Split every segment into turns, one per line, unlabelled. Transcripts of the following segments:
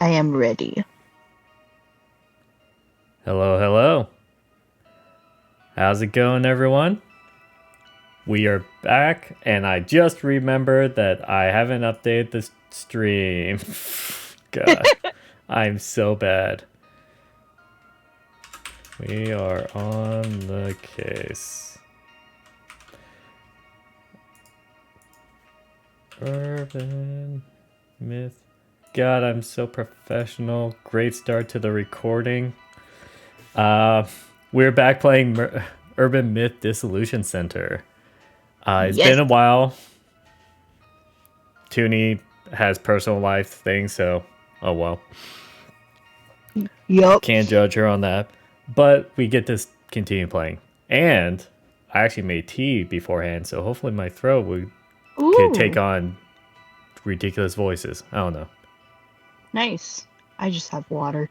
I am ready.
Hello, hello. How's it going, everyone? We are back, and I just remembered that I haven't updated the stream. God, I'm so bad. We are on the case. Urban Myth. God, I'm so professional. Great start to the recording. We're back playing Urban Myth Dissolution Center. It's
Yes.
been a while. Toonie has personal life things, so oh well.
Yup.
Can't judge her on that. But we get to continue playing. And I actually made tea beforehand, so hopefully my throat could take on ridiculous voices. I don't know.
Nice. I just have water.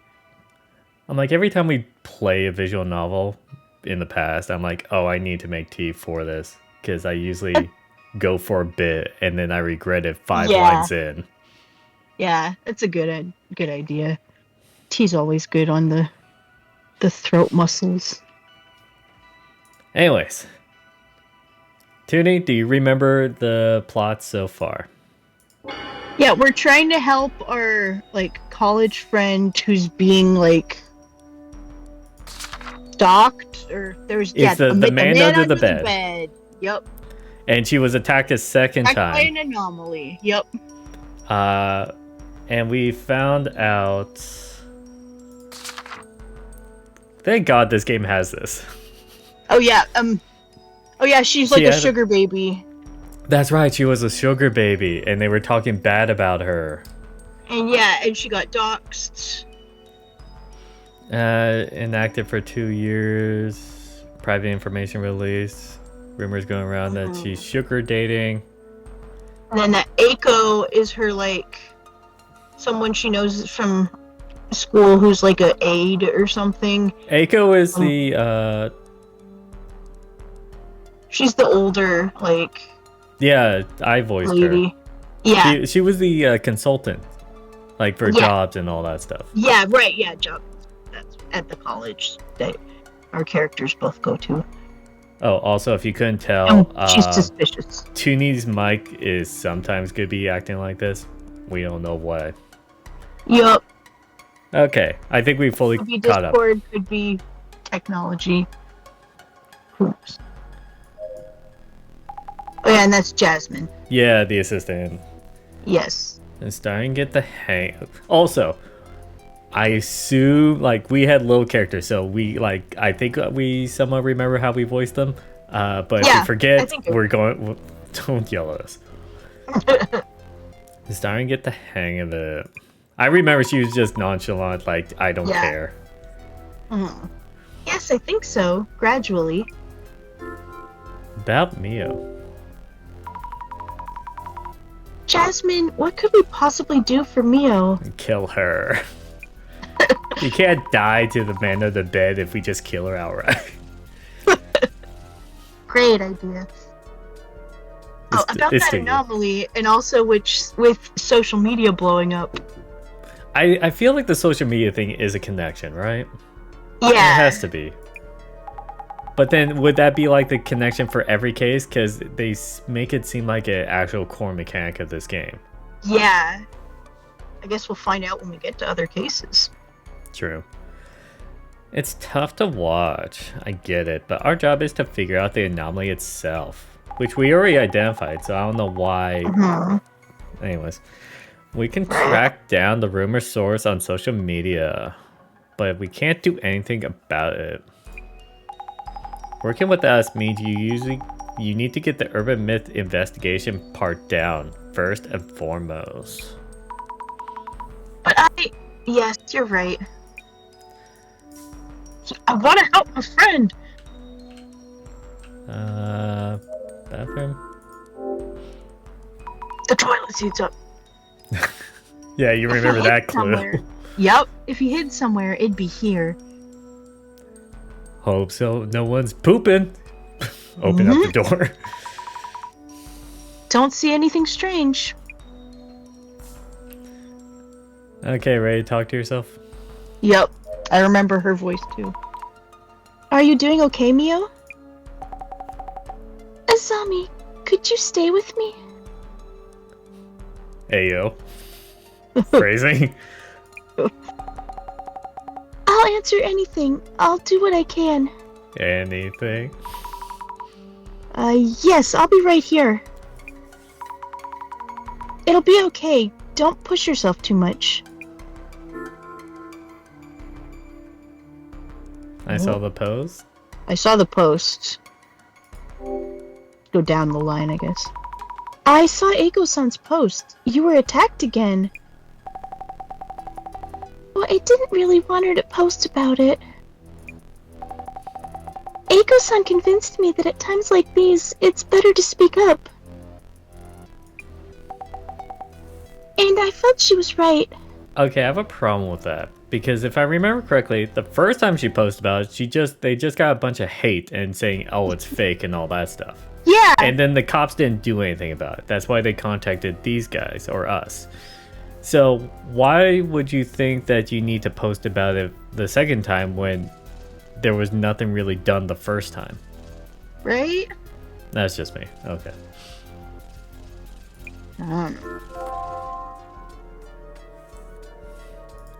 I'm like, every time we play a visual novel in the past, I'm like, oh, I need to make tea for this. Because I usually go for a bit and then I regret it 5 lines in.
Yeah, that's a good idea. Tea's always good on the throat muscles.
Anyways. Toonie, do you remember the plot so far?
Yeah, we're trying to help our college friend who's being stalked, or there's
the man under the bed.
Yep.
And she was attacked a second time.
By an anomaly. Yep.
And we found out. Thank God this game has this.
Oh yeah. She's like a sugar baby.
That's right, she was a sugar baby, and they were talking bad about her.
And she got doxxed.
Inactive for 2 years. Private information released. Rumors going around that she's sugar dating.
And then that Aiko is her someone she knows from school who's like a aide or something.
Aiko is the
she's the older
yeah, I voiced
lady.
her.
Yeah.
She was the consultant, for jobs and all that stuff.
Yeah, right. Yeah, jobs. That's at the college that our characters both go to.
Oh, also, if you couldn't tell,
she's suspicious.
Toonie's mic is sometimes could be acting like this. We don't know why.
Yup.
Okay, I think we fully
Could be
caught up.
Discord, could be technology. Oops. Oh yeah, and that's Jasmine.
Yeah, the assistant.
Yes.
And starting to get the hang. Also, I assume we had little characters, so we I think we somewhat remember how we voiced them. But if we forget, we're going. Don't yell at us. Starting to get the hang of it. I remember she was just nonchalant, I don't care.
Yes, I think so. Gradually.
About Mio.
Jasmine, what could we possibly do for Mio?
Kill her. You can't die to the man of the bed if we just kill her outright.
Great idea. About that anomaly, and also with social media blowing up.
I feel like the social media thing is a connection, right?
Yeah.
It has to be. But then, would that be the connection for every case? Because they make it seem like an actual core mechanic of this game.
Yeah. I guess we'll find out when we get to other cases.
True. It's tough to watch. I get it. But our job is to figure out the anomaly itself. Which we already identified, so I don't know why. Anyways. We can track down the rumor source on social media. But we can't do anything about it. Working with us means you need to get the urban myth investigation part down first and foremost.
But yes, you're right. I want to help my friend.
Bathroom?
The toilet seat's up.
Yeah, you remember that clue.
Yep, if he hid somewhere, it'd be here.
Hope so. No one's pooping. Open up the door.
Don't see anything strange.
Okay, ready to talk to yourself?
Yep, I remember her voice too. Are you doing okay, Mio? Asami, could you stay with me?
Ayo. Phrasing.
I'll answer anything. I'll do what I can.
Anything?
Yes, I'll be right here. It'll be okay. Don't push yourself too much.
I saw the post.
I saw the post. Go down the line, I guess. I saw Eiko-san's post. You were attacked again. Well, I didn't really want her to post about it. Eiko-san convinced me that at times like these, it's better to speak up. And I felt she was right.
Okay, I have a problem with that. Because if I remember correctly, the first time she posted about it, they just got a bunch of hate and saying, oh, it's fake and all that stuff.
Yeah!
And then the cops didn't do anything about it. That's why they contacted these guys, or us. So why would you think that you need to post about it the second time when there was nothing really done the first time?
Right?
That's just me. Okay.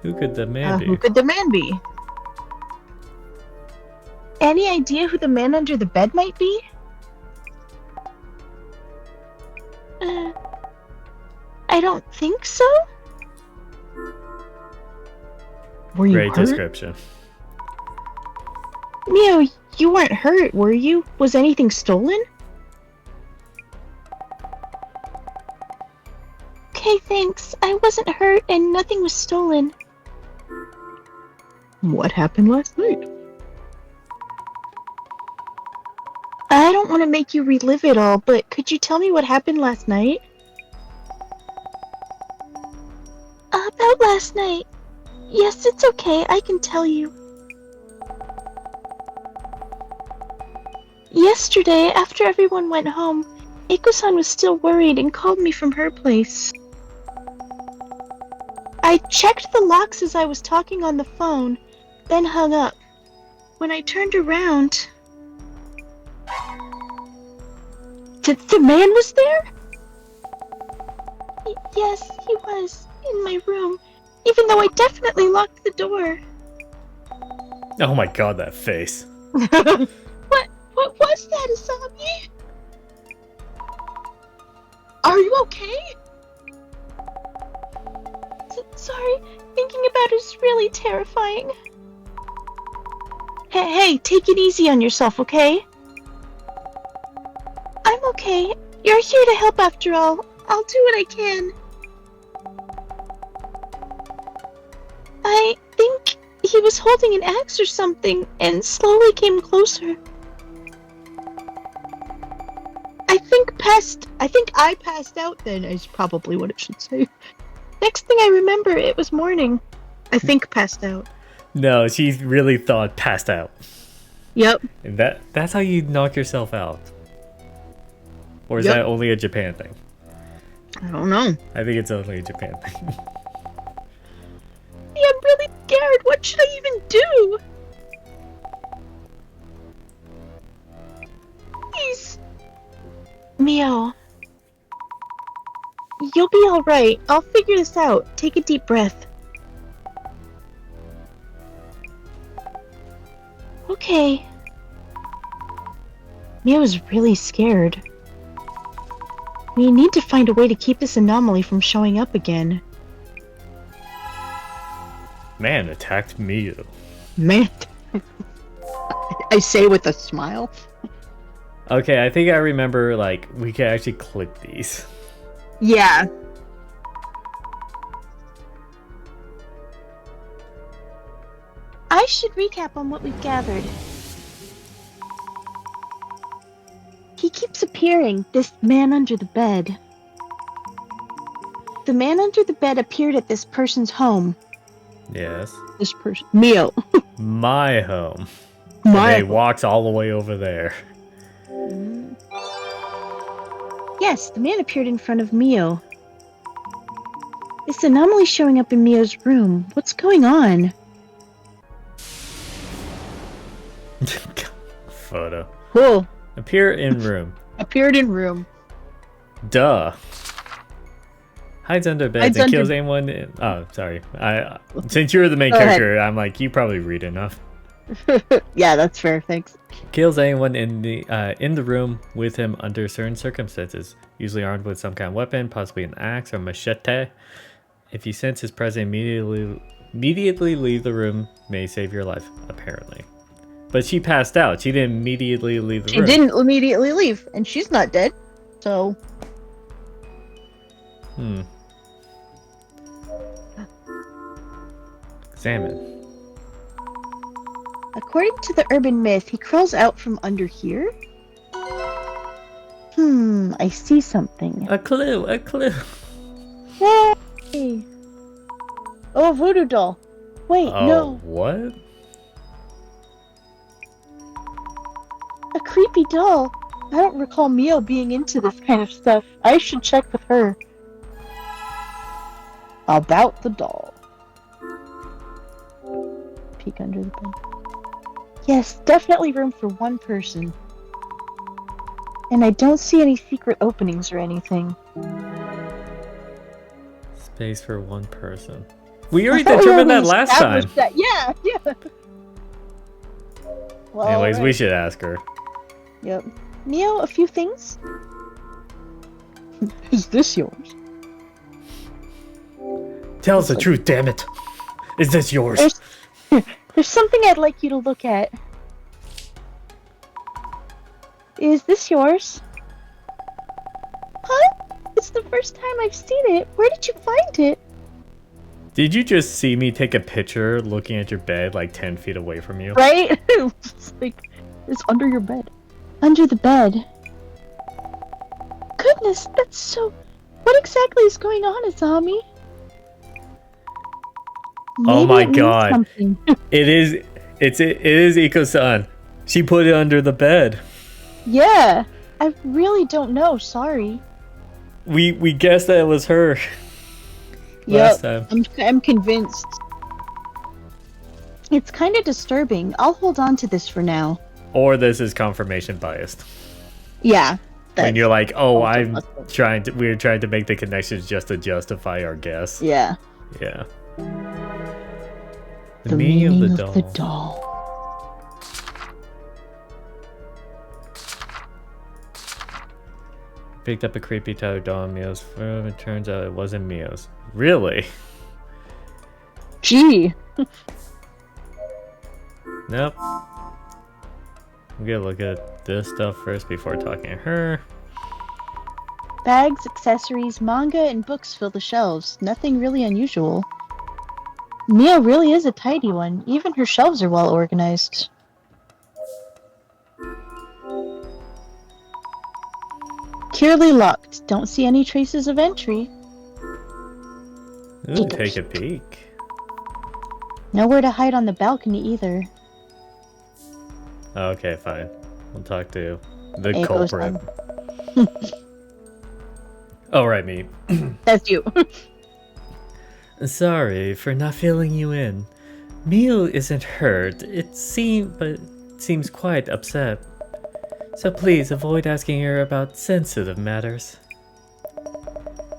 Who could the man be?
Who could the man be? Any idea who the man under the bed might be? I don't think so. Were you
Great
hurt?
description.
Mio, you weren't hurt, were you? Was anything stolen? Okay, thanks. I wasn't hurt and nothing was stolen. What happened last night? I don't want to make you relive it all, but could you tell me what happened last night? About last night. Yes, it's okay. I can tell you. Yesterday, after everyone went home, Eiko-san was still worried and called me from her place. I checked the locks as I was talking on the phone, then hung up. When I turned around... The man was there? Yes, he was, in my room, even though I definitely locked the door.
Oh my god, that face.
What was that, Asami? Are you okay? Sorry, thinking about it is really terrifying. Hey, take it easy on yourself, okay? I'm okay. You're here to help after all. I'll do what I can. I think he was holding an axe or something and slowly came closer. I think I passed out then, is probably what it should say. Next thing I remember, it was morning. I think passed out.
No, she really thought passed out.
Yep.
And that's how you knock yourself out. Or is
Yep.
that only a Japan thing?
I don't know.
I think it's only a Japan thing.
Yeah, I'm really scared. What should I even do? Please. Mio. You'll be alright. I'll figure this out. Take a deep breath. Okay. Mio's really scared. We need to find a way to keep this anomaly from showing up again.
Man attacked Miyu.
Man. I say with a smile.
Okay, I think I remember, like, we can actually click these.
Yeah. I should recap on what we've gathered. He keeps appearing, this man under the bed. The man under the bed appeared at this person's home.
Yes.
This person. Mio.
My home.
My
And he walks all the way over there.
Yes, the man appeared in front of Mio.
This anomaly showing up in Mio's room. What's going on?
Photo.
Whoa.
Appear in room.
Appeared in room.
Duh. Hides under beds and kills anyone. Oh, sorry. Since you're the main character, I'm like, you probably read enough.
Yeah, that's fair. Thanks.
Kills anyone in the room with him under certain circumstances, usually armed with some kind of weapon, possibly an axe or machete. If you sense his presence, immediately leave the room. May save your life, apparently. But she passed out. She didn't immediately leave the room.
She didn't immediately leave, and she's not dead. So.
Examine.
According to the urban myth, he crawls out from under here? I see something.
A clue, a clue.
Yay! Oh, a voodoo doll. Wait, no.
What?
A creepy doll. I don't recall Mio being into this kind of stuff. I should check with her. About the doll. Peek under the bed. Yes, definitely room for one person. And I don't see any secret openings or anything.
Space for one person. We already determined that last time.
Yeah. Well,
anyways, we should ask her.
Yep. Mio, a few things? Is this yours?
Tell us the truth, damn it. Is this yours?
There's something I'd like you to look at. Is this yours? Huh? It's the first time I've seen it. Where did you find it?
Did you just see me take a picture looking at your bed like 10 feet away from you?
Right? It's like, it's under your bed. Under the bed. Goodness, that's so... What exactly is going on, Azami?
Oh my god.
Something.
It is Iko-san. She put it under the bed.
Yeah. I really don't know, sorry.
We guessed that it was her. Last time.
I'm convinced. It's kind of disturbing. I'll hold on to this for now.
Or this is confirmation biased.
Yeah.
When you're like, oh, we're trying to make the connections just to justify our guess.
Yeah.
Yeah.
The meaning of the doll.
Picked up a creepy tattoo doll in Mio's room. It turns out it wasn't Mio's. Really?
Gee.
Nope. I'm gonna look at this stuff first before talking to her.
Bags, accessories, manga, and books fill the shelves. Nothing really unusual. Mio really is a tidy one. Even her shelves are well organized. Securely locked. Don't see any traces of entry.
Ooh, take a peek.
Nowhere to hide on the balcony either.
Okay, fine. We'll talk to the
It
culprit. Oh, right, me.
That's you.
Sorry for not filling you in. Mio isn't hurt. It seems quite upset. So please avoid asking her about sensitive matters.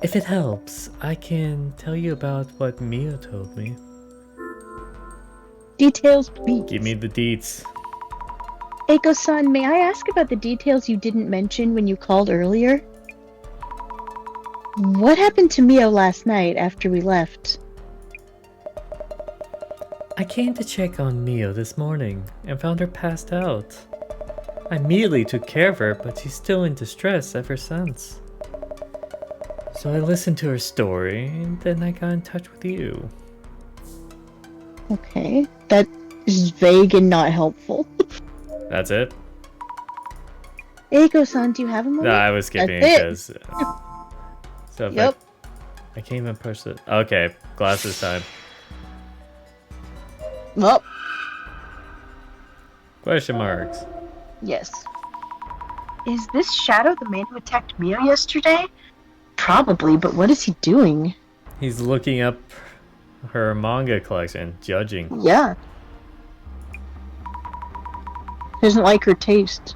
If it helps, I can tell you about what Mio told me.
Details, please.
Give me the deets.
Eiko-san, may I ask about the details you didn't mention when you called earlier? What happened to Mio last night after we left?
I came to check on Mio this morning and found her passed out. I immediately took care of her, but she's still in distress ever since. So I listened to her story, and then I got in touch with you.
Okay, that is vague and not helpful.
That's it?
Eiko-san, do you have a moment?
No, I was skipping
That's
because... So if
Yep.
I can't even push it. Okay, glasses time.
Well,
Question marks.
yes. Is this Shadow the man who attacked Mio yesterday? Probably, but what is he doing?
He's looking up her manga collection, judging.
Yeah. Doesn't like her taste.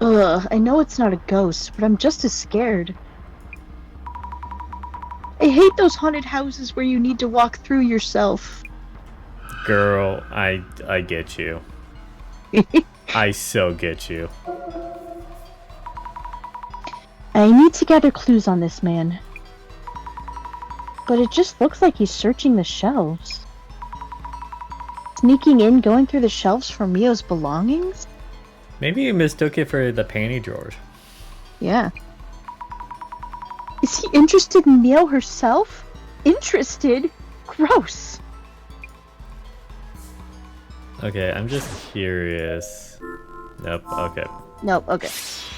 Ugh, I know it's not a ghost, but I'm just as scared. I hate those haunted houses where you need to walk through yourself.
Girl, I get you. I so get you.
I need to gather clues on this man. But it just looks like he's searching the shelves. Sneaking in, going through the shelves for Mio's belongings?
Maybe you mistook it for the panty drawers.
Yeah. Is he interested in Mio herself? Interested? Gross.
Okay, I'm just curious. Nope, okay.
Nope, okay.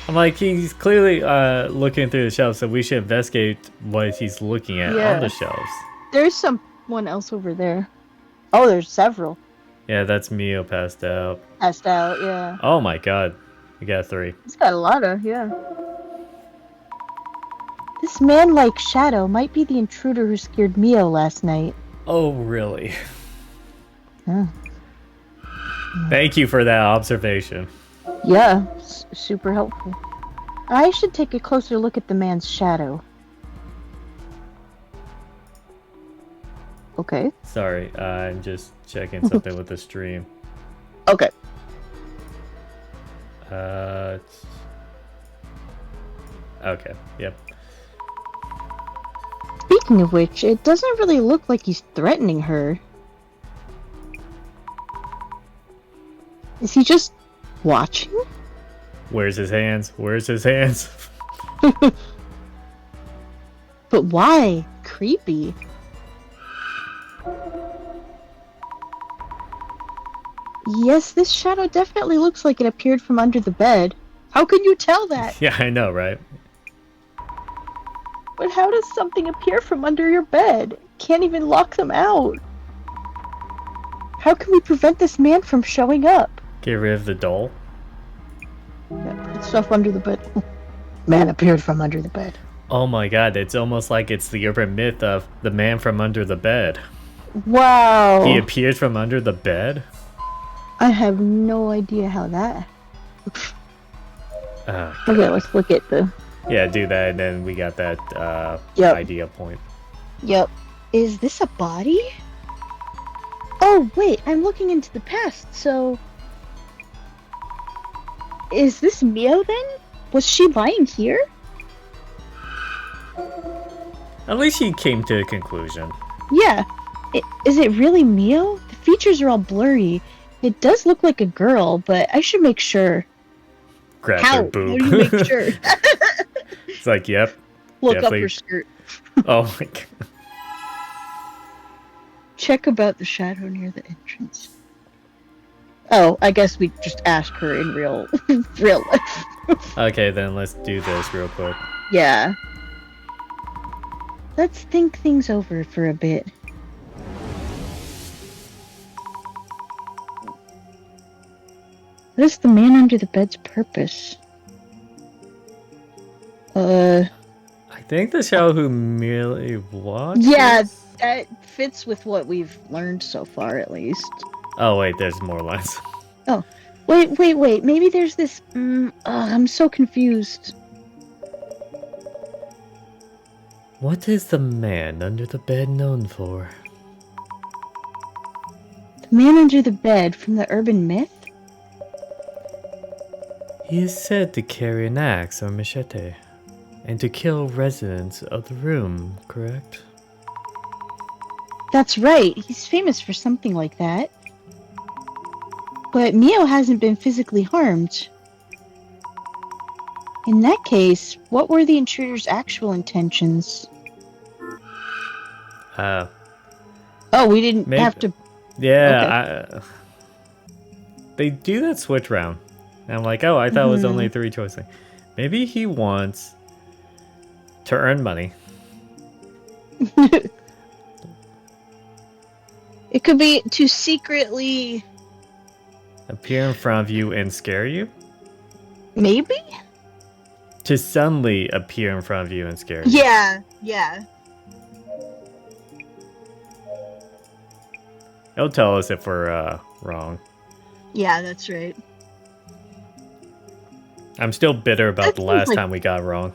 I'm like, he's clearly looking through the shelves, so we should investigate what he's looking at on the shelves.
There's someone else over there. Oh, there's several.
Yeah, that's Mio passed out.
Passed out, yeah.
Oh my god. We got 3.
He's got a lot of, yeah. This man like Shadow might be the intruder who scared Mio last night.
Oh, really?
Huh.
Thank you for that observation.
Yeah, super helpful. I should take a closer look at the man's shadow. Okay.
Sorry, I'm just checking something with the stream.
Okay.
Okay, yep.
Speaking of which, it doesn't really look like he's threatening her. Is he just watching?
Where's his hands? Where's his hands?
But why? Creepy. Yes, this shadow definitely looks like it appeared from under the bed. How can you tell that?
Yeah, I know, right?
But how does something appear from under your bed? Can't even lock them out. How can we prevent this man from showing up?
Get rid of the doll.
Yeah, put stuff under the bed. Man appeared from under the bed.
Oh my god, it's almost like it's the urban myth of the man from under the bed.
Wow.
He appeared from under the bed?
I have no idea how that... Okay, let's look at the...
Yeah, do that, and then we got that idea point.
Yep. Is this a body? Oh, wait, I'm looking into the past, so... Is this Mio, then? Was she lying here?
At least he came to a conclusion.
Yeah. Is it really Mio? The features are all blurry. It does look like a girl, but I should make sure.
Grab
How?
her boob.
How do you make sure?
It's like, yep.
Look
definitely.
up her skirt.
Oh my god.
Check about the shadow near the entrance. Oh, I guess we just ask her in real life.
Okay, then let's do this real quick.
Yeah. Let's think things over for a bit. What is the man under the bed's purpose?
I think the show who merely watches.
Yeah, that fits with what we've learned so far, at least.
Oh wait, there's more lines.
Oh, wait. Maybe there's this. I'm so confused.
What is the man under the bed known for?
The man under the bed from the Urban Myth?
He is said to carry an axe or machete, and to kill residents of the room, correct?
That's right. He's famous for something like that. But Mio hasn't been physically harmed. In that case, what were the intruder's actual intentions? Oh, we didn't have to...
Yeah, okay. They do that switch round. And I'm like, oh, I thought it was only 3 choices. Maybe he wants to earn money.
It could be to secretly...
appear in front of you and scare you?
Maybe?
To suddenly appear in front of you and scare you.
Yeah.
It'll tell us if we're wrong.
Yeah, that's right.
I'm still bitter about
That
the
seems
last
like-
time we got wrong.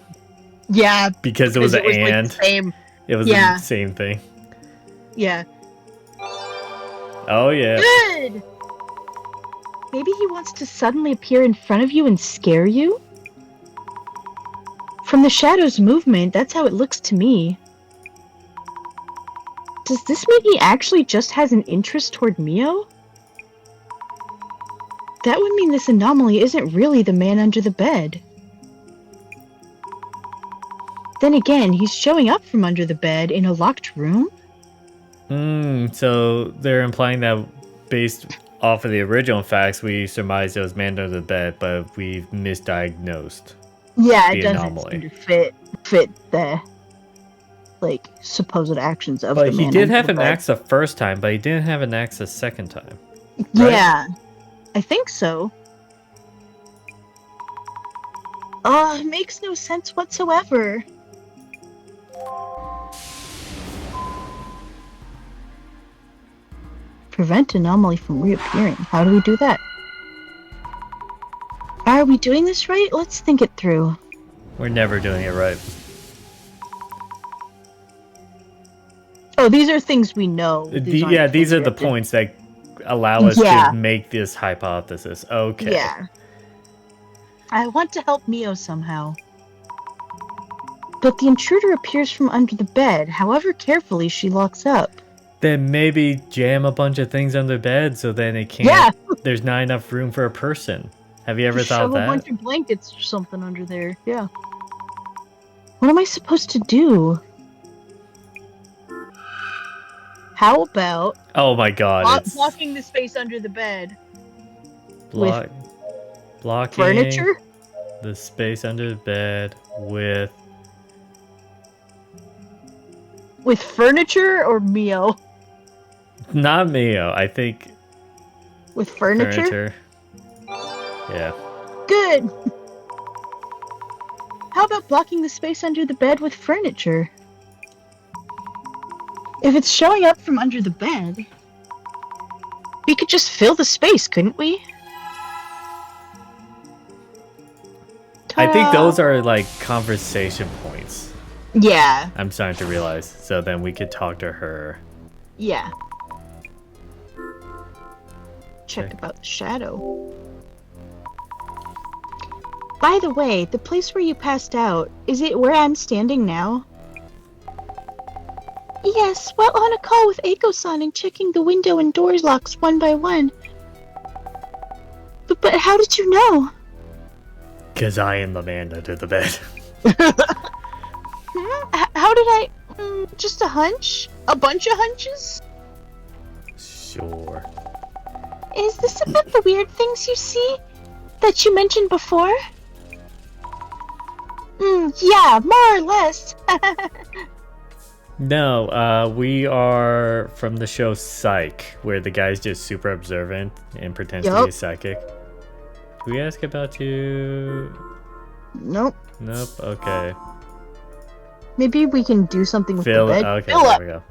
Yeah,
Because it was an
like
and.
the same.
It was
Yeah.
the same thing.
Yeah.
Oh, yeah.
Good! Maybe he wants to suddenly appear in front of you and scare you? From the shadow's movement, that's how it looks to me. Does this mean he actually just has an interest toward Mio? That would mean this anomaly isn't really the man under the bed. Then again, he's showing up from under the bed in a locked room?
So they're implying that based off of the original facts, we surmised it was man under the bed, but we've misdiagnosed.
Yeah,
The
it doesn't
anomaly.
seem to fit the like supposed actions of
But
the
he
man
did
under
have
the
an
bed.
axe the first time, but he didn't have an axe the second time. right?
Yeah, I think so. Makes no sense whatsoever. Prevent anomaly from reappearing. How do we do that? Are we doing this right? Let's think it through.
We're never doing it right.
Oh, these are things we know. aren't
These
things
are
we
the
have to-
points that allow us
Yeah.
to make this hypothesis. Okay.
Yeah. I want to help Mio somehow. But the intruder appears from under the bed, however carefully she locks up.
Then maybe jam a bunch of things under bed so then it can't.
Yeah.
There's not enough room for a person. Have you ever
Just
thought of
shove a
that?
bunch of blankets or something under there. Yeah. What am I supposed to do? How about
Oh my god! It's
blocking the space under the bed?
blocking
Furniture?
the space under the bed with.
With furniture or Mio?
Not Mio. I think
With furniture?
Yeah.
Good. How about blocking the space under the bed with furniture? If it's showing up from under the bed, we could just fill the space, couldn't we?
I think
Ta-da!
those are like conversation points.
Yeah,
I'm starting to realize. So then we could talk to her.
yeah. Check
Okay.
about the shadow. By the way, the place where you passed out, is it where I'm standing now? Yes, while on a call with Eiko-san and checking the window and doors locks one by one. But how did you know?
Because I am the man under the bed.
How did I... just a hunch? A bunch of hunches?
Sure.
Is this about the weird things you see that you mentioned before? Yeah, more or less.
No, we are from the show Psych, where the guy's just super observant and pretends to be
Yup.
a psychic. Did we ask about you?
Nope.
Nope, okay.
Maybe we can do something with
Fill
the
it.
bed.
Okay,
Fill
there
up.
we go.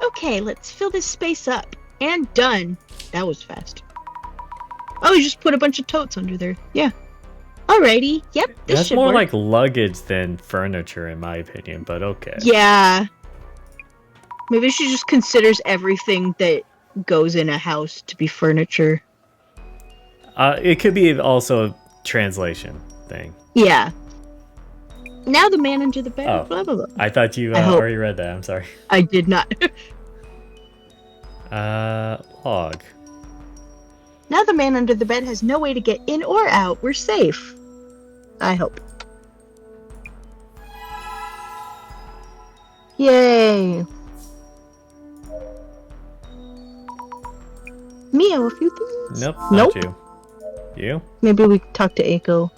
Okay, let's fill this space up. And done. That was fast. Oh, you just put a bunch of totes under there. Yeah. Alrighty. Yep, this
That's
should
more
work.
like luggage than furniture, in my opinion, but okay.
Yeah. Maybe she just considers everything that goes in a house to be furniture.
It could be also a translation thing.
Yeah. Now the man under the bed.
Oh.
Blah, blah, blah.
I thought you
I hope.
already read that. I'm sorry.
I did not.
Log.
Now the man under the bed has no way to get in or out. We're safe. I hope. Yay. Mio, a few things?
Nope,
Nope.
not you. You?
Maybe we talk to Eiko.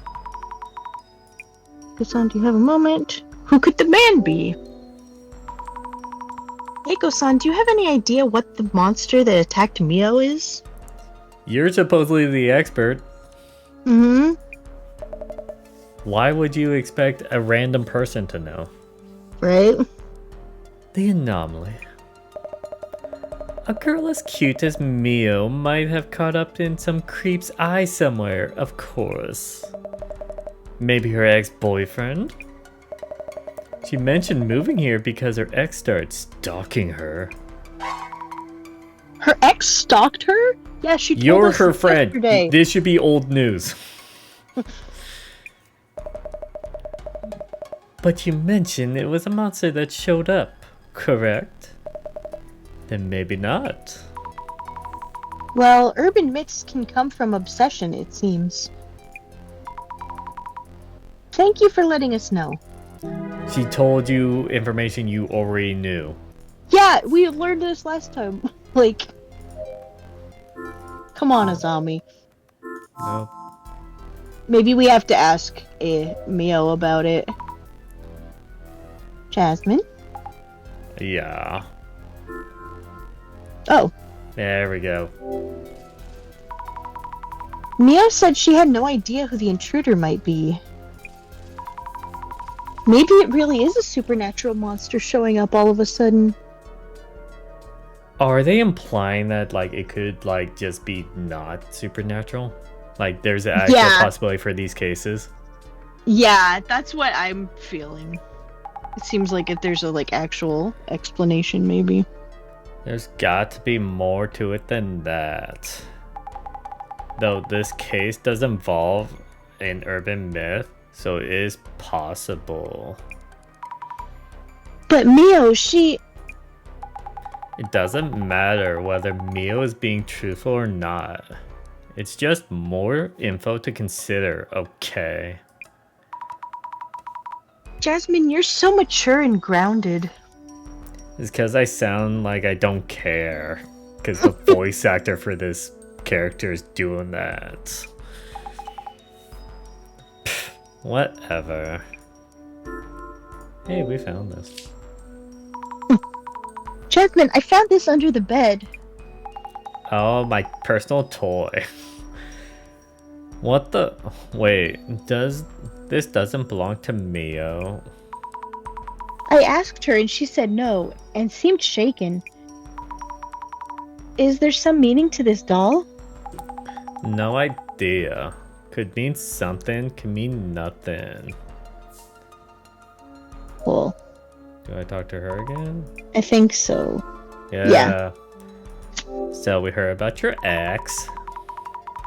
Eiko-san, do you have a moment? Who could the man be? Eiko-san, do you have any idea what the monster that attacked Mio is?
You're supposedly the expert.
Mm-hmm.
Why would you expect a random person to know?
Right?
The anomaly. A girl as cute as Mio might have caught up in some creep's eye somewhere, of course. Maybe her ex-boyfriend? She mentioned moving here because her ex started stalking her.
Her ex stalked her? Yeah, she told
You're
us
her friend.
yesterday.
This should be old news. But you mentioned it was a monster that showed up, correct? Then maybe not.
Well, urban myths can come from obsession, it seems. Thank you for letting us know.
She told you information you already knew.
Yeah, we learned this last time. Like, come on, Azami.
No.
Maybe we have to ask Mio about it. Jasmine?
Yeah.
Oh,
There we go.
Mio said she had no idea who the intruder might be. Maybe it really is a supernatural monster showing up all of a sudden.
Are they implying that like it could like just be not supernatural? Like there's an actual possibility for these cases?
Yeah, that's what I'm feeling. It seems like if there's a like actual explanation, maybe.
There's got to be more to it than that. Though this case does involve an urban myth, so it is possible.
But Mio, she...
It doesn't matter whether Mio is being truthful or not. It's just more info to consider, okay?
Jasmine, you're so mature and grounded.
It's because I sound like I don't care. Because the voice actor for this character is doing that. Pfft, whatever. Hey, we found this.
Jasmine, I found this under the bed.
Oh, my personal toy. What the? Wait, this doesn't belong to Mio?
I asked her and she said no, and seemed shaken. Is there some meaning to this doll?
No idea. Could mean something, could mean nothing.
Cool.
Do I talk to her again?
I think so.
Yeah. So we heard about your ex.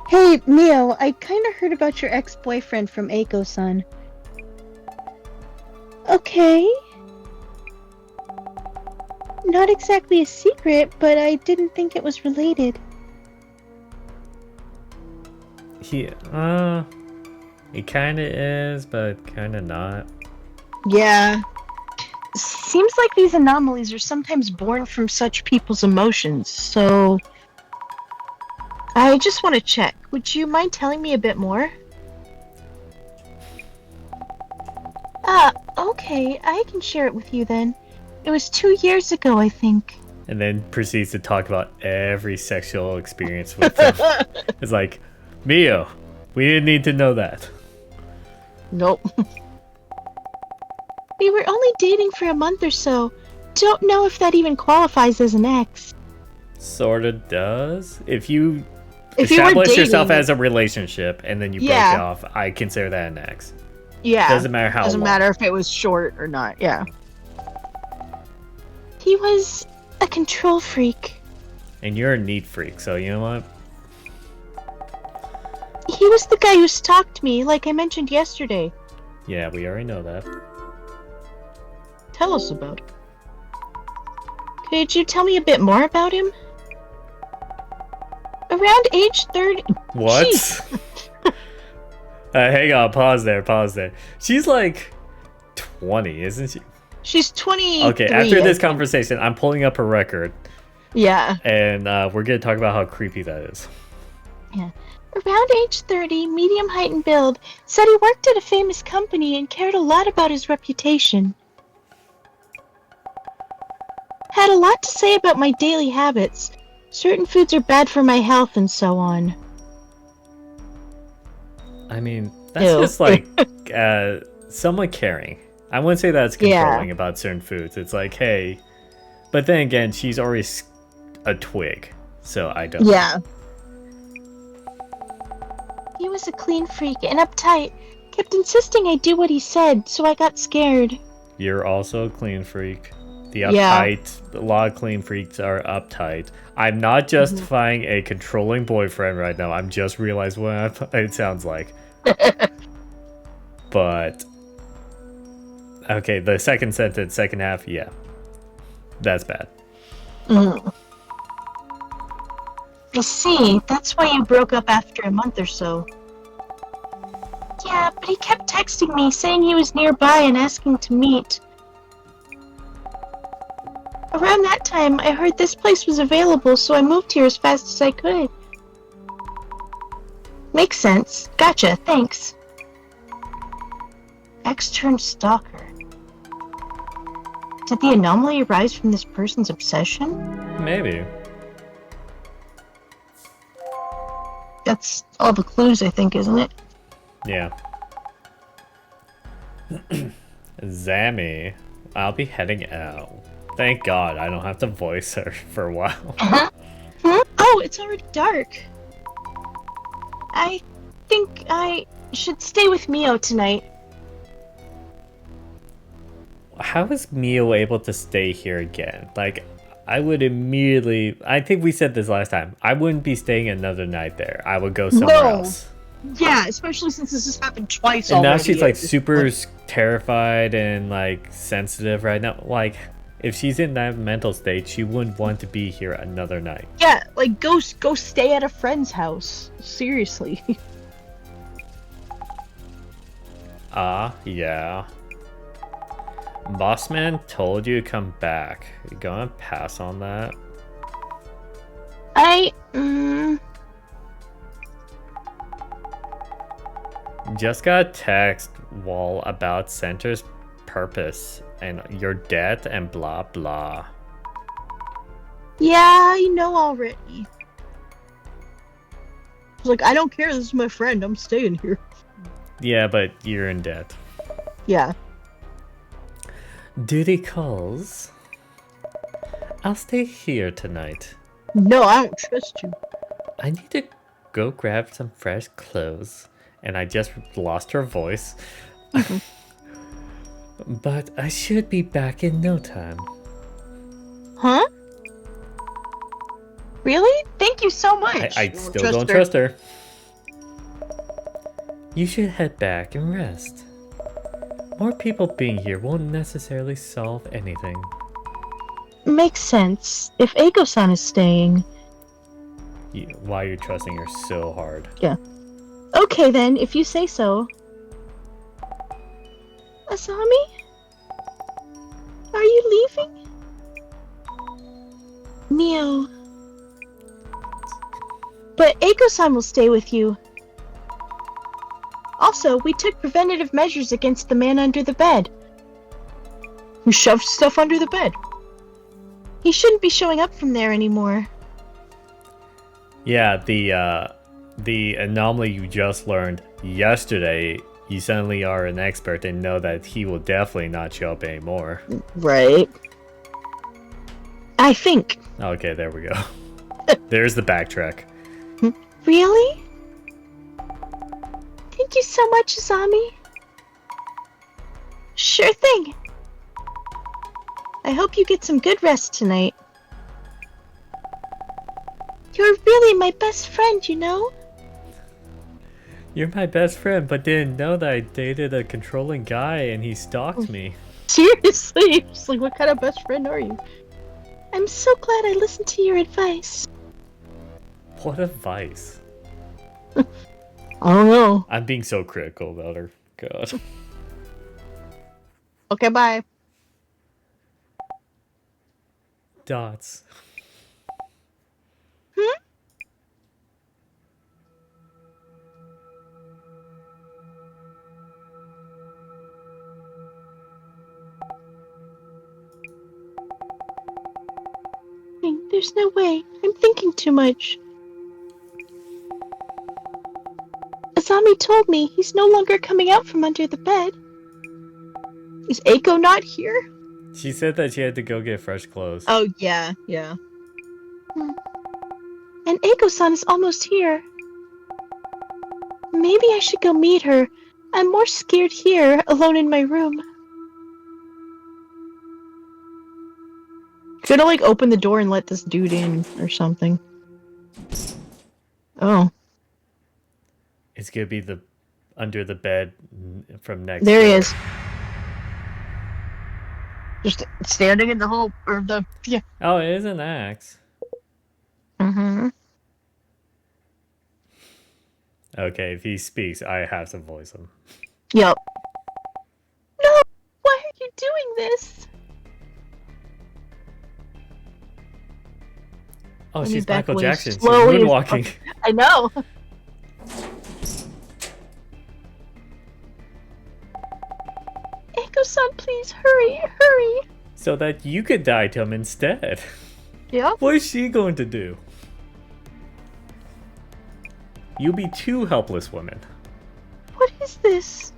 Hey, Mio, I kinda heard about your ex-boyfriend from Eiko-san. Okay. Not exactly a secret, but I didn't think it was related.
He kinda is, but kinda not.
Yeah. Seems like these anomalies are sometimes born from such people's emotions, so... I just want to check. Would you mind telling me a bit more? Okay, I can share it with you then. It was 2 years ago, I think.
And then proceeds to talk about every sexual experience with them. It's like, Mio, we didn't need to know that.
Nope. We were only dating for a month or so. Don't know if that even qualifies as an ex.
Sorta does. If you
were
establish yourself
dating-
as a relationship and then you break
Yeah.
it off, I consider that an ex.
Yeah.
Doesn't matter how
Doesn't
long.
matter if it was short or not, yeah. He was a control freak.
And you're a neat freak, so you know what?
He was the guy who stalked me, like I mentioned yesterday.
Yeah, we already know that.
Tell us about it. Could you tell me a bit more about him? Around age 30...
What?
Jeez.
Hang on, pause there. She's like 20, isn't she?
She's 20.
Okay, after this conversation, I'm pulling up her record,
Yeah.
and we're gonna talk about how creepy that is.
Yeah. Around age 30, medium height and build, said he worked at a famous company and cared a lot about his reputation. Had a lot to say about my daily habits. Certain foods are bad for my health and so on.
I mean, that's
Ew.
just like somewhat caring. I wouldn't say that's controlling about certain foods. It's like, hey, but then again, she's already a twig, so I don't.
Yeah. He was a clean freak and uptight. Kept insisting I do what he said, so I got scared.
You're also a clean freak. The
Yeah.
uptight, a lot of clean freaks are uptight. I'm not justifying a controlling boyfriend right now. I'm just realizing what it sounds like. But okay, the second sentence, second half, yeah, that's bad.
I see. That's why you broke up after a month or so. Yeah, but he kept texting me, saying he was nearby and asking to meet. Around that time, I heard this place was available, so I moved here as fast as I could. Makes sense. Gotcha, thanks. Ex-turned stalker. Did the anomaly arise from this person's obsession?
Maybe.
That's all the clues, I think, isn't it?
Yeah. Zammy, I'll be heading out. Thank God I don't have to voice her for a while.
Oh, it's already dark. I think I should stay with Mio tonight.
How is Mio able to stay here again? Like, I would immediately... I think we said this last time. I wouldn't be staying another night there. I would go somewhere else.
Yeah, especially since this has happened twice
And
already.
now she's like super terrified and like sensitive right now. Like, if she's in that mental state, she wouldn't want to be here another night.
Yeah, like go stay at a friend's house. Seriously.
Yeah. Bossman told you to come back. You gonna pass on that? Just got a text wall about Center's purpose and your debt and blah blah.
Yeah, I know already. It's like, I don't care, this is my friend, I'm staying here.
Yeah, but you're in debt.
Yeah.
Duty calls. I'll stay here tonight.
No, I don't trust you.
I need to go grab some fresh clothes. And I just lost her voice. But I should be back in no time.
Huh? Really? Thank you so much.
I still don't trust her. You should head back and rest. More people being here won't necessarily solve anything.
Makes sense. If Eiko-san is staying...
Why are you trusting her so hard?
Yeah. Okay then, if you say so. Asami? Are you leaving? Mio. But Eiko-san will stay with you. Also, we took preventative measures against the man under the bed. Who shoved stuff under the bed? He shouldn't be showing up from there anymore.
Yeah, the anomaly you just learned yesterday, you suddenly are an expert and know that he will definitely not show up anymore.
Right. I think.
Okay, there we go. There's the backtrack.
Really? Thank you so much, Asami. Sure thing. I hope you get some good rest tonight. You're really my best friend, you know?
You're my best friend, but didn't know that I dated a controlling guy and he stalked me.
Seriously? Just like, what kind of best friend are you? I'm so glad I listened to your advice.
What advice?
I don't know.
I'm being so critical about her. God.
Okay, bye.
Dots.
There's no way. I'm thinking too much. Asami told me he's no longer coming out from under the bed. Is Eiko not here?
She said that she had to go get fresh clothes.
Oh, yeah. And Eiko-san is almost here. Maybe I should go meet her. I'm more scared here, alone in my room. Should I, like, open the door and let this dude in or something? Oh.
It's gonna be the under the bed from next
There he
door.
is. Just standing in the hole, or the, yeah.
Oh, it is an axe.
Mm-hmm.
Okay, if he speaks, I have to voice him.
Yep. No! Why are you doing this?
Oh,
Let me
she's
back
Michael
away
Jackson. She's
slowly as
moonwalking.
I know. Eiko-san, please hurry, hurry.
So that you could die to him instead.
Yep.
What is she going to do? You'll be two helpless women.
What is this?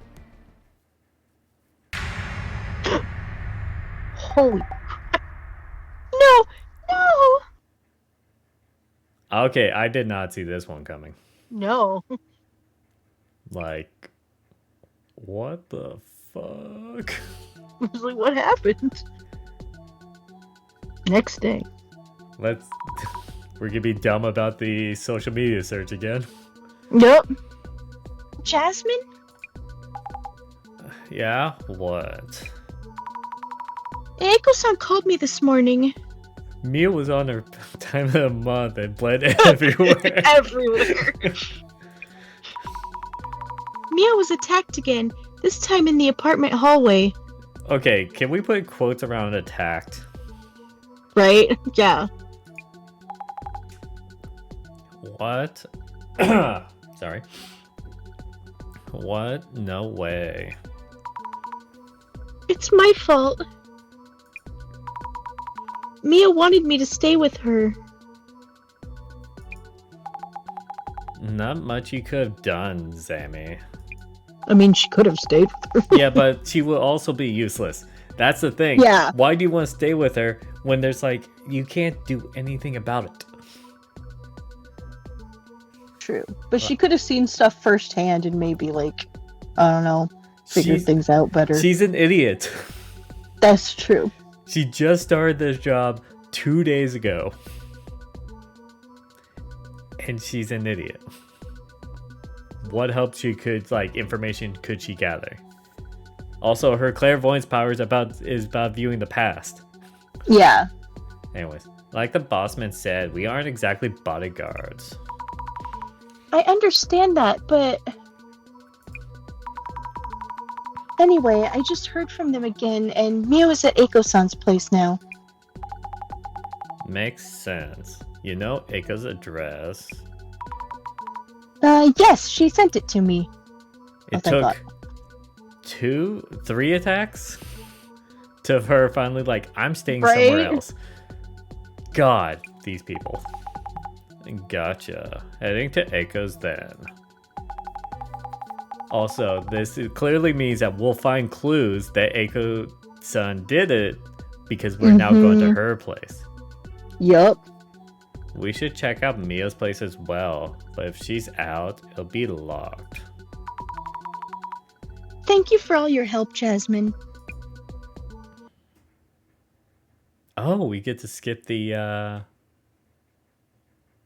Holy crap. No! No!
Okay, I did not see this one coming.
No.
Like, what the fuck?
I was like, what happened? Next day.
We're gonna be dumb about the social media search again.
Yep. Jasmine?
Yeah? What?
Eiko-san called me this morning.
Mia was on her time of the month and bled everywhere.
Everywhere. Mia was attacked again, this time in the apartment hallway.
Okay, can we put quotes around attacked?
Right? Yeah.
What? Sorry. What? No way.
It's my fault. Mia wanted me to stay with her.
Not much you could have done, Zammy.
I mean, she could have stayed with her.
Yeah, but she will also be useless. That's the thing.
Yeah.
Why do you want to stay with her when there's like, you can't do anything about it?
True. But she could have seen stuff firsthand and maybe, like, I don't know, figured things out better.
She's an idiot.
That's true.
She just started this job 2 days ago. And she's an idiot. What help she could, like, information could she gather? Also, her clairvoyance power is about viewing the past.
Yeah.
Anyways, like the bossman said, we aren't exactly bodyguards.
I understand that, but... Anyway, I just heard from them again, and Mio is at Eiko-san's place now.
Makes sense. You know Eiko's address.
Yes, she sent it to me.
It
As I thought.
took 3 attacks to her finally like, I'm staying
Right?
somewhere else. God, these people. Gotcha. Heading to Eiko's then. Also, this clearly means that we'll find clues that Eiko-san did it because we're now going to her place.
Yup.
We should check out Mia's place as well, but if she's out, it'll be locked.
Thank you for all your help, Jasmine.
Oh, we get to skip the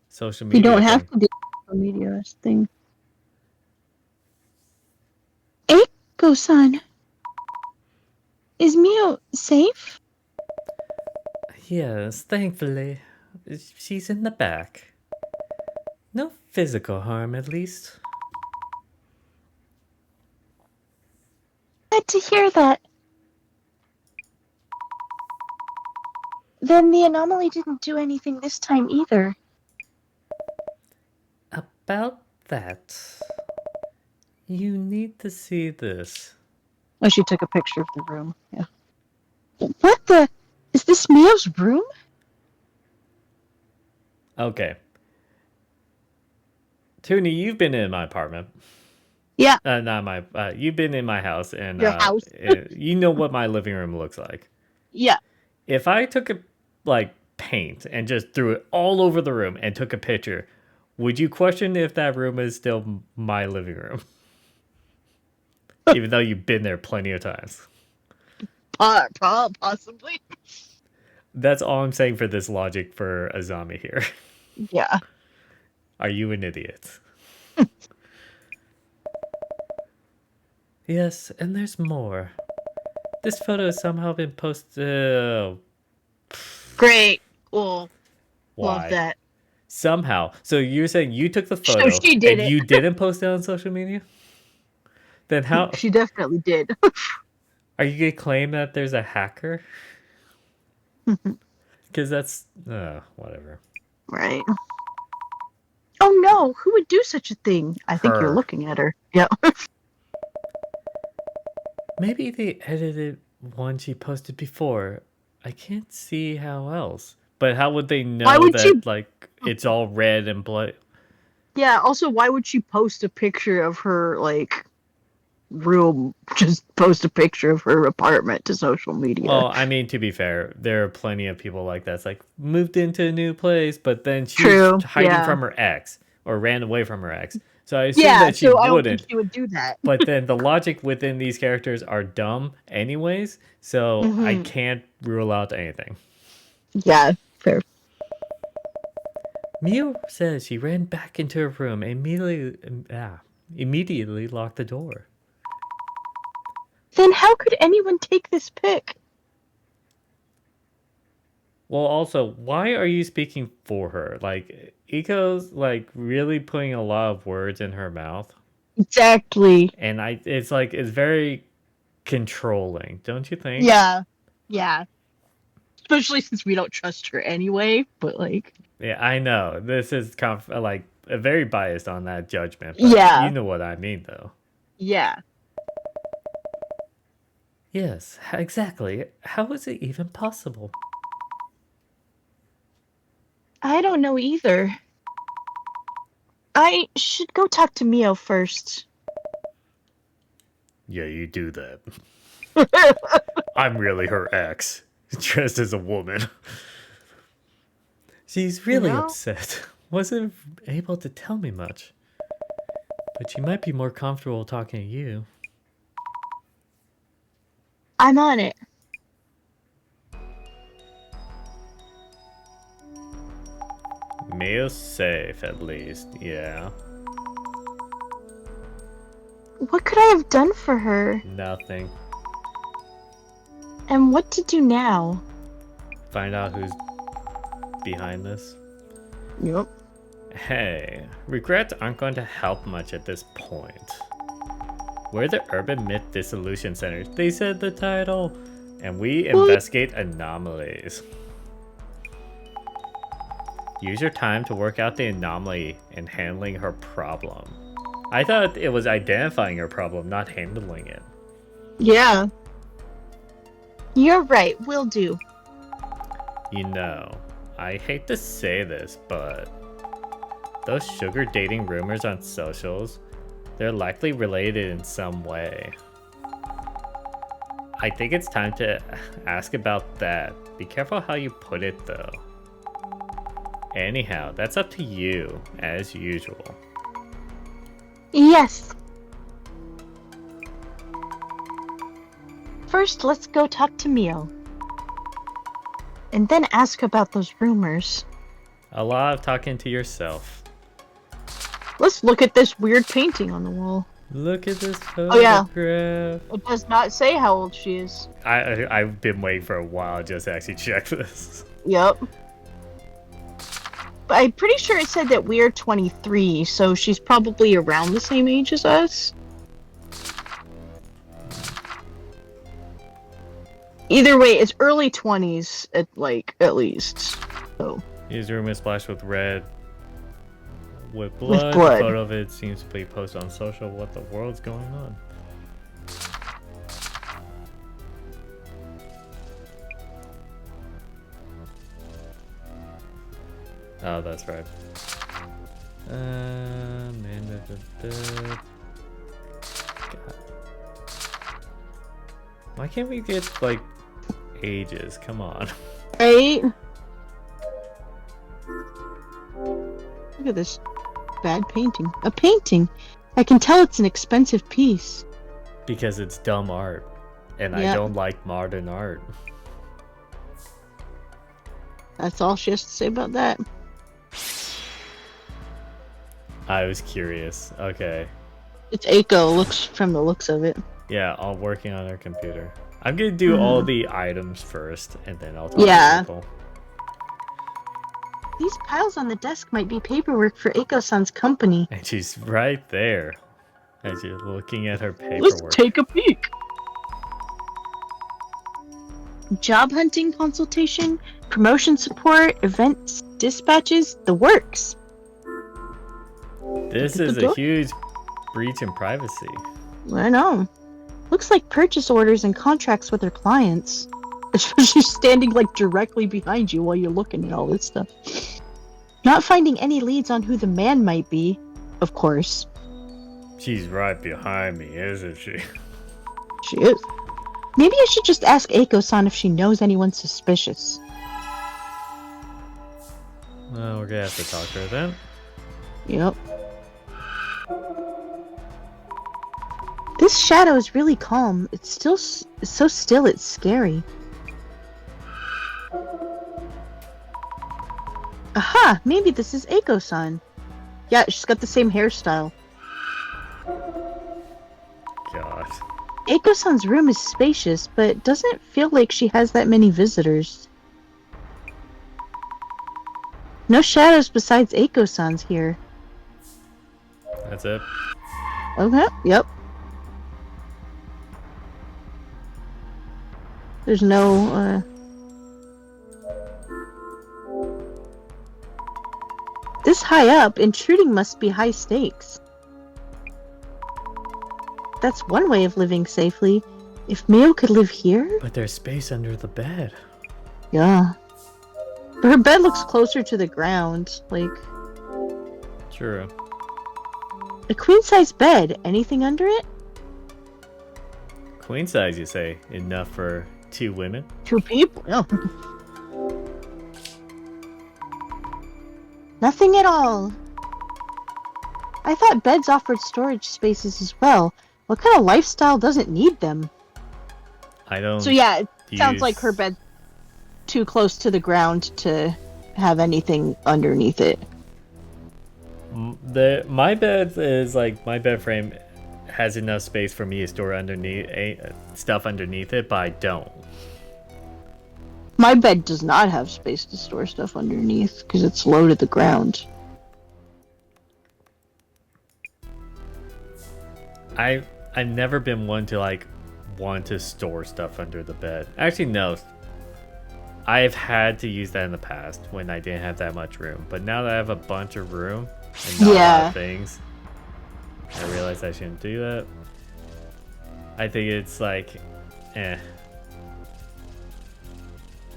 social media.
You don't
thing.
have to do the media thing.
Eiko-san. Is Mio safe?
Yes, thankfully. She's in the back. No physical harm, at least.
Glad to hear that. Then the anomaly didn't do anything this time either.
About that, you need to see this.
Oh, she took a picture of the room. Yeah.
What the? Is this Mio's room?
Okay. Toonie, you've been in my apartment.
Yeah.
Not my. You've been in my house, and
Your house.
You know what my living room looks like.
Yeah.
If I took a paint and just threw it all over the room and took a picture, would you question if that room is still my living room? Even though you've been there plenty of times.
Possibly.
That's all I'm saying for this logic for Azami here.
Yeah.
Are you an idiot? Yes, and there's more. This photo has somehow been posted.
Great. Cool.
Why?
Love that.
Somehow. So you're saying you took the photo
So she did
and
it.
you didn't post it on social media? Then how?
She definitely did.
Are you gonna claim that there's a hacker? Because that's whatever.
Right. Oh no! Who would do such a thing? I think you're
Her.
looking at her. Yeah.
Maybe they edited one she posted before. I can't see how else. But how would they know
would
that
you-
like it's all red and blood?
Yeah. Also, why would she post a picture of her like room? Just post a picture of her apartment to social media.
Well, I mean, to be fair, there are plenty of people like that. It's like moved into a new place, but then she's
True,
hiding
yeah.
from her ex or ran away from her ex. So I assume
Yeah.
that she
So I don't
wouldn't.
think she would do that.
But then the logic within these characters are dumb anyways, so I
Mhm.
can't rule out anything.
Yeah. Fair.
Mio says she ran back into her room and immediately locked the door.
Then how could anyone take this pic?
Well, also, why are you speaking for her? Like, Iko's like really putting a lot of words in her mouth,
Exactly.
and it's very controlling, don't you think?
Yeah. Yeah. Especially since we don't trust her anyway. But like.
Yeah, I know this is very biased on that judgment. But
Yeah.
you know what I mean, though.
Yeah.
Yes, exactly. How is it even possible?
I don't know either. I should go talk to Mio first.
Yeah, you do that. I'm really her ex, dressed as a woman. She's really upset. Wasn't able to tell me much. But she might be more comfortable talking to you.
I'm on it.
Mio's safe, at least. Yeah.
What could I have done for her?
Nothing.
And what to do now?
Find out who's behind this.
Yep.
Hey, regrets aren't going to help much at this point. We're the Urban Myth Dissolution Center. They said the title. And we investigate anomalies. Use your time to work out the anomaly and handling her problem. I thought it was identifying her problem, not handling it.
Yeah. You're right, will do.
You know, I hate to say this, but those sugar dating rumors on socials, they're likely related in some way. I think it's time to ask about that. Be careful how you put it, though. Anyhow, that's up to you, as usual.
Yes. First, let's go talk to Mio. And then ask about those rumors.
A lot of talking to yourself.
Let's look at this weird painting on the wall.
Look at this
yeah.
photograph.
It does not say how old she is.
I've been waiting for a while just to actually check this.
Yep. But I'm pretty sure it said that we're 23, so she's probably around the same age as us. Either way, it's early 20s at least. So.
His room is splashed with red. With blood.
With blood.
The photo of it seems to be posted on social. What the world's going on? Oh, that's right. Man, God. Why can't we get like ages? Come on.
Right?
Look at this bad painting. A painting! I can tell it's an expensive piece.
Because it's dumb art. And I
Yep.
don't like modern art.
That's all she has to say about that.
I was curious. Okay.
It's Aiko, looks from the looks of it.
Yeah, all working on her computer. I'm gonna do all the items first, and then I'll talk
Yeah.
to people.
These piles on the desk might be paperwork for Aiko-san's company.
And she's right there. As you're looking at her
Let's
paperwork.
take a peek. Job hunting consultation, promotion support, events, dispatches, the works.
This
Look at
is
the
a
book.
huge breach in privacy.
I know. Looks like purchase orders and contracts with her clients. She's standing like directly behind you while you're looking at all this stuff. Not finding any leads on who the man might be, of course.
She's right behind me, isn't she?
She is. Maybe I should just ask Aiko-san if she knows anyone suspicious.
Well, we're gonna have to talk to her then.
Yep. This shadow is really calm. It's still so still it's scary. Aha! Maybe this is Aiko-san. Yeah, she's got the same hairstyle.
God.
Aiko-san's room is spacious, but doesn't feel like she has that many visitors. No shadows besides Aiko-san's here.
That's it.
Okay, yep. There's no, This high up, intruding must be high stakes. That's one way of living safely. If Mio could live here?
But there's space under the bed.
Yeah. But her bed looks closer to the ground. Like,
True.
a queen-size bed. Anything under it?
Queen size, you say? Enough for 2 women?
2 people? Oh. Nothing at all. I thought beds offered storage spaces as well. What kind of lifestyle doesn't need them?
I don't.
So yeah, it sounds
use-
like her bed's too close to the ground to have anything underneath it.
My bed is like my bed frame has enough space for me to store stuff underneath it, but I don't.
My bed does not have space to store stuff underneath because it's low to the ground.
I've never been one to like want to store stuff under the bed. Actually, no. I've had to use that in the past when I didn't have that much room. But now that I have a bunch of room and not a lot of things, I realize I shouldn't do that. I think it's like, eh.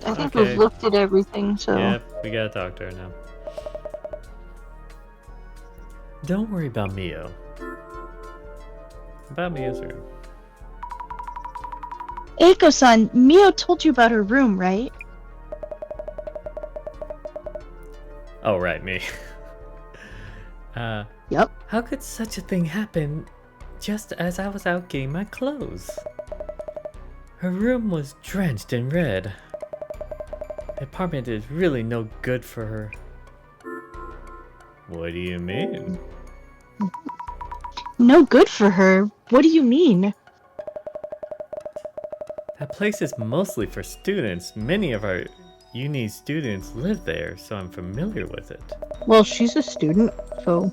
I think
Okay.
we've looked at everything, so...
Yep, we gotta talk to her now. Don't worry about Mio. About Mio's room.
Eiko-san, Mio told you about her room, right?
Oh, right, me.
Yep.
How could such a thing happen just as I was out getting my clothes? Her room was drenched in red. The apartment is really no good for her. What do you mean?
No good for her. What do you mean?
That place is mostly for students. Many of our uni students live there, so I'm familiar with it.
Well, she's a student, so...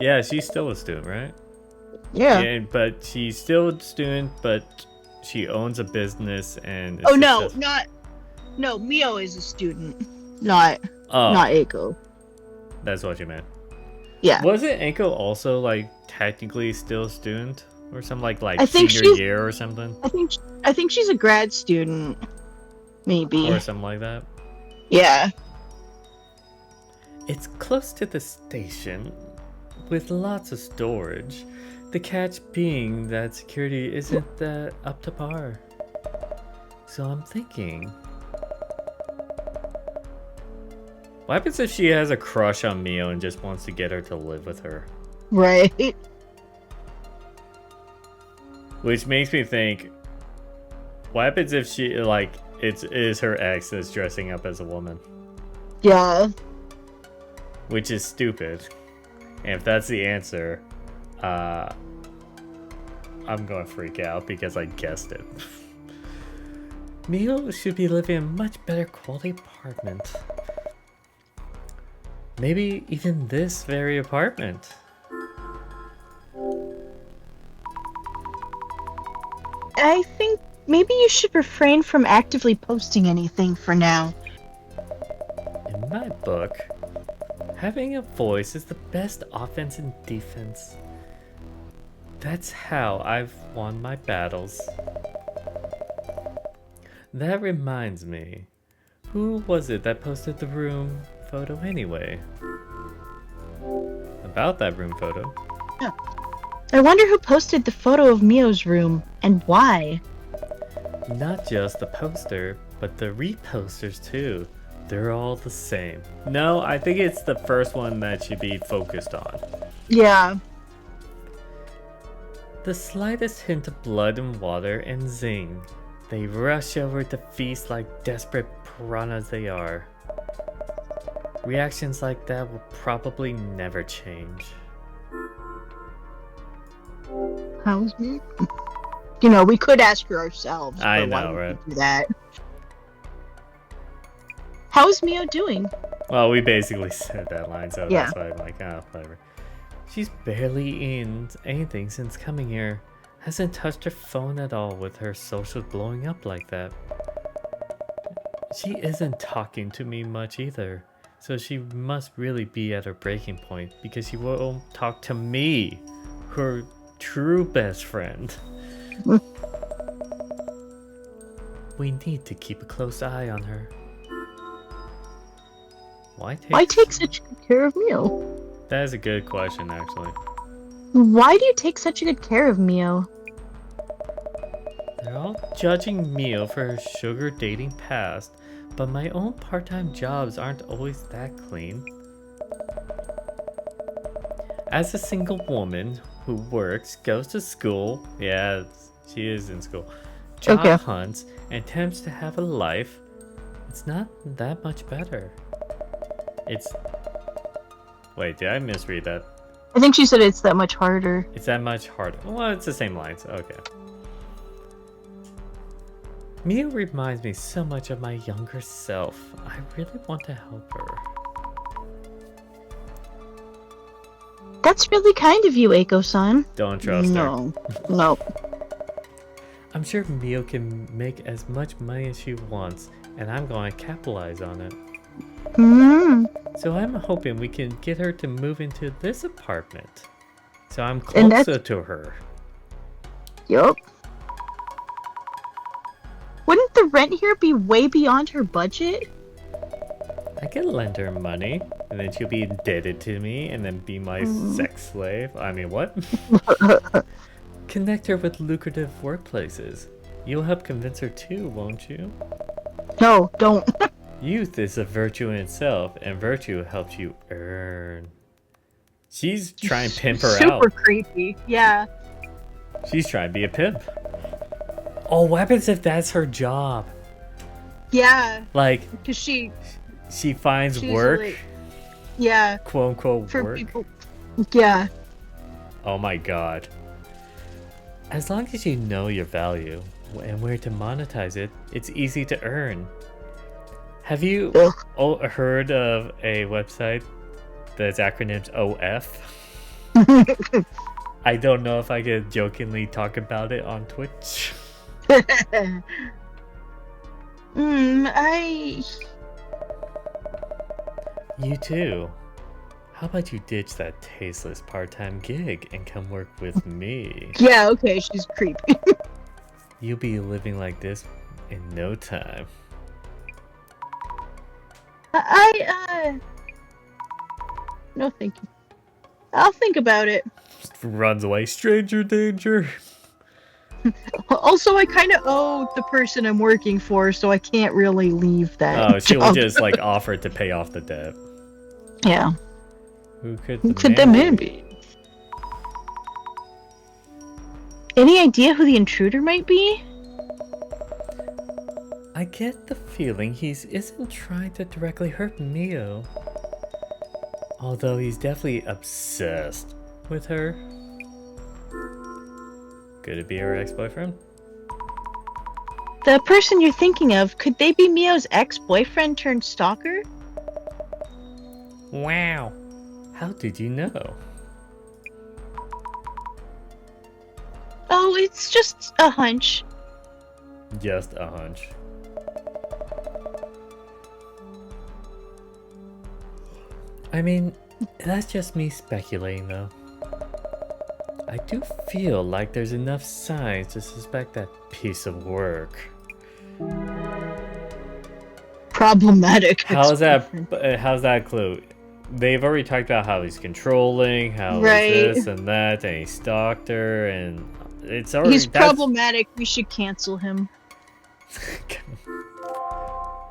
Yeah, she's still a student, right?
Yeah.
But she's still a student, but she owns a business and... is
Oh, no,
success-
not... No, Mio is a student. Not
Oh,
Eiko.
that's what you meant.
Yeah.
Wasn't Anko also like technically still a student or something like
I think
senior
she's-
year or something
I think she's a grad student. Maybe.
or something like that?
Yeah.
It's close to the station with lots of storage. The catch being that security isn't that up to par. So I'm thinking What happens if she has a crush on Mio and just wants to get her to live with her?
Right.
Which makes me think, what happens if she, like, it is her ex that's dressing up as a woman?
Yeah.
Which is stupid. And if that's the answer, I'm going to freak out because I guessed it. Mio should be living in a much better quality apartment. Maybe even this very apartment.
I think maybe you should refrain from actively posting anything for now.
In my book, having a voice is the best offense and defense. That's how I've won my battles. That reminds me, who was it that posted the room photo anyway? About that room photo.
I wonder who posted the photo of Mio's room and why.
Not just the poster, but the reposters too. They're all the same. No, I think it's the first one that should be focused on.
Yeah.
The slightest hint of blood and water and zing. They rush over to feast like desperate piranhas they are. Reactions like that will probably never change.
How's Mio? You know, we could ask her ourselves.
I
but why
know,
would we
right?
do that? How's Mio doing?
Well, we basically said that line, so
Yeah.
that's why I'm like, whatever. She's barely in anything since coming here. Hasn't touched her phone at all with her socials blowing up like that. She isn't talking to me much either. So she must really be at her breaking point because she won't talk to me, her true best friend. We need to keep a close eye on her. Why
take such good care of Mio?
That is a good question, actually.
Why do you take such good care of Mio?
They're all judging Mio for her sugar dating past, but my own part-time jobs aren't always that clean. As a single woman who works, goes to school, yeah, she is in school, job hunts, and attempts to have a life, it's not that much better. Wait, did I misread that?
I think she said it's that much harder.
It's that much harder. Well, it's the same lines. Okay. Mio reminds me so much of my younger self. I really want to help her.
That's really kind of you, Eiko-san.
Don't trust her.
No.
I'm sure Mio can make as much money as she wants, and I'm going to capitalize on it. So I'm hoping we can get her to move into this apartment. So I'm closer to her.
Yup. Wouldn't the rent here be way beyond her budget?
I could lend her money, and then she'll be indebted to me, and then be my sex slave. I mean, what? Connect her with lucrative workplaces. You'll help convince her too, won't you?
No, don't.
Youth is a virtue in itself, and virtue helps you earn. She's trying to pimp her out.
Super creepy. Yeah.
She's trying to be a pimp. Oh, what happens if that's her job?
Yeah.
Like,
because she
finds work.
Yeah.
Quote unquote
for
work.
People. Yeah.
Oh my god. As long as you know your value and where to monetize it, it's easy to earn. Have you heard of a website that's acronyms OF? I don't know if I could jokingly talk about it on Twitch. You too. How about you ditch that tasteless part-time gig and come work with me?
Yeah, okay, she's creepy.
You'll be living like this in no time.
No, thank you. I'll think about it.
Runs away. Stranger danger.
Also, I kind of owe the person I'm working for, so I can't really leave that
Oh, she will
job.
just like offer to pay off the debt.
Yeah.
Who could
Who could the man be? Any idea who the intruder might be?
I get the feeling he isn't trying to directly hurt Mio. Although he's definitely obsessed with her. Could it be her ex-boyfriend?
The person you're thinking of, could they be Mio's ex-boyfriend turned stalker?
Wow. How did you know?
Oh, it's just a hunch.
Just a hunch. I mean, that's just me speculating though. I do feel like there's enough signs to suspect that piece of work.
Problematic.
How's that
ex-boyfriend.
clue? They've already talked about how he's controlling, how
Right.
he's this and that, and he stalked her, and it's already...
He's problematic. We should cancel him.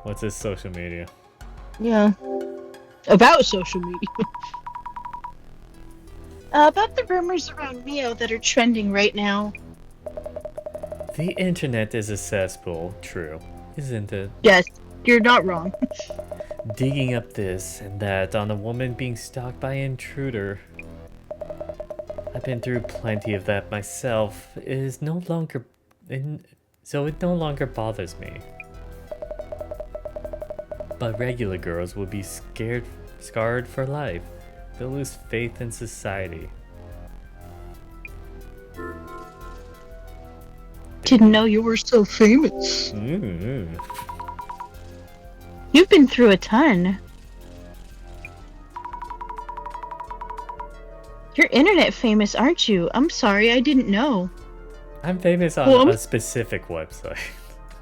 What's his social media?
Yeah. About social media. About the rumors around Mio that are trending right now.
The internet is a cesspool, true, isn't it?
Yes, you're not wrong.
Digging up this and that on a woman being stalked by an intruder. I've been through plenty of that myself. It is no longer... so it no longer bothers me. But regular girls will be scarred for life. They'll lose faith in society.
Didn't know you were so famous.
Mm-hmm.
You've been through a ton. You're internet famous, aren't you? I'm sorry, I didn't know.
I'm famous on a specific website.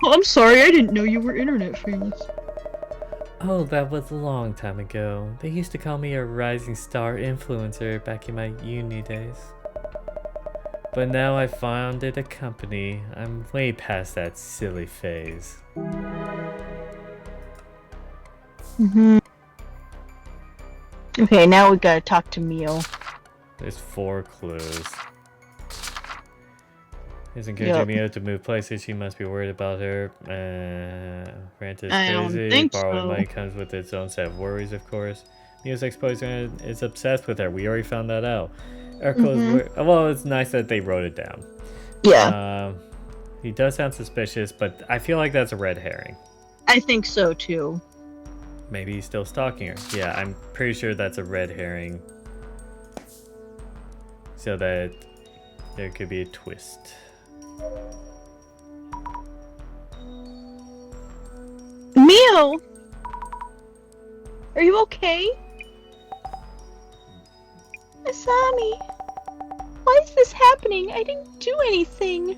Oh, I'm sorry, I didn't know you were internet famous.
Oh, that was a long time ago. They used to call me a rising star influencer back in my uni days. But now I founded a company. I'm way past that silly phase.
Mm-hmm. Okay, now we gotta talk to Mio.
There's 4 clues. He's encouraging Mio to move places. She must be worried about her. Rant is
I don't
crazy.
think
Borrowing
so.
money comes with its own set of worries, of course. Mio's ex-boyfriend is obsessed with her. We already found that out. Well, it's nice that they wrote it down.
Yeah.
He does sound suspicious, but I feel like that's a red herring.
I think so too.
Maybe he's still stalking her. Yeah, I'm pretty sure that's a red herring. So that there could be a twist.
Mio! Are you okay? Asami! Why is this happening? I didn't do anything.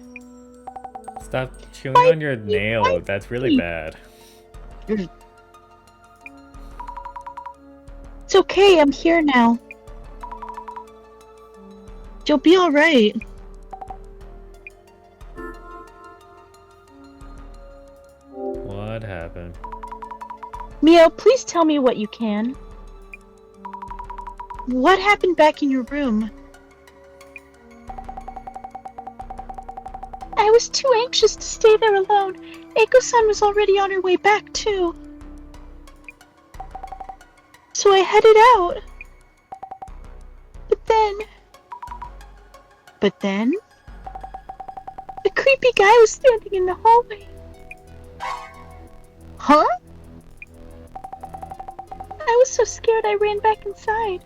Stop chewing on your nail. That's really bad.
It's okay, I'm here now. You'll be alright.
What happened?
Mio, please tell me what you can. What happened back in your room? I was too anxious to stay there alone. Eiko-san was already on her way back, too. So I headed out. But then... the creepy guy was standing in the hallway. Huh? I was so scared I ran back inside.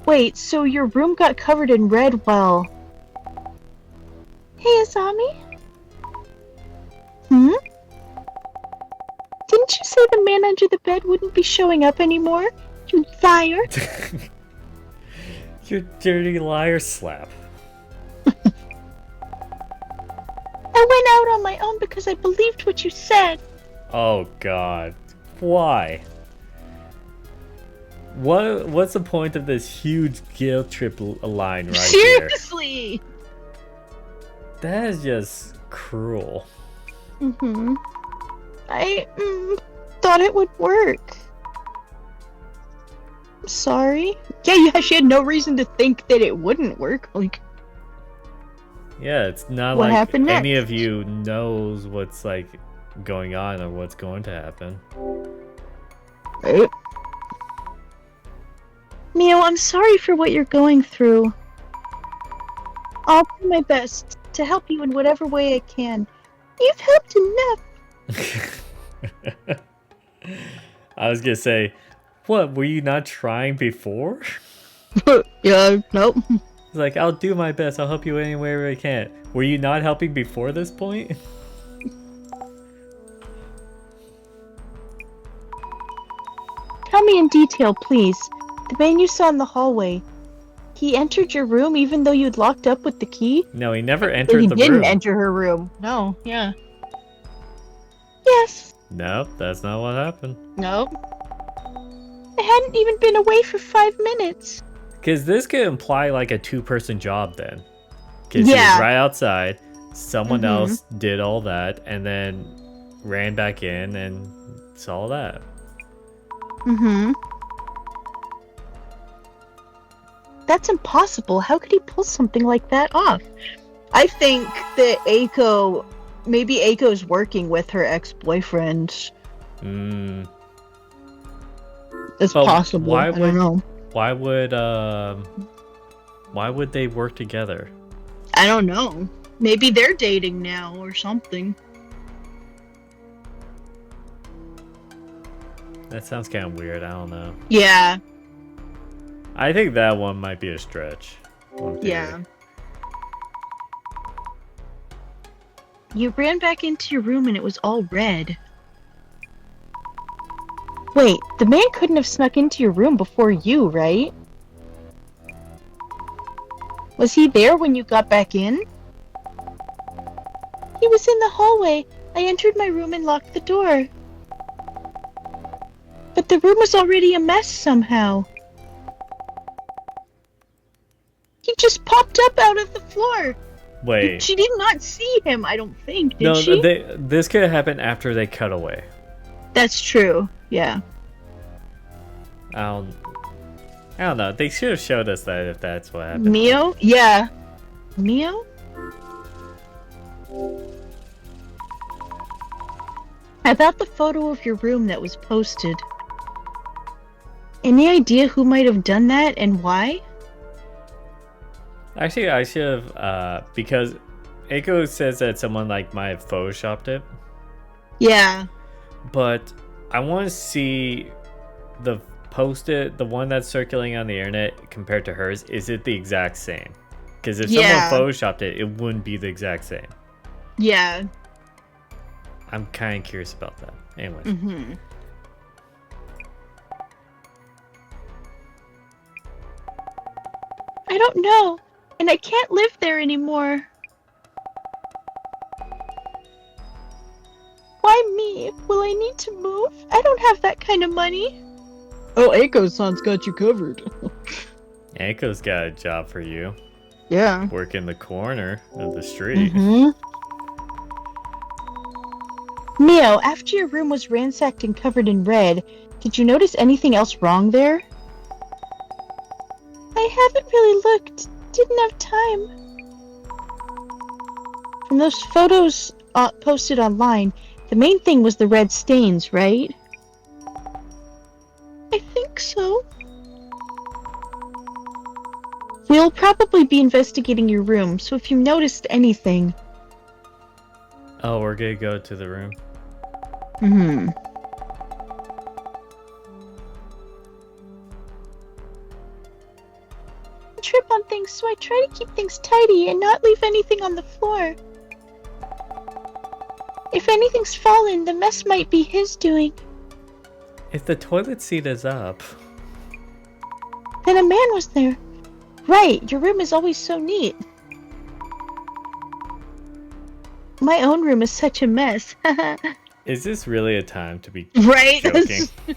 Wait, so your room got covered in red while... Hey, Asami? Hmm? Didn't you say the man under the bed wouldn't be showing up anymore? You liar!
You dirty liar slap.
I went out on my own because I believed what you said.
Oh god. Why? What's the point of this huge guilt trip line right here?
Seriously!
That is just cruel.
I thought it would work. Sorry. Yeah, she had no reason to think that it wouldn't work. Like,
Yeah, it's not
what
like
happened
any
next?
of you knows what's like going on or what's going to happen.
Right. Mio, I'm sorry for what you're going through. I'll do my best to help you in whatever way I can. You've helped enough.
I was gonna say, what, were you not trying before?
Yeah, nope.
It's like, I'll do my best, I'll help you any way I can. Were you not helping before this point?
Tell me in detail, please. The man you saw in the hallway. He entered your room even though you'd locked up with the key?
No, he never entered
He
the
didn't
room.
enter her room. No, yeah. Yes.
Nope, that's not what happened.
Nope. I hadn't even been away for 5 minutes.
Because this could imply like a 2-person job then. Because he
Yeah.
was right outside, someone else did all that, and then ran back in and saw that.
That's impossible. How could he pull something like that off? I think that maybe Aiko's working with her ex-boyfriend. It's
But
possible. I don't know.
Why would they work together?
I don't know. Maybe they're dating now or something.
That sounds kind of weird. I don't know.
Yeah.
I think that one might be a stretch.
Yeah. You ran back into your room and it was all red. Wait, the man couldn't have snuck into your room before you, right? Was he there when you got back in? He was in the hallway. I entered my room and locked the door. But the room was already a mess somehow. He just popped up out of the floor.
Wait.
She did not see him, I don't think, did
No,
she?
this could have happened after they cut away.
That's true, yeah.
I don't know. They should have showed us that if that's what happened.
Mio? Yeah. Mio? About the photo of your room that was posted. Any idea who might have done that and why?
Actually, I should have, because Eiko says that someone like might have photoshopped it,
Yeah.
but I want to see the the one that's circulating on the internet compared to hers. Is it the exact same? Because if
Yeah.
someone photoshopped it, it wouldn't be the exact same.
Yeah.
I'm kind of curious about that. Anyways.
Mm-hmm. I don't know, and I can't live there anymore. Why me? Will I need to move? I don't have that kind of money. Oh, Eiko-san's got you covered.
Eiko's got a job for you.
Yeah.
Work in the corner of the street.
Mm-hmm. Mio, after your room was ransacked and covered in red, did you notice anything else wrong there? I haven't really looked. Didn't have time. From those photos posted online, the main thing was the red stains, right? I think so. We'll probably be investigating your room, so if you noticed anything...
Oh, we're gonna go to the room.
Mm-hmm. I trip on things, so I try to keep things tidy and not leave anything on the floor. If anything's fallen, the mess might be his doing.
If the toilet seat is up.
Then a man was there. Right, your room is always so neat. My own room is such a mess.
Is this really a time to be
Right?
joking?
If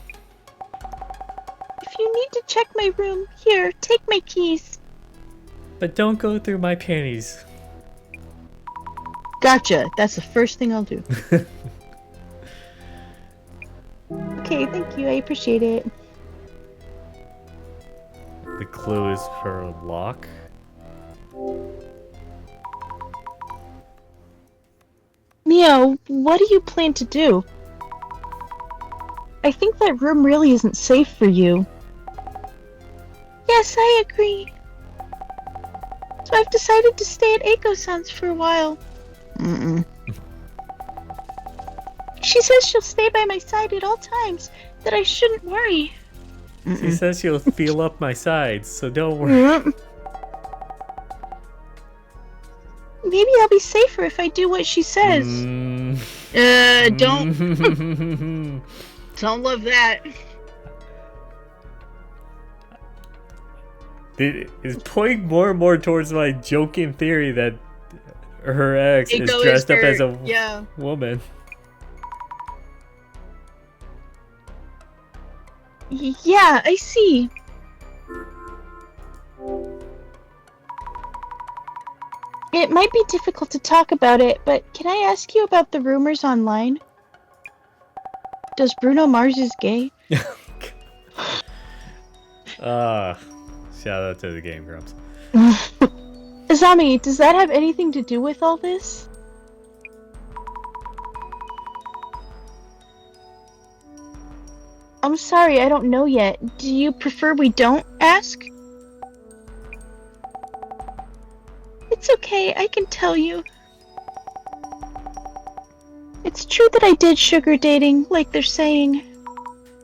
you need to check my room, here, take my keys.
But don't go through my panties.
Gotcha. That's the first thing I'll do. Okay, thank you. I appreciate it.
The clue is her lock.
Mio, what do you plan to do? I think that room really isn't safe for you. Yes, I agree. So I've decided to stay at Eiko-san's for a while. She says she'll stay by my side at all times, that I shouldn't worry.
She says she'll feel up my sides, so don't worry.
Maybe I'll be safer if I do what she says.
Don't. Don't love that.
It's pointing more and more towards my joking theory that her ex is
Eiko
dressed up as a
yeah.
woman.
Yeah, I see. It might be difficult to talk about it, but can I ask you about the rumors online? Does Bruno Mars is gay?
Shout out to the Game Grumps.
Azami, does that have anything to do with all this? I'm sorry, I don't know yet. Do you prefer we don't ask? It's okay, I can tell you. It's true that I did sugar dating, like they're saying.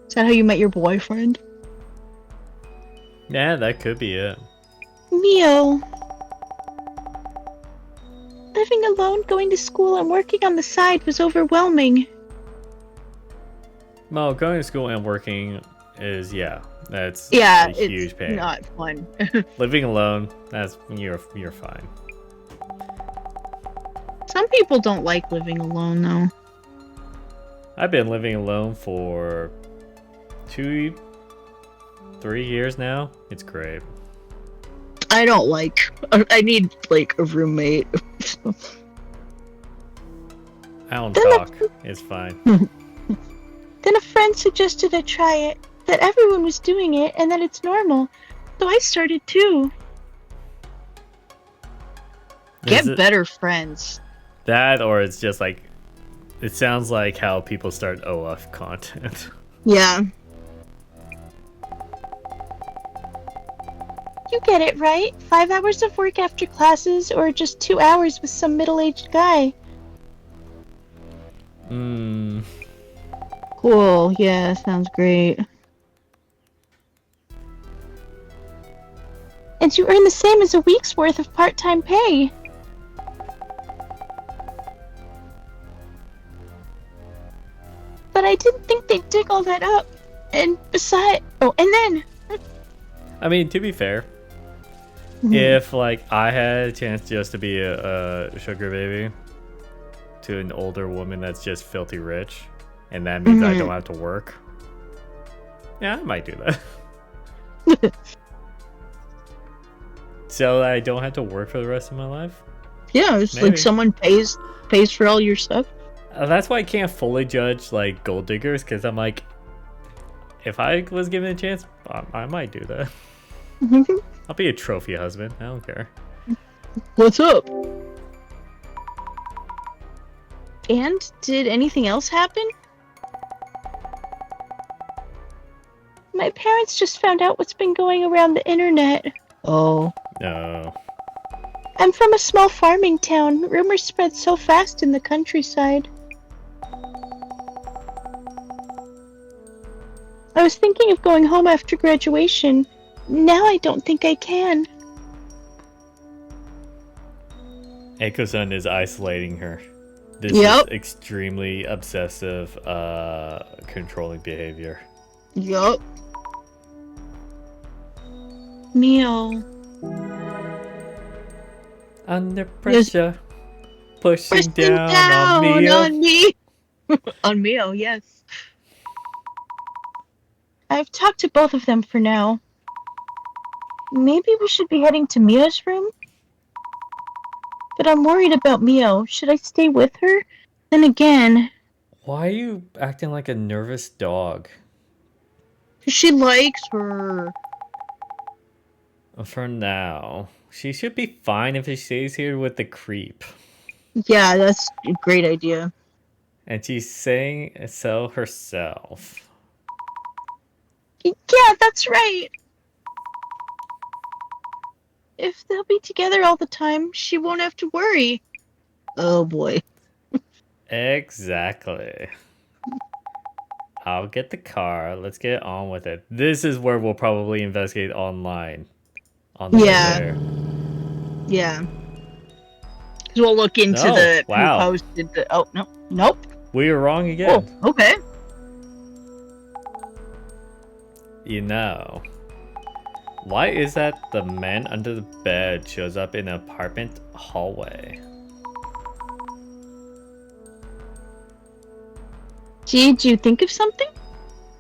Is that how you met your boyfriend?
Yeah, that could be it.
Mio. Living alone, going to school, and working on the side was overwhelming.
Well, going to school and working is, that's
Yeah,
a huge
it's
pain.
not fun.
Living alone, you're fine.
Some people don't like living alone, though.
I've been living alone for 3 years now. It's great.
I don't like. I need like a roommate.
I don't talk. It's fine.
Then a friend suggested I try it, that everyone was doing it, and that it's normal. So I started too.
Get better friends.
That, or it's just like, it sounds like how people start OF content.
Yeah.
You get it, right? 5 hours of work after classes, or just 2 hours with some middle-aged guy.
Cool. Yeah, sounds great.
And you earn the same as a week's worth of part-time pay. But I didn't think they'd dig all that up. And besides... Oh, and then...
I mean, to be fair, if like I had a chance just to be a sugar baby to an older woman that's just filthy rich, and that means I don't have to work, yeah, I might do that. So I don't have to work for the rest of my life.
Yeah, it's
Maybe.
like someone pays for all your stuff.
That's why I can't fully judge like gold diggers, because I'm like, if I was given a chance, I might do that. I'll be a trophy husband. I don't care.
What's up?
And did anything else happen? My parents just found out what's been going around the internet.
Oh.
No.
I'm from a small farming town. Rumors spread so fast in the countryside. I was thinking of going home after graduation. Now I don't think I can.
Eiko-san is isolating her. This
Yep.
is extremely obsessive, controlling behavior.
Yup.
Mio.
Under pressure, pushing down,
on me. On Mio, yes.
I've talked to both of them for now. Maybe we should be heading to Mio's room? But
but I'm worried about Mio. Should I stay with her? Then again,
Why are you acting like a nervous dog?
she likes her.
For now, she should be fine if she stays here with the creep.
Yeah, that's a great idea.
And she's saying so herself.
Yeah, that's right. If they'll be together all the time, she won't have to worry. Oh boy.
Exactly. I'll get the car. Let's get on with it. This is where we'll probably investigate online. On the way there.
Yeah. Because we'll look into
Oh, wow.
who posted the. Oh, no. Nope.
We were wrong again.
Oh, okay.
You know, why is that the man under the bed shows up in an apartment hallway?
Did you think of something?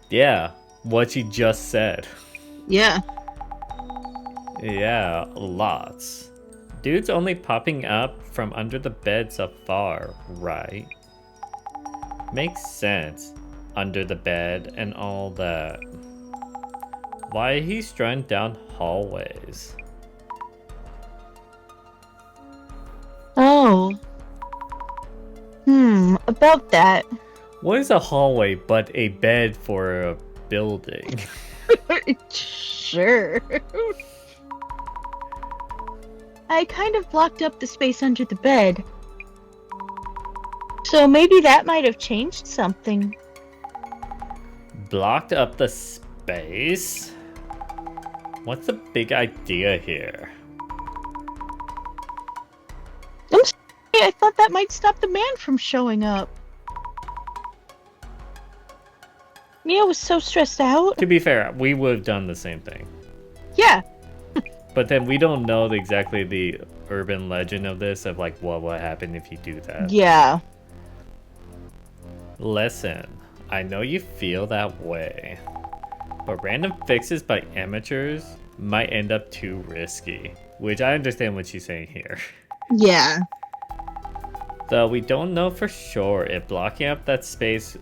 Yeah, what you just said.
Yeah.
Yeah, lots. Dude's only popping up from under the bed so far, right? Makes sense. Under the bed and all that. Why he's strung down hallways?
Oh. About that.
What is a hallway but a bed for a building?
Sure. I kind of blocked up the space under the bed. So maybe that might have changed something.
Blocked up the space? What's the big idea here?
I'm sorry, I thought that might stop the man from showing up. Mia was so stressed out.
To be fair, we would have done the same thing.
Yeah.
But then we don't know exactly the urban legend of this, of like what would happen if you do that.
Yeah.
Listen, I know you feel that way, but random fixes by amateurs might end up too risky, which I understand what she's saying here.
Yeah.
Though we don't know for sure if blocking up that space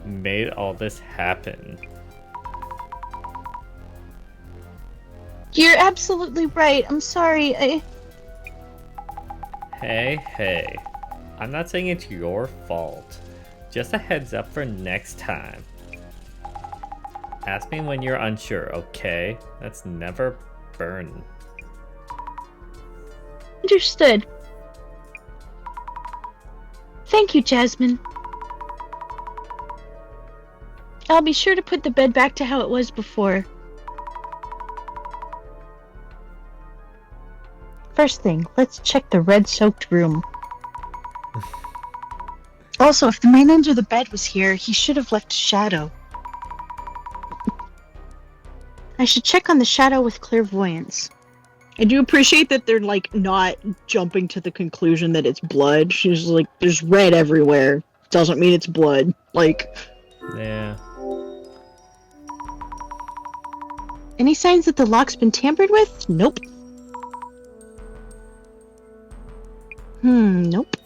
made all this happen.
You're absolutely right. I'm sorry.
Hey, I'm not saying it's your fault. Just a heads up for next time. Ask me when you're unsure, okay? That's never burn.
Understood. Thank you, Jasmine. I'll be sure to put the bed back to how it was before. First thing, let's check the red-soaked room. Also, if the man under the bed was here, he should have left a shadow. I should check on the shadow with clairvoyance. I do appreciate that they're, like, not jumping to the conclusion that it's blood. She's like, there's red everywhere. Doesn't mean it's blood. Like...
Yeah.
Any signs that the lock's been tampered with? Nope. Nope.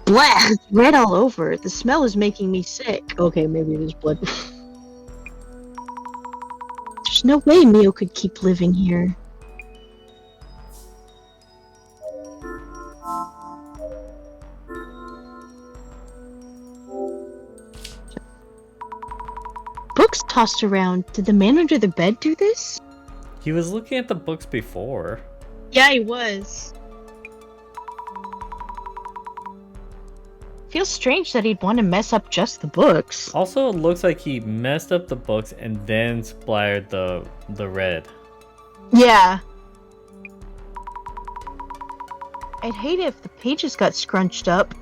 Blah! Red all over. The smell is making me sick. Okay, maybe it is blood. There's no way Mio could keep living here. Books tossed around. Did the man under the bed do this?
He was looking at the books before.
Yeah, he was. Feels strange that he'd want to mess up just the books.
Also, it looks like he messed up the books and then splattered the red.
Yeah. I'd hate it if the pages got scrunched up.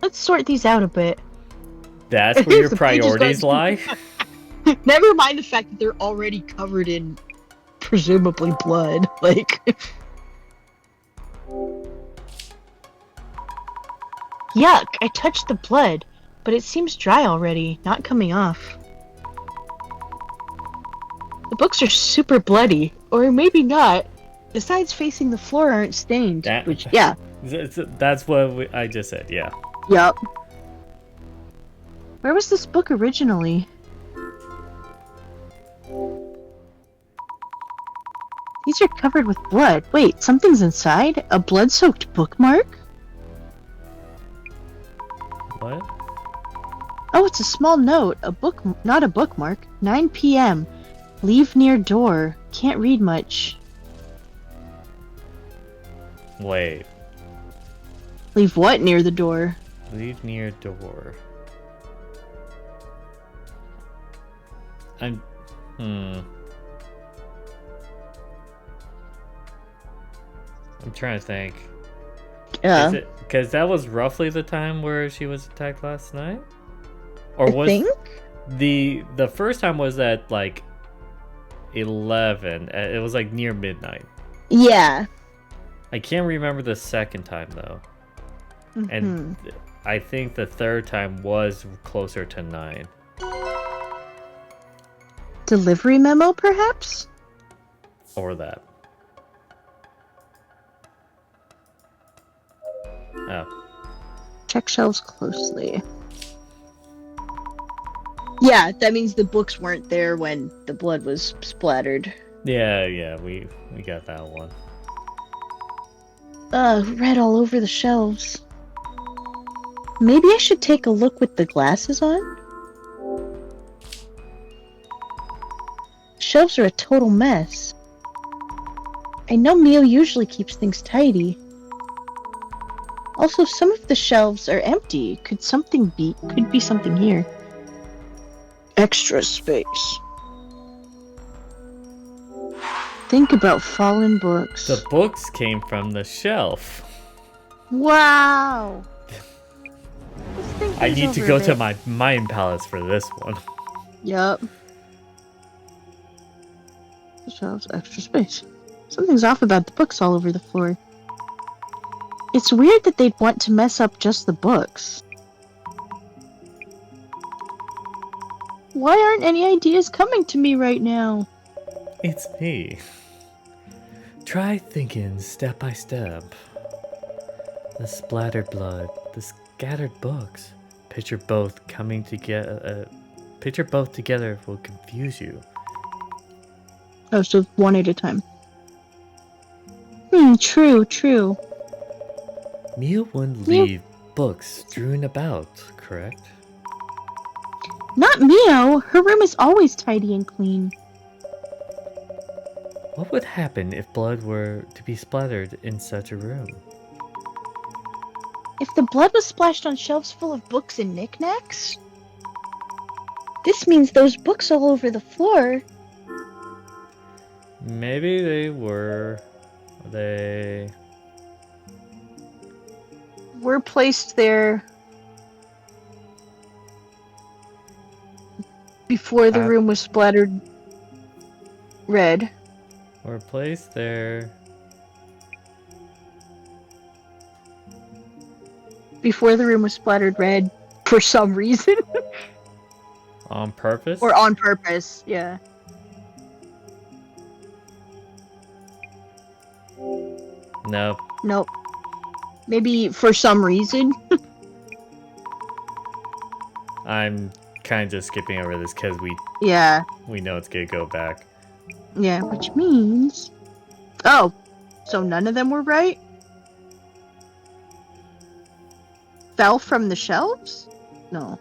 Let's sort these out a bit.
That's where your
The pages
priorities
got-
lie?
Never mind the fact that they're already covered in presumably blood. Like... Yuck, I touched the blood. but it seems dry already, not coming off. The books are super bloody, or maybe not. The sides facing the floor aren't stained, which, yeah.
That's what I just said, yeah.
Yup. Where was this book originally? These are covered with blood. Wait, something's inside? A blood-soaked bookmark?
What?
Oh, it's a small note. Not a bookmark. 9 p.m. Leave near door. Can't read much.
Wait.
Leave what near the door?
Leave near door. I'm trying to think.
Yeah.
Because that was roughly the time where she was attacked last night? Or
I think?
the first time was at like 11. It was like near midnight.
Yeah.
I can't remember the second time though. And I think the third time was closer to 9.
Delivery memo, perhaps?
Or that. Oh.
Check shelves closely. Yeah, that means the books weren't there when the blood was splattered.
Yeah, we got that one.
Red all over the shelves. Maybe I should take a look with the glasses on? Shelves are a total mess. I know Mio usually keeps things tidy. Also, some of the shelves are empty. Could be something here. Extra space. Think about fallen books.
The books came from the shelf.
Wow!
I need to go to my mind palace for this one.
Yup. The shelves, extra space. Something's off about the books all over the floor. It's weird that they'd want to mess up just the books. Why aren't any ideas coming to me right now?
It's me. Try thinking step by step. The splattered blood, the scattered books. Picture both coming together. Picture both together will confuse you.
Oh, so one at a time. True.
Mia wouldn't leave books strewn about, correct?
Not Mio! Her room is always tidy and clean.
What would happen if blood were to be splattered in such a room?
If the blood was splashed on shelves full of books and knickknacks? This means those books all over the floor.
Maybe they were...
Were placed there before the room was splattered red.
Were placed there...
Before the room was splattered red for some reason.
On purpose?
Or on purpose, yeah.
Nope.
Nope. Maybe for some reason.
I'm kind of just skipping over this because we know it's gonna go back.
Yeah, which means... Oh, so none of them were right? Fell from the shelves? No.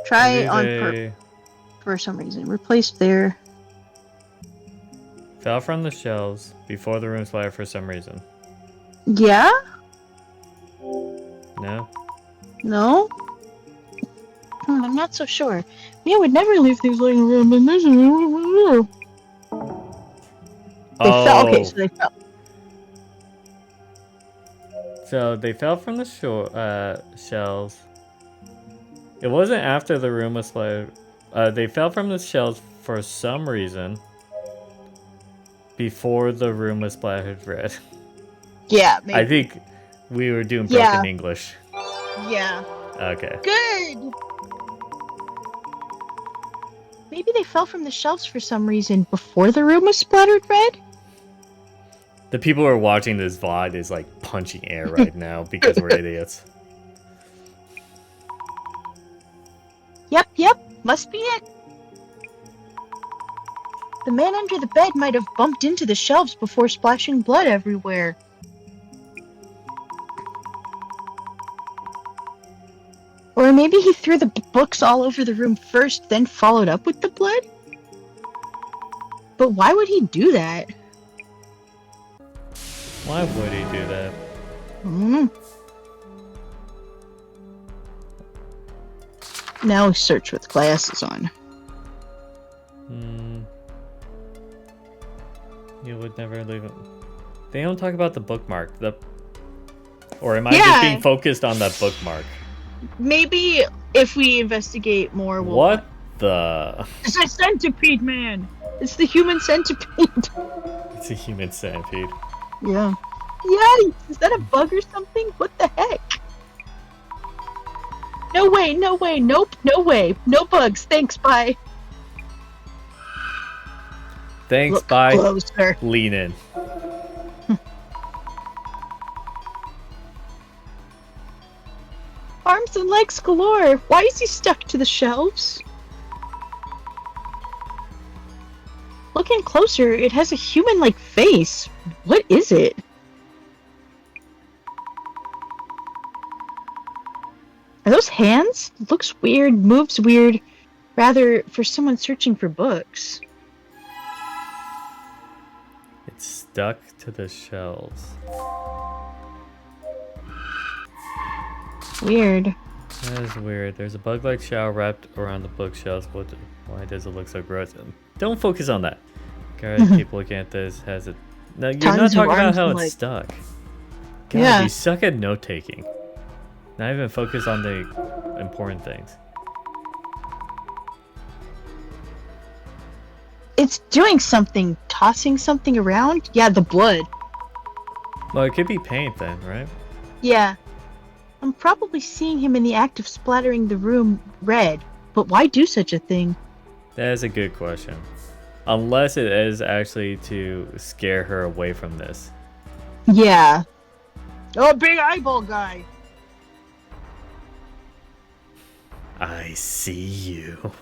Try on for some reason. Replaced there.
Fell from the shelves before the room splattered for some reason.
Yeah?
No?
No?
I'm not so sure. Mia would never leave things laying around, but there's
They fell. Okay, so they fell.
So they fell from the shelves. It wasn't after the room was splattered. They fell from the shelves for some reason before the room was splattered red.
Yeah, maybe.
I think we were doing broken English.
Yeah.
Okay.
Good! Maybe they fell from the shelves for some reason before the room was splattered red?
The people who are watching this VOD is like punching air right now because we're idiots.
Yep, must be it. The man under the bed might have bumped into the shelves before splashing blood everywhere. Or maybe he threw the books all over the room first, then followed up with the blood? But why would he do that?
Why would he do that?
Now search with glasses on.
You would never leave it. They don't talk about the bookmark. Or am I just being focused on that bookmark?
Maybe if we investigate more, we'll...
What the?
It's a centipede, man! It's the human centipede!
It's a human centipede.
Yeah. Yikes! Is that a bug or something? What the heck? No way, nope, no way. No bugs, thanks, bye.
Thanks,
Look
bye.
Closer.
Lean in.
Arms and legs galore. Why is he stuck to the shelves? Looking closer, it has a human-like face. What is it? Are those hands? Looks weird, moves weird. Rather, for someone searching for books.
It's stuck to the shelves.
Weird.
That is weird. There's a bug-like shell wrapped around the bookshelves. Why does it look so gross? Don't focus on that. Guys, keep looking at this. Has it? No, you're not
Tons of
talking about
arms
how
and
it's
legs.
stuck. God,
Yeah.
you suck at note-taking. Not even focus on the important things.
It's doing something, tossing something around. Yeah, the blood.
Well, it could be paint then, right?
Yeah. I'm probably seeing him in the act of splattering the room red. But why do such a thing?
That is a good question. Unless it is actually to scare her away from this.
Yeah. Oh, big eyeball guy.
I see you.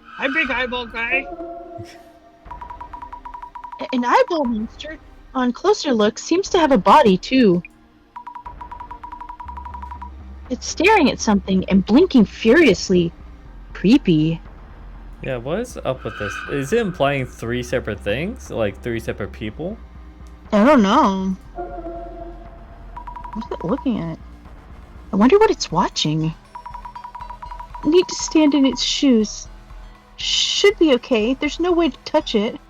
Hi, big eyeball guy. An eyeball monster, on closer look, seems to have a body, too. It's staring at something and blinking furiously. Creepy.
Yeah, what is up with this? Is it implying 3 separate things? Like 3 separate people?
I don't know. What's it looking at? I wonder what it's watching. Need to stand in its shoes. Should be okay. There's no way to touch it.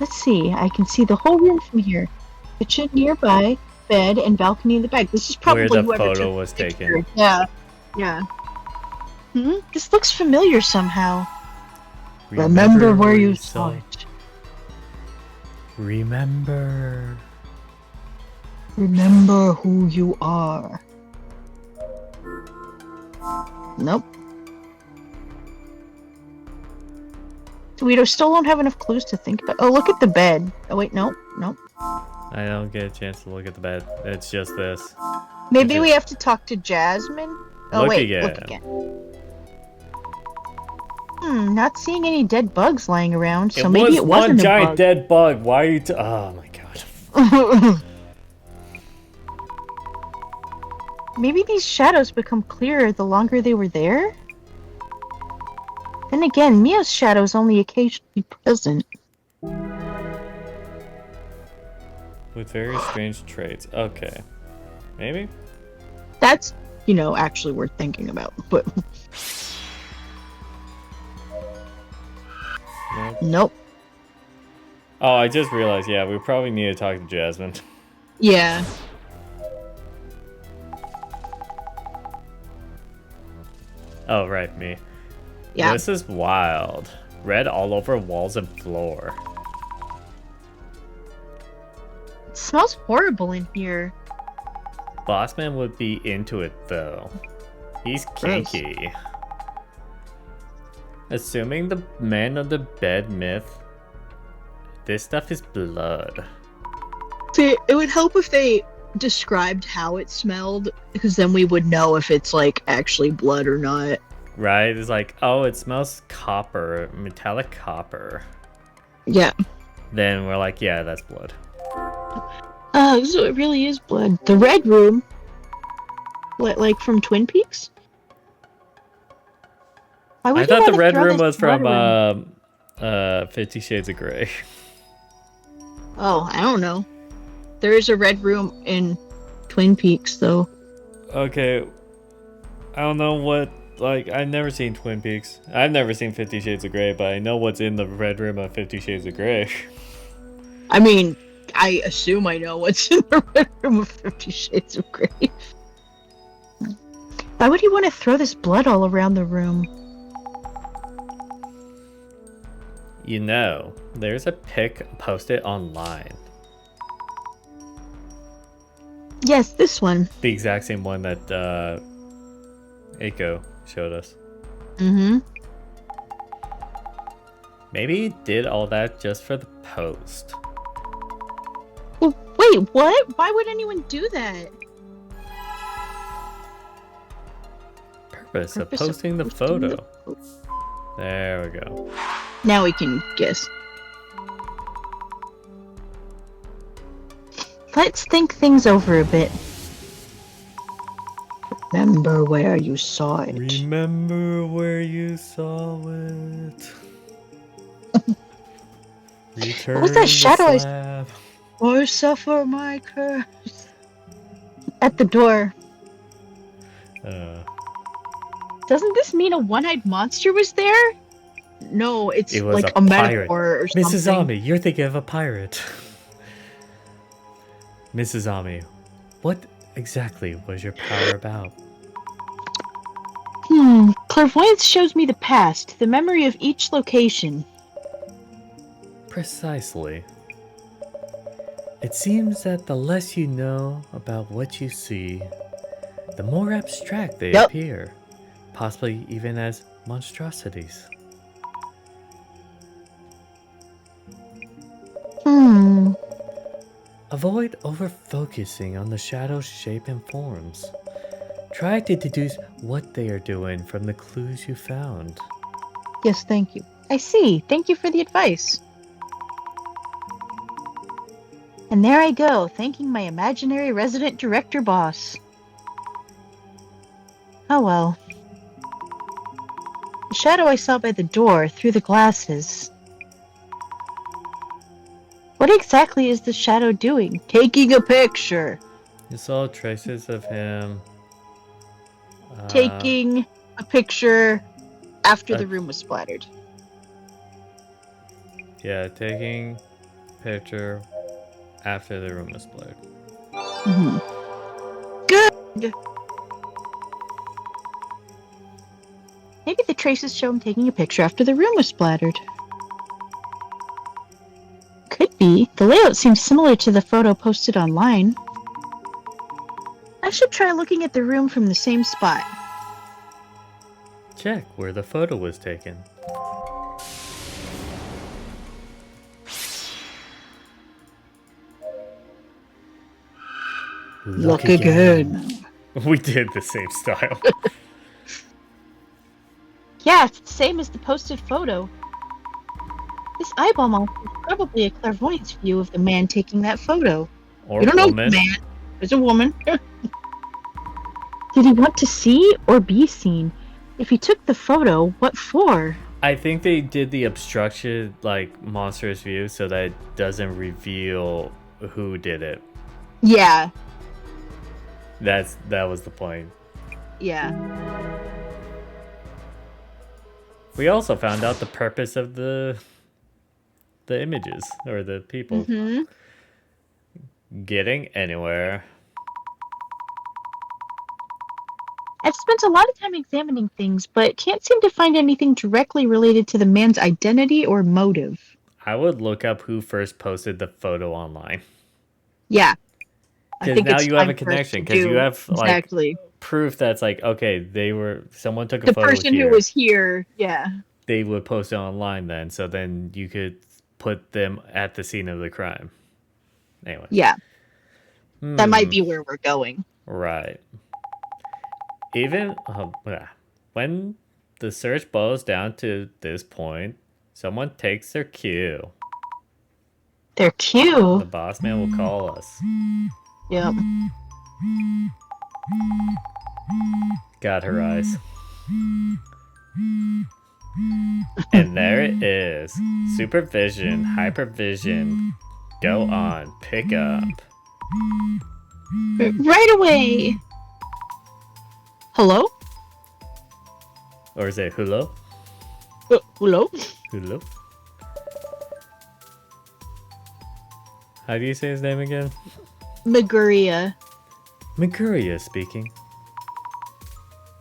Let's see. I can see the whole room from here. Kitchen nearby, bed, and balcony in the back. This is probably
Where the
whoever
photo
took
was
the picture.
taken.
Yeah. Yeah. This looks familiar somehow. Remember where you saw it.
Remember.
Remember who you are. Nope. So we still don't have enough clues to think about. Oh, look at the bed. Oh, wait, nope.
I don't get a chance to look at the bed. It's just this.
Maybe
Okay.
we have to talk to Jasmine? Oh,
Look
wait,
again.
look again. Not seeing any dead bugs lying around, so maybe it
one
wasn't a
giant
bug.
dead bug. Why are you? Oh my god.
Maybe these shadows become clearer the longer they were there? Then again, Mia's shadow is only occasionally present.
With very strange traits. Okay. Maybe?
That's, actually worth thinking about, but
Nope.
nope.
Oh, I just realized, yeah, we probably need to talk to Jasmine.
Yeah.
Oh, right, me.
Yeah.
This is wild. Red all over walls and floor.
It smells horrible in here.
Bossman would be into it, though. He's kinky. Assuming the man of the bed myth, this stuff is blood.
See, it would help if they described how it smelled, because then we would know if it's like actually blood or not.
Right? It's like, oh, it smells copper, metallic copper.
Yeah.
Then we're like, yeah, that's blood.
Oh, so it really is blood. The red room? What, like from Twin Peaks? Why would
I
you
thought the
rather
red
throw
room
this
was from
blood
50 Shades of Grey.
Oh, I don't know. There is a red room in Twin Peaks, though.
Okay. I don't know what, like, I've never seen Twin Peaks. I've never seen 50 Shades of Grey, but I know what's in the red room of 50 Shades of Grey.
I mean, I assume I know what's in the red room of 50 Shades of Grey. Why would he want to throw this blood all around the room?
You know, there's a pic posted online.
Yes, this one.
The exact same one that Aiko showed us.
Mm-hmm.
Maybe he did all that just for the post.
Well, wait, what? Why would anyone do that?
Purpose of
Purpose of
posting the
posting the
photo. There we go.
Now we can guess. Let's think things over a bit. Remember where you saw it.
Remember where you saw it. Return
What was that shadow I
slab.
Or suffer my curse. At the door. Doesn't this mean a one-eyed monster was there? No, it's
It was
like
a
a
pirate.
metaphor or something.
Mrs. Ami, you're thinking of a pirate. Mrs. Ami, what exactly was your power about?
Clairvoyance shows me the past, the memory of each location.
Precisely. It seems that the less you know about what you see, the more abstract they appear, possibly even as monstrosities. Avoid over-focusing on the shadow's shape and forms. Try to deduce what they are doing from the clues you found.
Yes, thank you. I see. Thank you for the advice. And there I go, thanking my imaginary resident director boss. Oh well. The shadow I saw by the door, through the glasses. What exactly is the shadow doing? Taking a picture.
You saw traces of him.
Taking a picture after the room was splattered.
Yeah, taking picture after the room was splattered.
Good! Maybe the traces show him taking a picture after the room was splattered. Could be. The layout seems similar to the photo posted online. I should try looking at the room from the same spot.
Check where the photo was taken.
Look again.
We did the same style.
Yeah, it's the same as the posted photo. This eyeball monster is probably a clairvoyance view of the man taking that photo.
Or
We don't know
woman.
the man. It's a woman. Did he want to see or be seen? If he took the photo, what for?
I think they did the obstruction, like, monstrous view so that it doesn't reveal who did it.
Yeah.
That was the point.
Yeah.
We also found out the purpose of the images, or the people. Getting anywhere.
I've spent a lot of time examining things, but can't seem to find anything directly related to the man's identity or motive.
I would look up who first posted the photo online.
Yeah.
I
Because
think
now
it's
you have a
time for us
connection.
to
Because you
do-
have like
exactly
proof that's like, okay, someone took a
the
photo
person
here.
who was here. Yeah.
They would post it online then, so then you could put them at the scene of the crime. Anyway.
Yeah. That might be where we're going.
Right. Even when the search boils down to this point, someone takes their cue.
Their cue.
The boss man will call us.
Yep.
Got her eyes. And there it is. Supervision, hypervision. Go on, pick up.
Right away. Hello?
Or is it Hulo?
Hello?
Hulo? How do you say his name again?
Maguria.
Miguria speaking.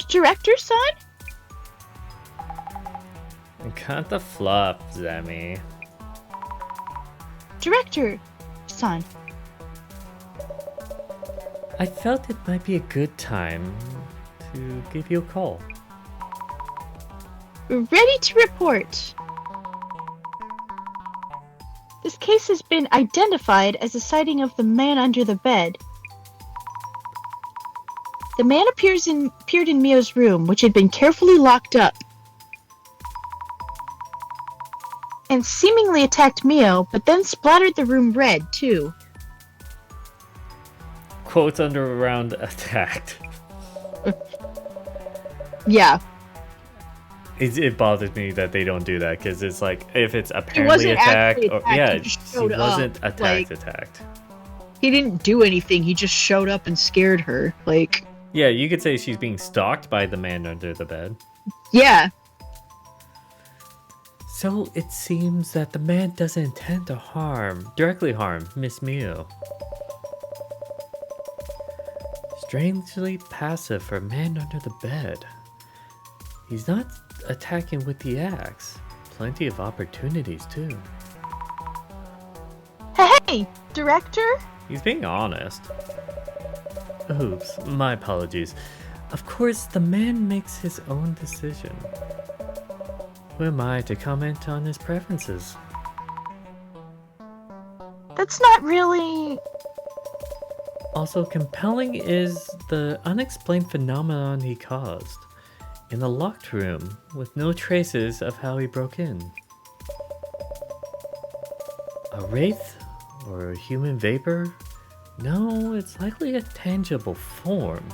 Director's son?
Cut the fluff, Zemi.
Director son.
I felt it might be a good time to give you a call.
Ready to report. This case has been identified as a sighting of the man under the bed. The man appeared in Mio's room, which had been carefully locked up, and seemingly attacked Mio, but then splattered the room red, too.
Quotes under around attacked.
Yeah.
It bothers me that they don't do that, because it's like, if it's apparently
attacked,
or yeah,
he just
he
showed
wasn't
up,
attacked.
He didn't do anything, he just showed up and scared her,
Yeah, you could say she's being stalked by the man under the bed.
Yeah.
So it seems that the man doesn't intend to directly harm Miss Mio. Strangely passive for a man under the bed. He's not attacking with the axe. Plenty of opportunities too.
Hey, director?
He's being honest. Oops, my apologies. Of course, the man makes his own decision. Who am I to comment on his preferences?
That's not really...
Also compelling is the unexplained phenomenon he caused. In a locked room, with no traces of how he broke in. A wraith? Or a human vapor? No, it's likely a tangible form.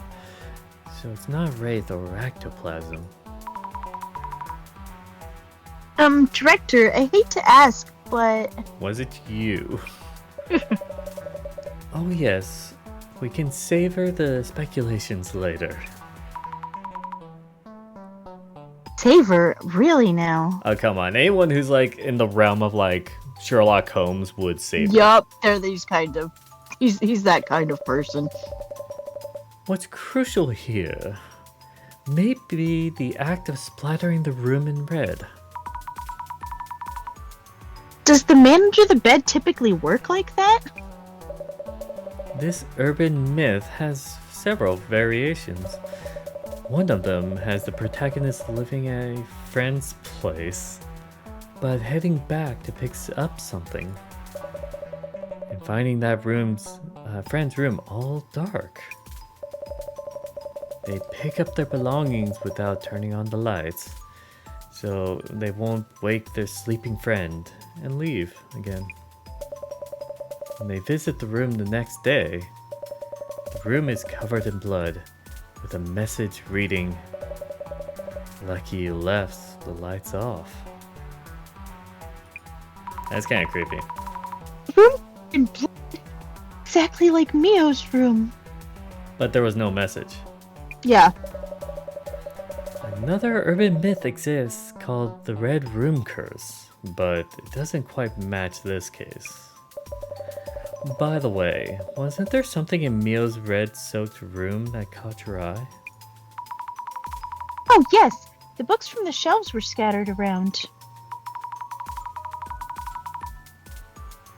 So it's not wraith or ectoplasm.
Director, I hate to ask, but...
Was it you? Oh yes, we can savor the speculations later.
Savor? Really now?
Oh come on, anyone who's like in the realm of like Sherlock Holmes would savor.
Yup, they're these kind of... He's that kind of person.
What's crucial here may be the act of splattering the room in red.
Does the man under the bed typically work like that?
This urban myth has several variations. One of them has the protagonist living at a friend's place, but heading back to pick up something, and finding that friend's room all dark. They pick up their belongings without turning on the lights, so they won't wake their sleeping friend, and leave again. When they visit the room the next day, the room is covered in blood, with a message reading, "Lucky you left the lights off." That's kind of creepy.
Room in blood? Exactly like Mio's room.
But there was no message.
Yeah.
Another urban myth exists called the Red Room Curse, but it doesn't quite match this case. By the way, wasn't there something in Mio's red-soaked room that caught your eye?
Oh, yes. The books from the shelves were scattered around.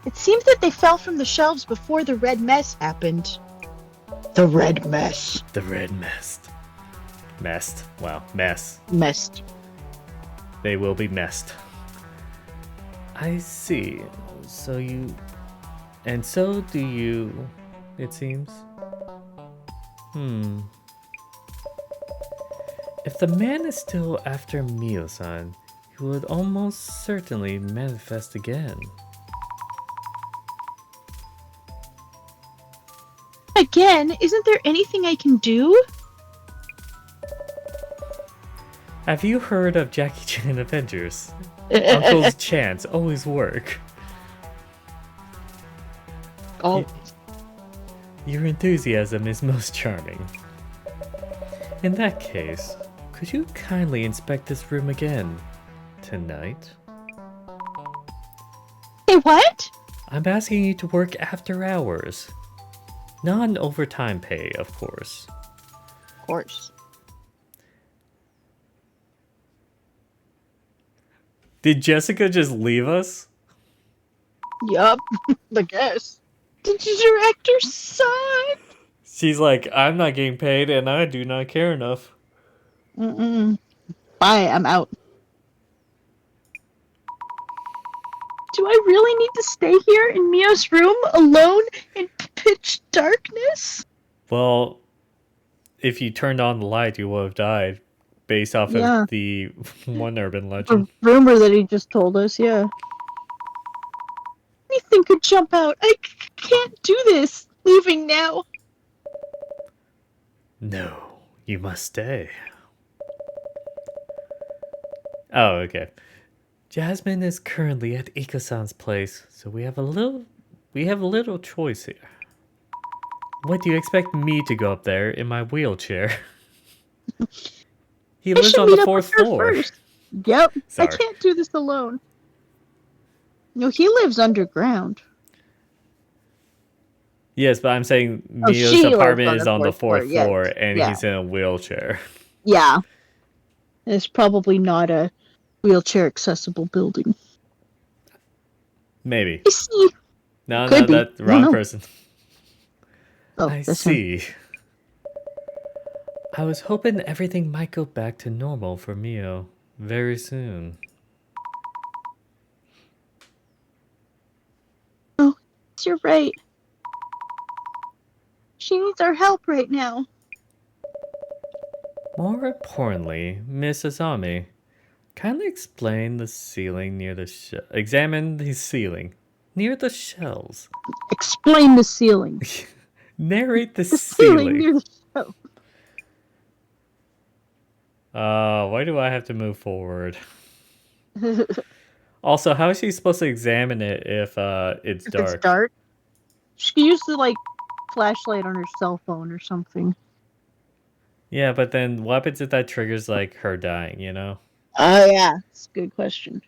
It seems that they fell from the shelves before the red mess happened. The red mess.
The red mist. Messed. Wow, mess.
Messed.
They will be messed. I see. So you... And so do you, it seems. If the man is still after Mio-san, he would almost certainly manifest again.
Again, isn't there anything I can do?
Have you heard of Jackie Chan Adventures? Uncle's chants always work.
Oh,
Your enthusiasm is most charming. In that case, could you kindly inspect this room again tonight?
hey, what?
I'm asking you to work after hours. Non-overtime pay, of course.
Of course.
Did Jessica just leave us?
Yup, I guess. Did the director suck?
She's like, I'm not getting paid and I do not care enough.
Mm-mm. Bye, I'm out. Do I really need to stay here in Mio's room alone in pitch darkness?
Well, if you turned on the light, you would have died. Based off
Yeah.
of the one urban
The
legend.
rumor that he just told us, yeah. Anything could jump out. I can't do this. Leaving now.
No, you must stay. Oh, okay. Jasmine is currently at Iko-san's place, so we have a little choice here. What do you expect me to go up there in my wheelchair? He
I
lives
should
on
meet
the
up
fourth
with her
floor.
first. Yep.
Sorry.
I can't do this alone. No, he lives underground.
Yes, but I'm saying
Oh,
Mio's
she lives
apartment
on
is
the
on the
fourth
fourth
floor,
floor,
yes.
and
Yeah.
he's in a wheelchair.
Yeah. It's probably not a wheelchair accessible building.
Maybe.
I see.
No,
Could be.
that's the
I don't
wrong
know.
person.
Oh,
I
that's him.
see. I was hoping everything might go back to normal for Mio very soon.
You're right. She needs our help right now.
More importantly, Miss Azami, kindly explain the ceiling near the examine the ceiling near the shelves.
Explain the ceiling.
Narrate the
The ceiling
ceiling.
near the shelf.
Why do I have to move forward? Also, how is she supposed to examine it if it's
If
dark?
it's dark. She can use the flashlight on her cell phone or something.
Yeah, but then what happens if that triggers like her dying, you know?
Oh yeah, it's a good question.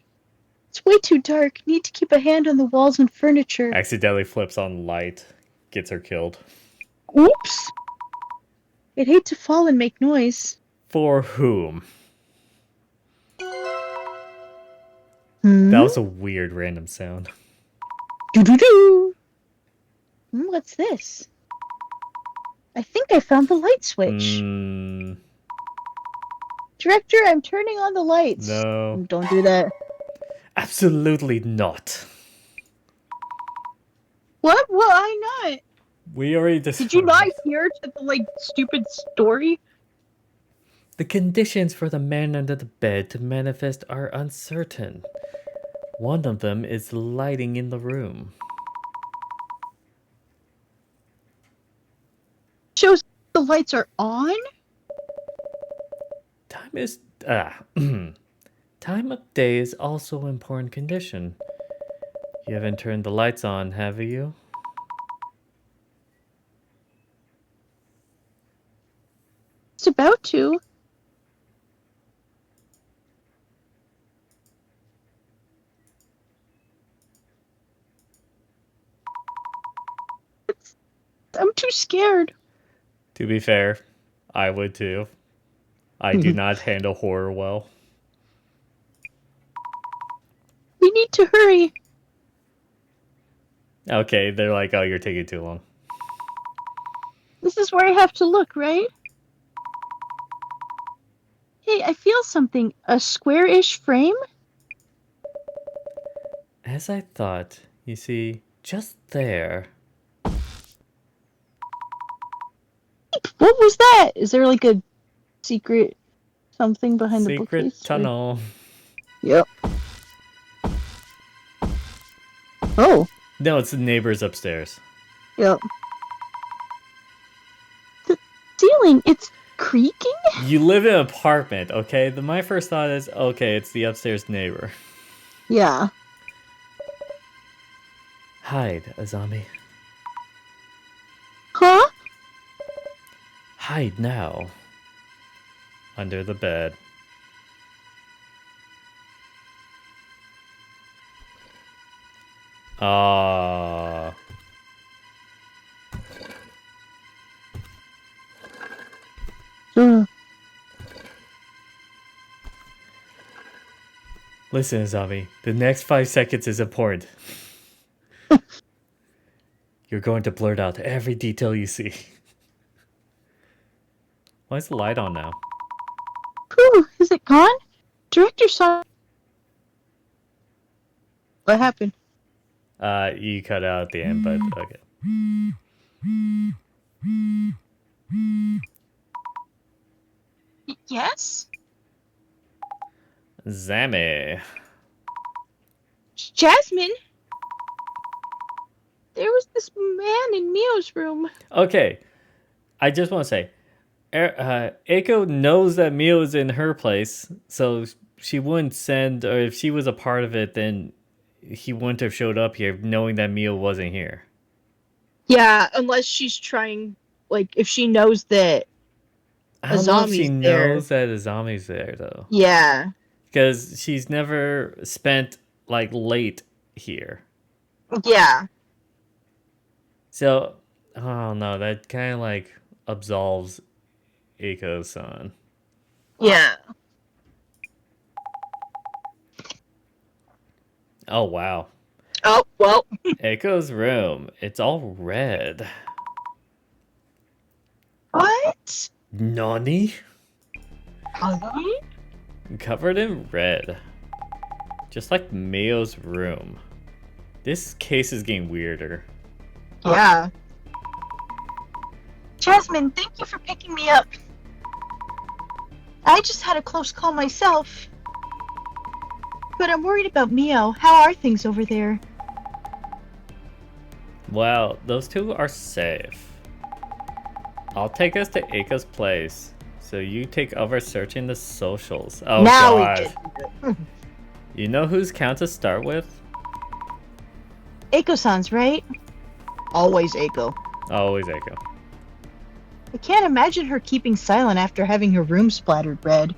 It's way too dark. Need to keep a hand on the walls and furniture.
Accidentally flips on light, gets her killed.
Oops. I'd hate to fall and make noise.
For whom?
Hmm?
That was a weird random sound.
Doo-doo-doo. What's this? I think I found the light switch. Director, I'm turning on the lights.
No.
Don't do that.
Absolutely not.
What? Why not?
We already
Did you not hear the stupid story?
The conditions for the man under the bed to manifest are uncertain. One of them is lighting in the room.
Shows the lights are on?
Time of day is also an important condition. You haven't turned the lights on, have you?
It's about to. I'm too scared.
To be fair, I would too. I do not handle horror well.
We need to hurry.
Okay, they're like, oh, you're taking too long.
This is where I have to look, right? Hey, I feel something. A square-ish frame?
As I thought, you see, just there.
What was that? Is there like a secret something behind the
Secret
bookcase?
tunnel.
Yep. Oh.
No, it's the neighbors upstairs.
Yep. The ceiling, it's creaking?
You live in an apartment, okay? My first thought is, okay, it's the upstairs neighbor.
Yeah.
Hide, Azami.
Huh?
Hide now. Under the bed. Ah. Listen, Azami. The next 5 seconds is important. You're going to blurt out every detail you see. Why is the light on now?
Whew, is it gone? Director saw. What happened?
You cut out at the end, but okay.
Yes?
Zami.
Jasmine? There was this man in Mio's room.
Okay, I just want to say, Eiko knows that Mio is in her place, so she wouldn't send, or if she was a part of it, then he wouldn't have showed up here knowing that Mio wasn't here.
Yeah, unless she's trying, like, if she knows that
I don't know if she
Azami's there.
knows that Azami's there, though.
Yeah.
Because she's never spent, like, late here.
Yeah.
So, I don't know, that kind of, like, absolves Eiko-san.
Yeah.
Oh, wow.
Oh, well.
Eiko's room. It's all red.
What?
Nani?
Ugly?
Covered in red. Just like Mio's room. This case is getting weirder.
Yeah. Jasmine, thank you for picking me up. I just had a close call myself. But I'm worried about Mio. How are things over there?
Well, those two are safe. I'll take us to Eiko's place. So you take over searching the socials. Oh
now
god.
we get
You know whose count to start with?
Eiko-san's, right? Always Eiko.
Always Eiko.
I can't imagine her keeping silent after having her room splattered red.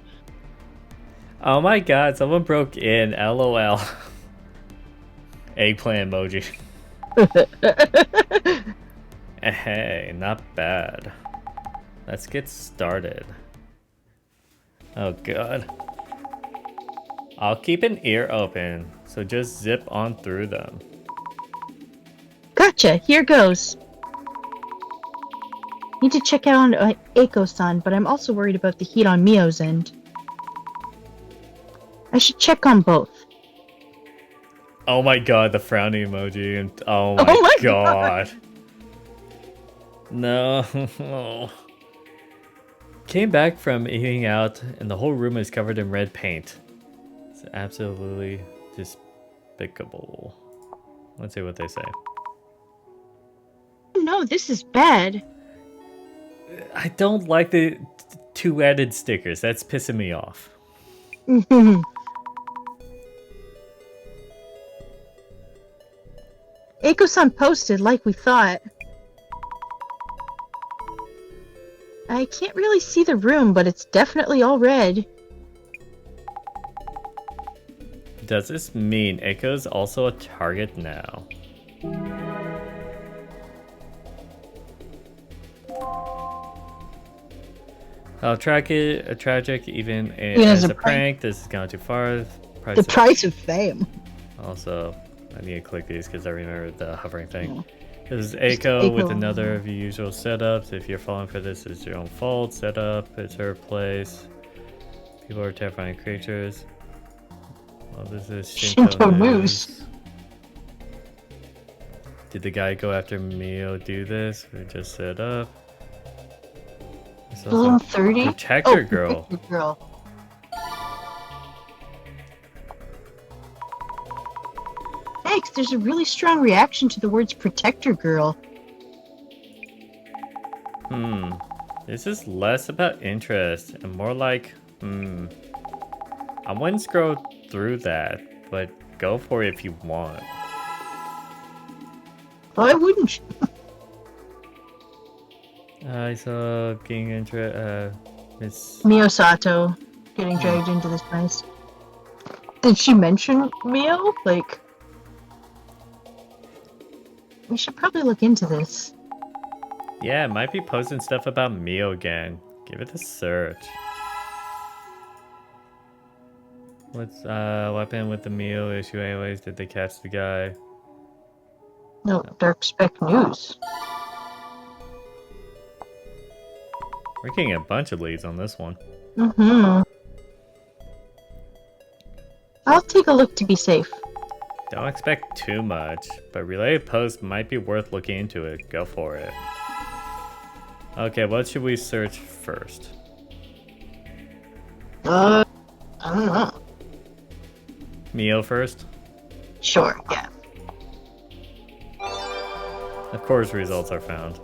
Oh my god, someone broke in. LOL. Eggplant emoji. Hey, not bad. Let's get started. Oh god. I'll keep an ear open, so just zip on through them.
Gotcha, here goes. Need to check out on Eiko-san, but I'm also worried about the heat on Mio's end. I should check on both.
Oh my god, the frowny emoji. And oh my,
Oh my
god. No. Came back from eating out, and the whole room is covered in red paint. It's absolutely despicable. Let's see what they say.
Oh no, this is bad.
I don't like the two added stickers. That's pissing me off.
Eiko-san posted like we thought. I can't really see the room, but it's definitely all red.
Does this mean Eiko's also a target now? I'll track it. A tragic, even as a prank. This has gone too far.
The price of fame.
Also, I need to click these because I remember the hovering thing.
Yeah.
This is Eiko with
Eiko.
another of your usual setups. If you're falling for this, it's your own fault. Setup, it's her place. People are terrifying creatures. Well, this is
Shinto news.
Did the guy go after Mio do this? We just set up. This also-
Balloon 30?
Protector girl.
Protector girl. Thanks, there's a really strong reaction to the words protector girl.
This is less about interest and more like, I wouldn't scroll through that, but go for it if you want.
Why wouldn't you?
I saw getting into Miss.
Mio Sato getting dragged into this mess. Did she mention Mio? Like, we should probably look into this.
Yeah, it might be posting stuff about Mio again. Give it a search. What's what happened with the Mio issue anyways? Did they catch the guy?
No, Dark Spec News.
We're getting a bunch of leads on this one.
Mm-hmm. I'll take a look to be safe.
Don't expect too much, but related posts might be worth looking into it. Go for it. Okay, what should we search first?
I don't know.
Mio first?
Sure, yeah.
Of course, results are found.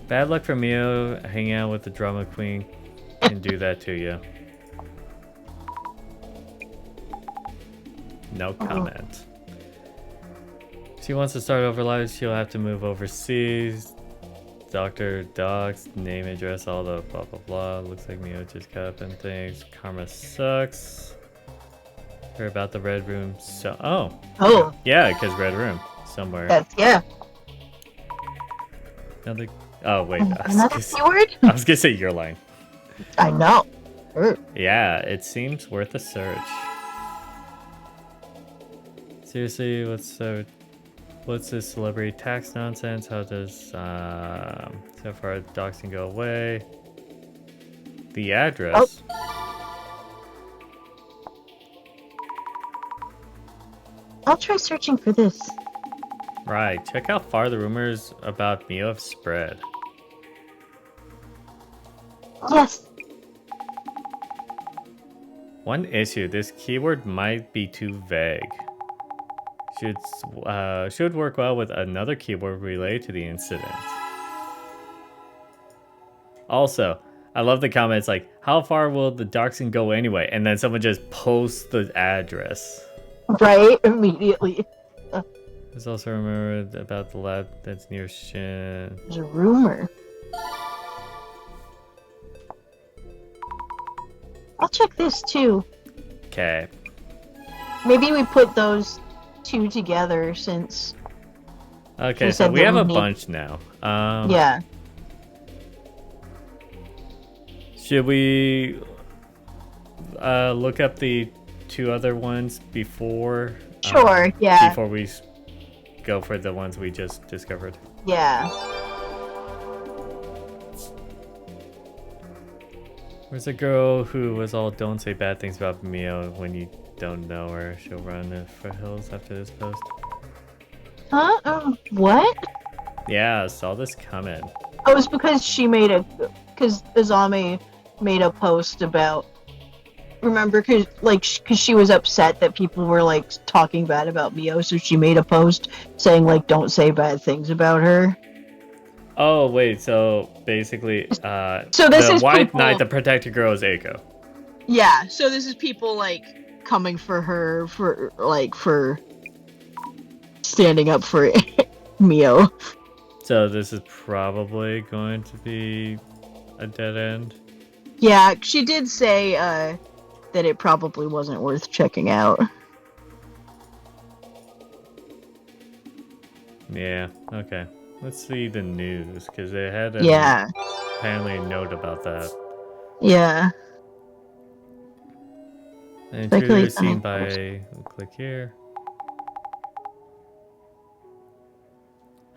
Bad luck for Mio hanging out with the drama queen can do that to you. No comment. She wants to start over live, she'll have to move overseas. Dr. Docs, name, address, all the blah blah blah. Looks like Mio just caught up in things. Karma sucks. Heard about the red room. So
Oh,
yeah, because red room somewhere.
that's, yeah.
Another. Oh wait,
Another keyword?
I was gonna say your line.
I know.
Yeah, it seems worth a search. Seriously, what's this celebrity tax nonsense? How does so far doxing go away? The address.
I'll try searching for this.
Right, check how far the rumors about Mio have spread.
Yes.
One issue, this keyword might be too vague. Should work well with another keyword related to the incident. Also, I love the comments like, how far will the doxing go anyway? And then someone just posts the address.
Right, immediately.
There's also remembered about the lab that's near Shin.
There's a rumor. I'll check this too.
Okay.
Maybe we put those two together since.
Okay,
You
so
said
we
that
have
we
a
need-
bunch now.
Yeah.
Should we look up the two other ones before?
Sure, yeah.
Before we go for the ones we just discovered.
Yeah.
There's a girl who was all don't say bad things about Mio when you don't know her. She'll run for hills after this post.
Huh? What?
Yeah, I saw this coming.
Oh, it was because because Azami made a post about. Remember, cause she was upset that people were like talking bad about Mio, so she made a post saying like, "Don't say bad things about her."
Oh wait, so basically,
So this
the
is
White
people-
Knight, the protector girl is Eiko.
Yeah. So this is people like coming for her for standing up for Mio.
So this is probably going to be a dead end.
Yeah, she did say that it probably wasn't worth checking out.
Yeah, okay. Let's see the news, because they had apparently a note about that.
Yeah.
An intruder
Speculate
seen
on
by... Click here.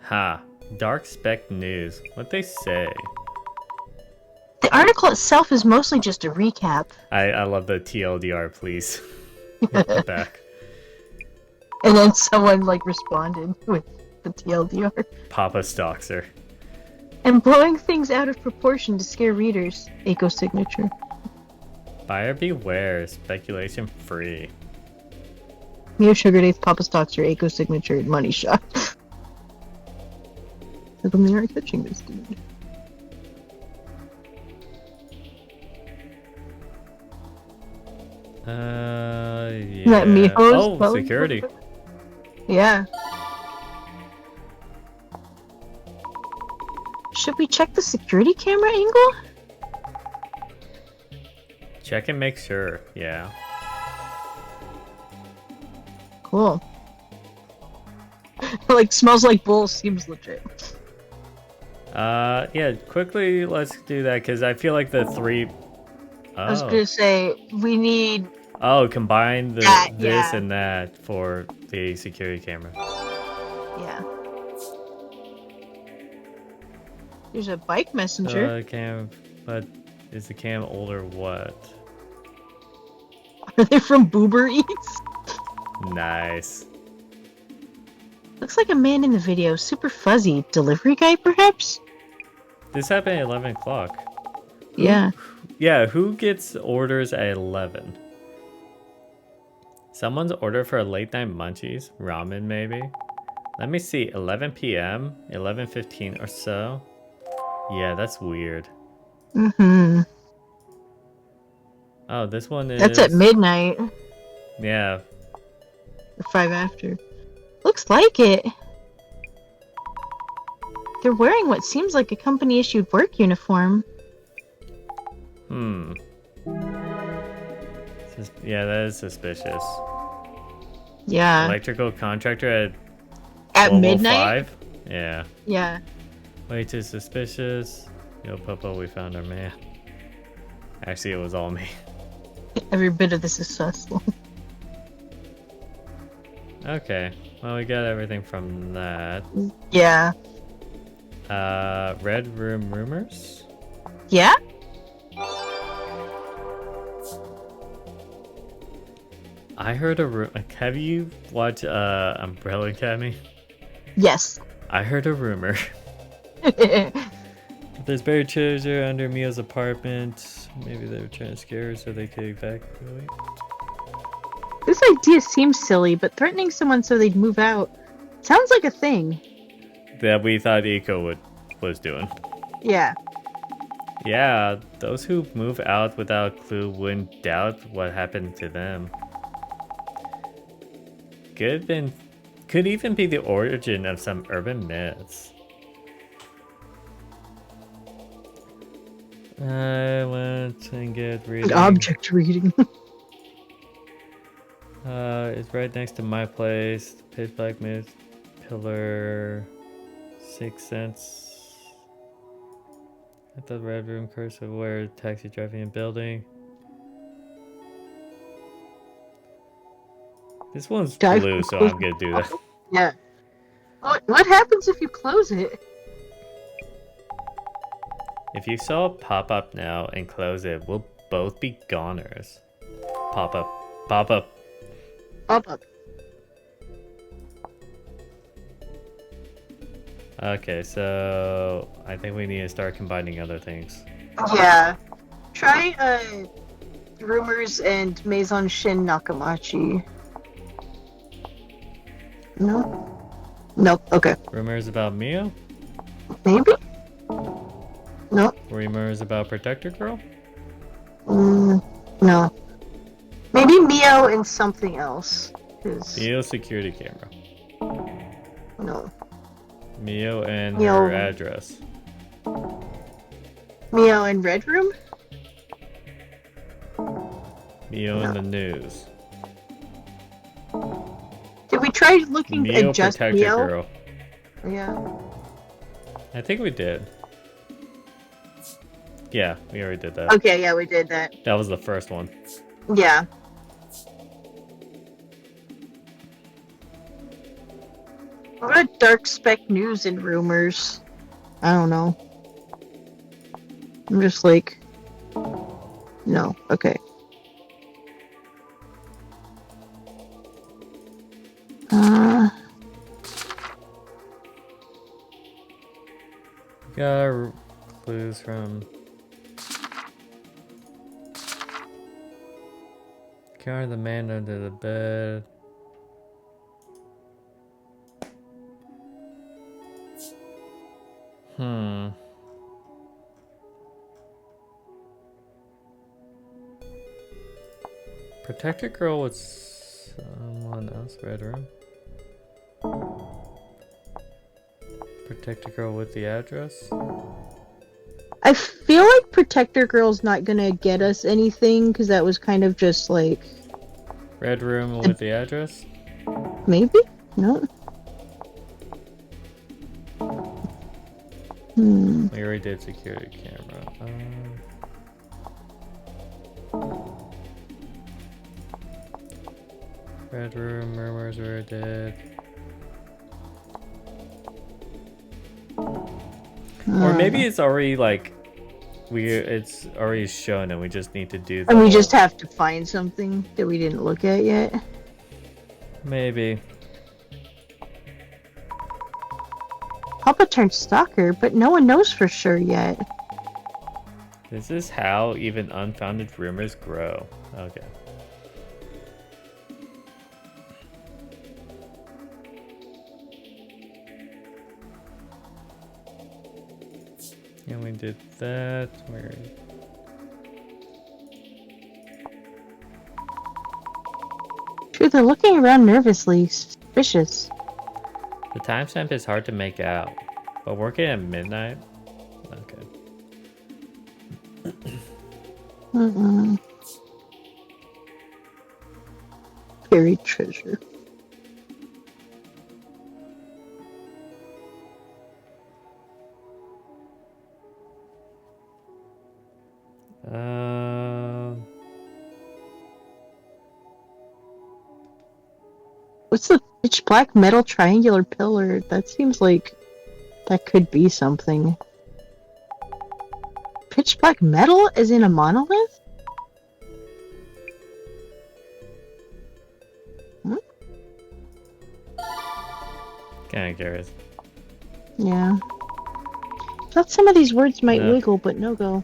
Ha. Dark Spec News. What'd they say?
The article itself is mostly just a recap.
I love the TLDR, please. Hit the back.
And then someone like responded with the TLDR.
Papa stalks her.
And blowing things out of proportion to scare readers. Eco signature.
Buyer beware. Speculation free.
Mio Sugar Days, Papa Stocks, your Eco signature money shot. Look when they are catching this dude.
Yeah.
That Miho's
oh,
phone?
security.
Yeah. Should we check the security camera angle?
Check and make sure. Yeah.
Cool. Like, smells like bull seems legit.
Yeah, quickly, let's do that, because I feel like the three... Oh.
I was gonna say, we need...
Oh, combine this
yeah.
and that for the security camera.
Yeah. There's a bike messenger.
Cam, but is the cam old or what?
Are they from Boober Eats?
Nice.
Looks like a man in the video, super fuzzy. Delivery guy, perhaps?
This happened at 11 o'clock.
Yeah.
Yeah, who gets orders at 11? Someone's order for a late night munchies? Ramen, maybe? Let me see, 11 p.m., 11:15 or so? Yeah, that's weird.
Mm-hmm.
Oh, this one is...
That's at midnight.
Yeah.
Or 5 after. Looks like it. They're wearing what seems like a company-issued work uniform.
Yeah, that is suspicious.
Yeah.
Electrical contractor
at
12:05?
midnight?
Yeah.
Yeah.
Way too suspicious. Yo, Popo, we found our man. Actually, it was all me.
Every bit of this is sus.
Okay. Well, we got everything from that.
Yeah.
Red Room rumors?
Yeah?
I heard a rumor. Have you watched Umbrella Academy?
Yes.
I heard a rumor. There's buried treasure under Mia's apartment. Maybe they were trying to scare her so they could evacuate.
This idea seems silly, but threatening someone so they'd move out sounds like a thing.
That we thought Eco was doing.
Yeah.
Yeah, those who move out without a clue wouldn't doubt what happened to them. Could even be the origin of some urban myths. I went and get reading.
An object reading.
It's right next to my place. Pitch Black Myth, Pillar, 6 cents. At the Red Room, cursor where taxi driving and building. This one's blue, so I'm gonna do that.
Yeah. What happens if you close it?
If you saw it pop up now and close it, we'll both be goners. Pop up. Pop up.
Pop up.
Okay, so I think we need to start combining other things.
Yeah. Try rumors and Maison Shin Nakamachi. No? Nope. Okay.
Rumors about Mio?
Maybe? Nope.
Rumors about Protector Girl?
No. Maybe Mio and something else.
Mio security camera.
No.
Mio and
Mio.
her address.
Mio and Red Room?
Mio in the news.
Did we try looking
Mio
at just
Protector
Mio?
Girl.
Yeah.
I think we did. Yeah, we already did that.
Okay, yeah, we did that.
That was the first one.
Yeah.
What dark spec news and rumors? I don't know. I'm just like, no, okay.
Got clues from car the man under the bed. Protect a girl with someone else, red room. Protect a girl with the address.
I feel like Protector Girl's not gonna get us anything, because that was kind of just like...
Red room with the address?
Maybe? No?
We already did security camera. Red room, murmurs were dead. Or maybe it's already like it's already shown and we just need to do that.
And we just have to find something that we didn't look at yet.
Maybe.
Papa turned stalker, but no one knows for sure yet.
This is how even unfounded rumors grow. Okay. And we did that. Where?
True, they're looking around nervously. Suspicious.
The timestamp is hard to make out, but working at midnight? Okay.
Buried treasure. What's the pitch black metal triangular pillar? That seems like that could be something. Pitch black metal as in a monolith?
Kinda curious.
Yeah. Thought some of these words might wiggle, but no go.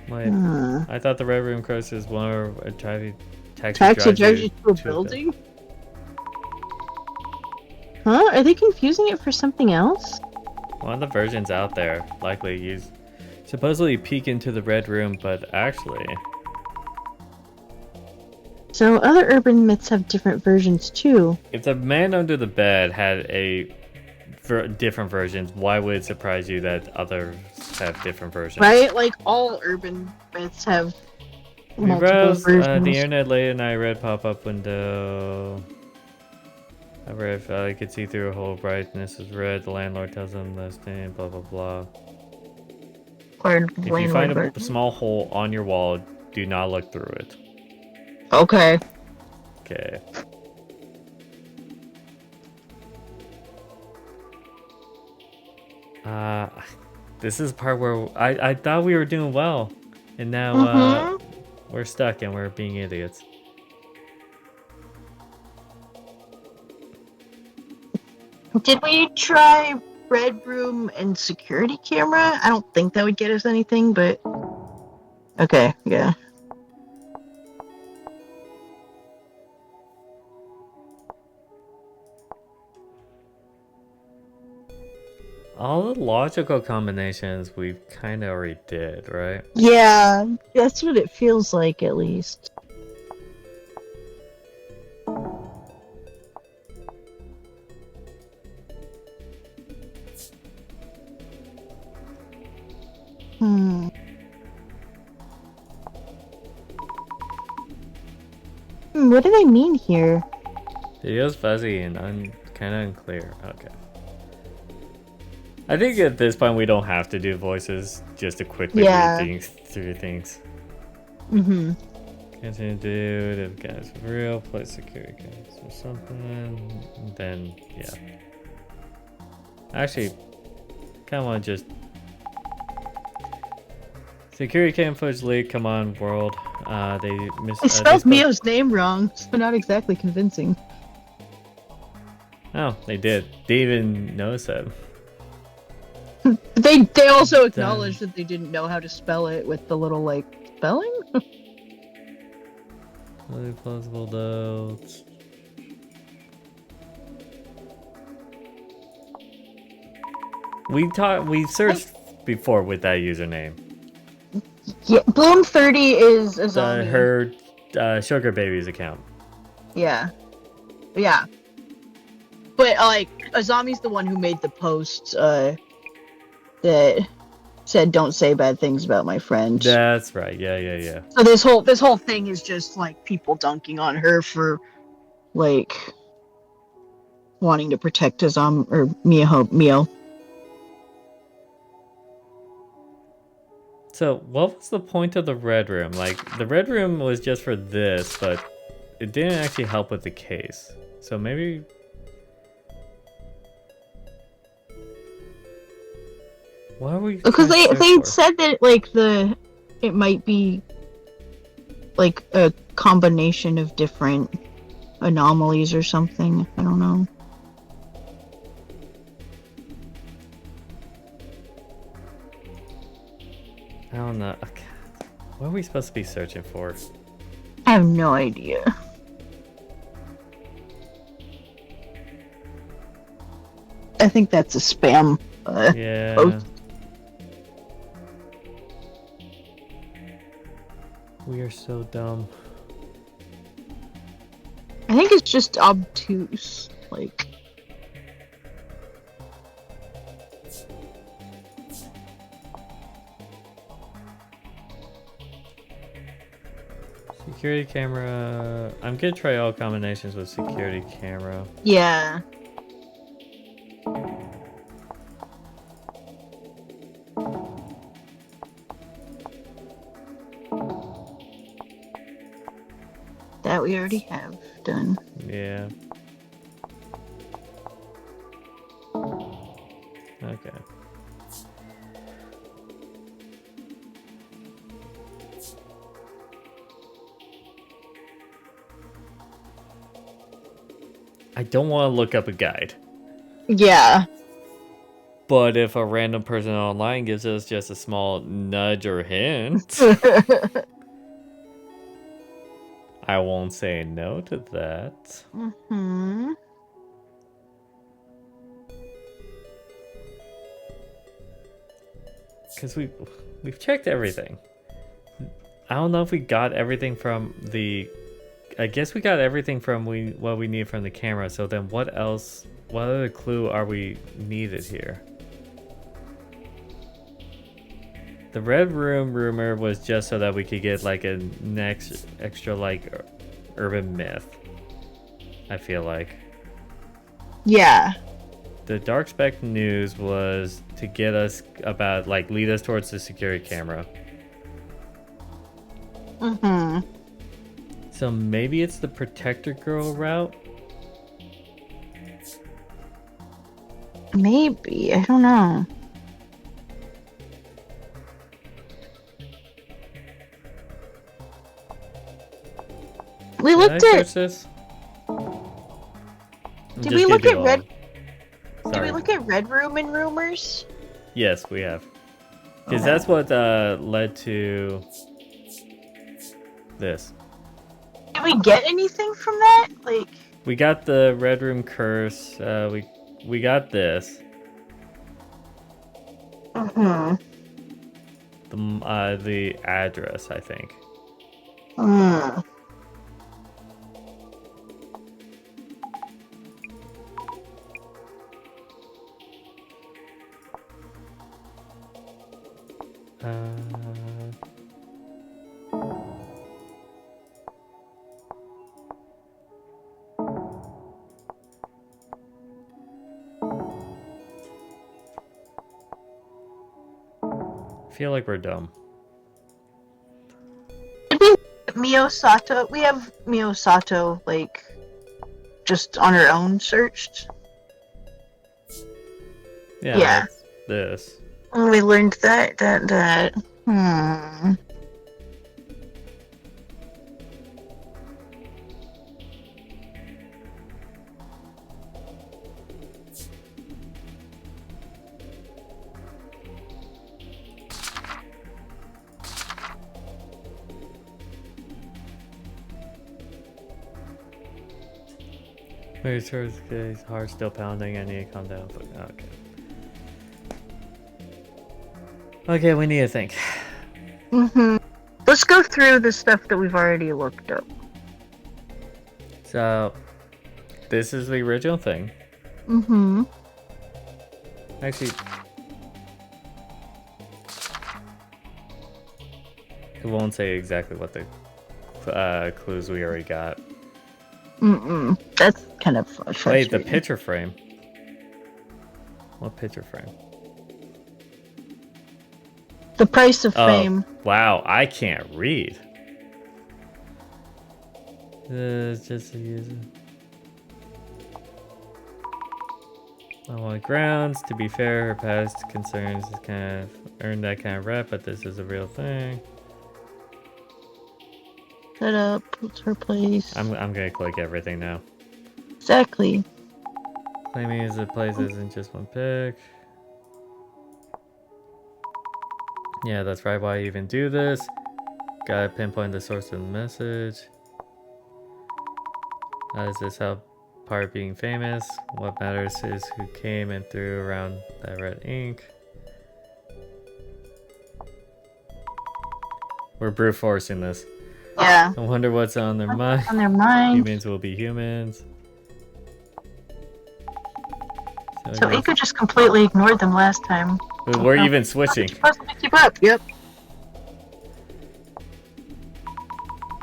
Wait, I thought the Red Room Coast is one of a taxi
drives you to a building? Huh? Are they confusing it for something else?
One of the versions out there likely use supposedly peek into the Red Room, but actually...
So other urban myths have different versions too.
If the man under the bed had different versions, why would it surprise you that others have different versions?
Right? Like all urban myths have
we
multiple versions.
The internet late and I read pop-up window. I read I could see through a whole brightness is red. The landlord tells them this thing, blah blah blah. If you find a small hole on your wall, do not look through it.
Okay.
Okay. This is the part where I thought we were doing well, and now we're stuck and we're being idiots.
Did we try Red Room and security camera? I don't think that would get us anything, but... Okay, yeah.
All the logical combinations we've kind of already did, right?
Yeah, that's what it feels like, at least.
What do they mean here?
Video's fuzzy and kind of unclear. Okay. I think at this point we don't have to do voices just to quickly read through things. Continue to do if guys for real, play security guys or something. Then yeah. Actually, kind of want to just security cam footage leak. Come on, world. They
I spelled Mio's name wrong, so not exactly convincing.
Oh, they did. They even notice that.
They also acknowledged that they didn't know how to spell it with the little like spelling.
Really plausible notes. We searched before with that username.
Yeah, Bloom 30 is a zombie.
Her Sugar Baby's account.
Yeah. Yeah. But like Azami's the one who made the post that said don't say bad things about my friend.
That's right. Yeah.
So this whole thing is just like people dunking on her for like wanting to protect Azam or Mio.
So, what was the point of the red room? Like, the red room was just for this, but it didn't actually help with the case. So maybe... Why are we...
Because they said that, like, it might be, like, a combination of different anomalies or something. I don't know.
I don't know. Okay. What are we supposed to be searching for?
I have no idea. I think that's a spam
Yeah.
post.
We are so dumb.
I think it's just obtuse. Like...
Security camera. I'm gonna try all combinations with security camera.
Yeah. That we already have done.
Yeah. Okay. I don't want to look up a guide.
Yeah.
But if a random person online gives us just a small nudge or hint, I won't say no to that.
Mm-hmm.
Because we've checked everything. I don't know if we got everything from the... I guess we got everything from what we need from the camera. So then what else? What other clue are we needed here? The red room rumor was just so that we could get like a next extra like urban myth. I feel like.
Yeah.
The dark spec news was to get us about like lead us towards the security camera.
Mm-hmm.
So maybe it's the protector girl route?
Maybe. I don't know. We looked at...
this?
Did we look at red... Did we look at Red Room and rumors?
Yes, we have. Because that's what led to this.
Did we get anything from that? Like...
We got the Red Room curse. We got this.
Mm-hmm.
The address, I think.
Mm.
I feel like we're dumb.
Miyosato. We have Miyosato, like, just on her own searched.
Yeah,
Yeah.
that's this.
And we learned that.
Make sure his heart's still pounding. I need to calm down. Okay. Okay, we need to think.
Let's go through the stuff that we've already looked up.
So, this is the original thing. Actually, it won't say exactly what the clues we already got.
That's kind of frustrating.
Wait, the picture frame. What picture frame?
The price of fame.
Wow, I can't read. It's just a user. On what grounds? To be fair, her past concerns has kind of earned that kind of rep, but this is a real thing.
Set up. What's her place?
I'm gonna click everything now.
Exactly.
Claiming is the place isn't just one pick. Yeah, that's right. Why even do this? Gotta pinpoint the source of the message. How does this help part being famous? What matters is who came and threw around that red ink. We're brute forcing this.
Yeah.
I wonder what's on their mind.
On their mind.
Humans will be humans.
So Ika just completely ignored them last time.
We're even switching.
Supposed to keep up. Yep.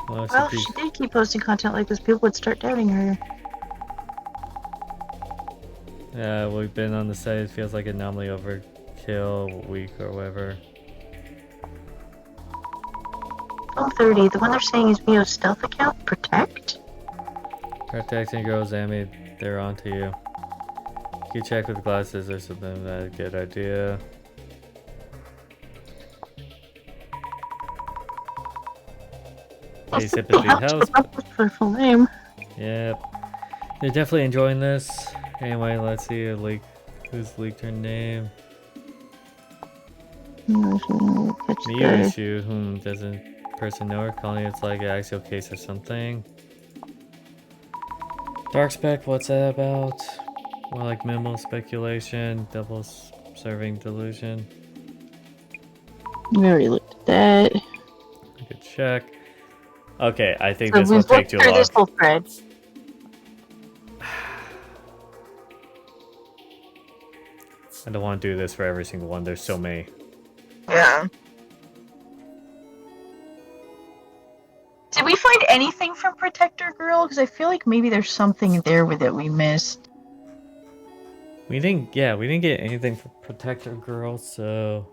Well,
Well, if she did keep posting content like this, people would start doubting her.
Yeah, we've been on the site. It feels like anomaly overkill week or whatever.
30. The one they're saying is Mio's stealth account. Protect.
Protecting girls, Amy. They're onto you. You can check with glasses or something. That's a good idea. Hey, sympathy helps.
For full name.
Yep. They're definitely enjoying this. Anyway, let's see who's leaked her name. Miu issue. Doesn't person know her? Calling it's like an actual case or something. Dark spec, what's that about? More like minimal speculation, double serving delusion.
We already looked at that.
Good check. Okay, I think this will take too long.
This whole thread.
I don't want to do this for every single one. There's so many.
Yeah. Did we find anything from Protector Girl? Because I feel like maybe there's something there with it we missed.
We didn't get anything from Protector Girl, so...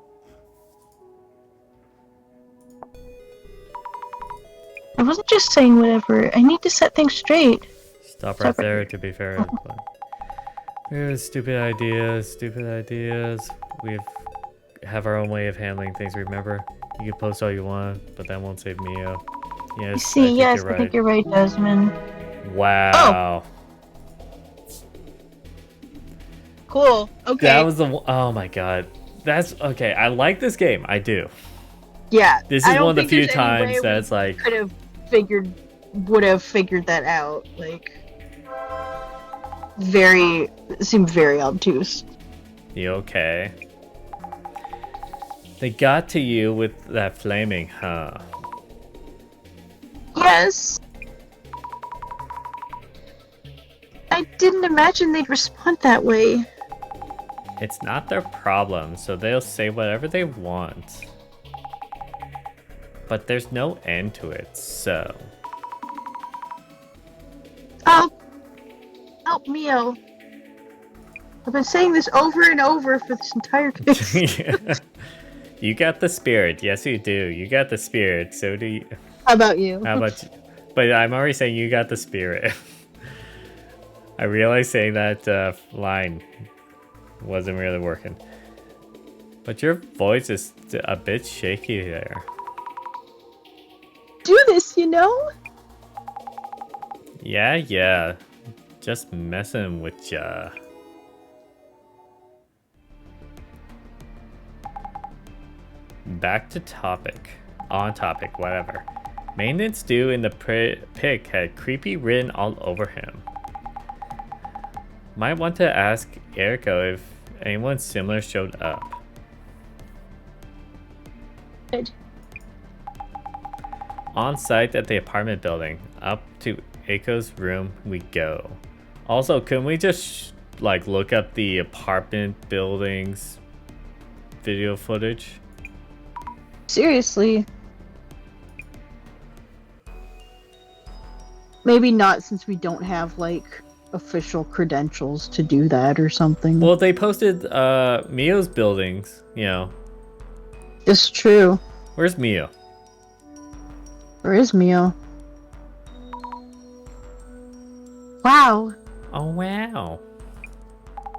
I wasn't just saying whatever. I need to set things straight.
Stop right there, to be fair. Stupid ideas. We have our own way of handling things, remember? You can post all you want, but that won't save Mio. Yes,
I think you're right, Desmond.
Wow.
Oh. Cool. Okay.
That was oh my god. That's okay. I like this game. I do.
Yeah.
This is one of the few times that's like
would have figured that out. Like, seemed very obtuse.
You okay? They got to you with that flaming, huh?
Yes. I didn't imagine they'd respond that way.
It's not their problem, so they'll say whatever they want. But there's no end to it, so...
Help Mio. I've been saying this over and over for this entire case.
You got the spirit. Yes, you do. You got the spirit. So do you.
How about you?
How about you? But I'm already saying you got the spirit. I realized saying that line wasn't really working. But your voice is a bit shaky there.
Do this, you know?
Yeah. Just messing with ya. Back to topic. On topic, whatever. Maintenance due in the pic had creepy written all over him. Might want to ask Erico if anyone similar showed up.
Good.
On site at the apartment building, up to Aiko's room we go. Also, can we just like look up the apartment building's video footage?
Seriously. Maybe not, since we don't have like official credentials to do that or something.
Well, they posted Mio's buildings, you know.
It's true.
Where's Mio?
Where is Mio? Wow.
Oh, wow.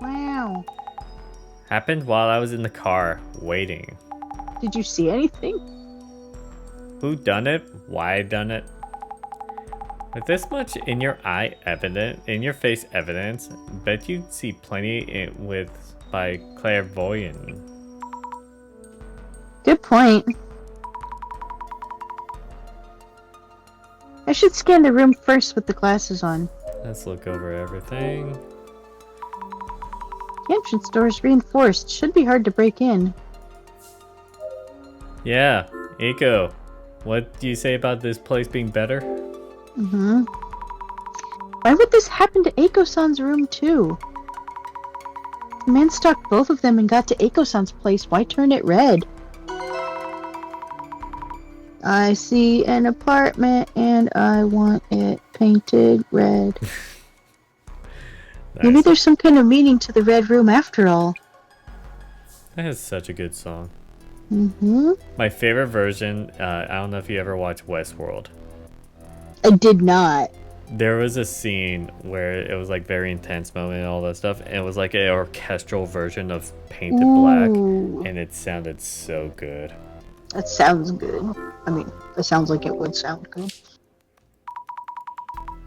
Wow.
Happened while I was in the car, waiting.
Did you see anything?
Who done it? Why done it? With this much in your face evidence, bet you'd see plenty by clairvoyant.
Good point. I should scan the room first with the glasses on.
Let's look over everything.
The entrance door is reinforced. Should be hard to break in.
Yeah, Eiko, what do you say about this place being better?
Mm-hmm. Why would this happen to Eiko-san's room too? The man stalked both of them and got to Eiko-san's place. Why turn it red? I see an apartment and I want it painted red.
Nice.
Maybe there's some kind of meaning to the red room after all.
That is such a good song.
Mm-hmm.
My favorite version, I don't know if you ever watched Westworld.
I did not.
There was a scene where it was like very intense moment and all that stuff, and it was like an orchestral version of Painted Black,
Ooh.
and it sounded so good.
That sounds good. I mean, that sounds like it would sound good.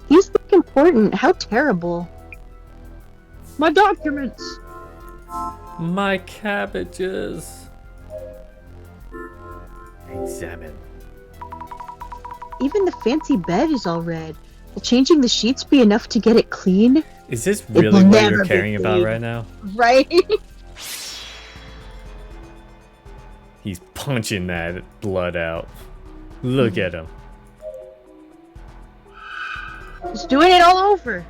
These look important. How terrible. My documents!
My cabbages! Examine.
Even the fancy bed is all red. Will changing the sheets be enough to get it clean?
Is this
will
really what
never
you're
be
caring about
clean.
right now?
Right?
He's punching that blood out. Look at him.
He's doing it all over.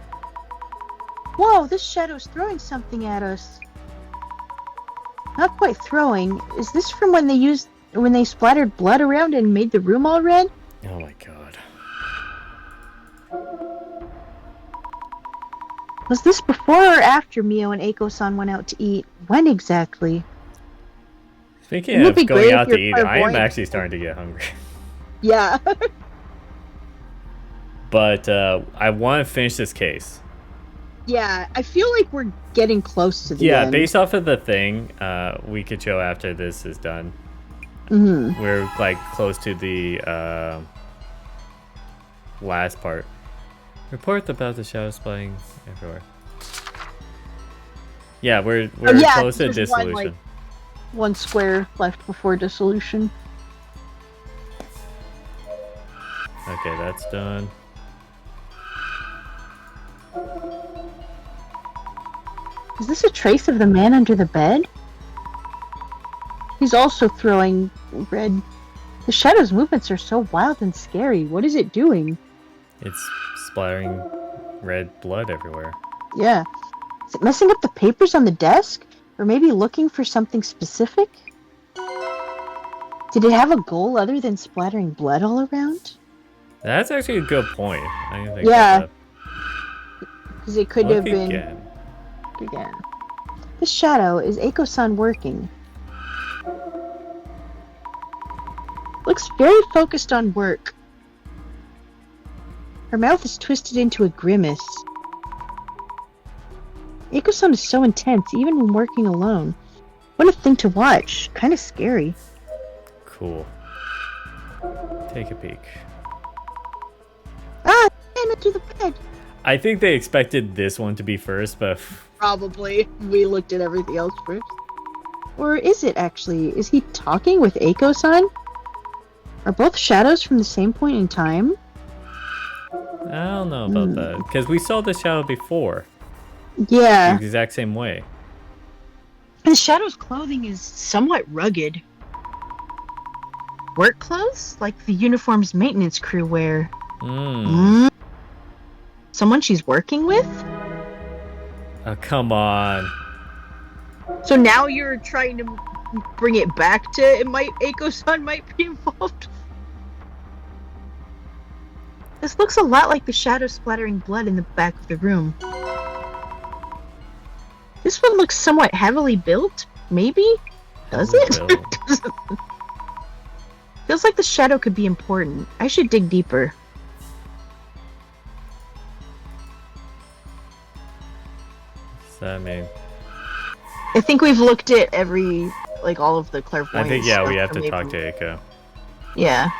Whoa, this shadow's throwing something at us. Not quite throwing. Is this from when they splattered blood around and made the room all red?
Oh my god.
Was this before or after Mio and Eiko-san went out to eat? When exactly?
Speaking
It would
of
be
going
great
out
if
to
you're
eat, I am
clairvoyant.
actually starting to get hungry.
Yeah.
But I want to finish this case.
Yeah, I feel like we're getting close to the
Yeah,
end.
based off of the thing we could show after this is done.
Mm-hmm.
We're like close to the last part. Report about the shadow spying everywhere. Yeah, we're
yeah,
close to
there's
dissolution.
one, like, one square left before dissolution.
Okay, that's done.
Is this a trace of the man under the bed? He's also throwing red. The shadow's movements are so wild and scary. What is it doing?
It's splattering red blood everywhere.
Yeah. Is it messing up the papers on the desk? Or maybe looking for something specific? Did it have a goal other than splattering blood all around?
That's actually a good point. I didn't think
Yeah.
about
Because it could
that.
have
Look
been...
again.
Again. This shadow, is Eiko-san working? Looks very focused on work. Her mouth is twisted into a grimace. Eiko-san is so intense, even when working alone. What a thing to watch. Kind of scary.
Cool. Take a peek.
Ah! I'm into the bed!
I think they expected this one to be first, but
Probably. We looked at everything else first. Or is it actually? Is he talking with Eiko-san? Are both shadows from the same point in time?
I don't know about that. Because we saw the shadow before.
Yeah.
The exact same way.
The shadow's clothing is somewhat rugged. Work clothes? Like the uniforms maintenance crew wear. Someone she's working with?
Oh, come on.
So now you're trying to bring it back to Eiko-san might be involved? This looks a lot like the shadow splattering blood in the back of the room. This one looks somewhat heavily built, maybe? Does it? Feels like the shadow could be important. I should dig deeper.
What's that mean?
I think we've looked at all of the clairvoyance.
I think, yeah,
stuff,
we have
or
to talk
maybe-
to Eiko.
Yeah.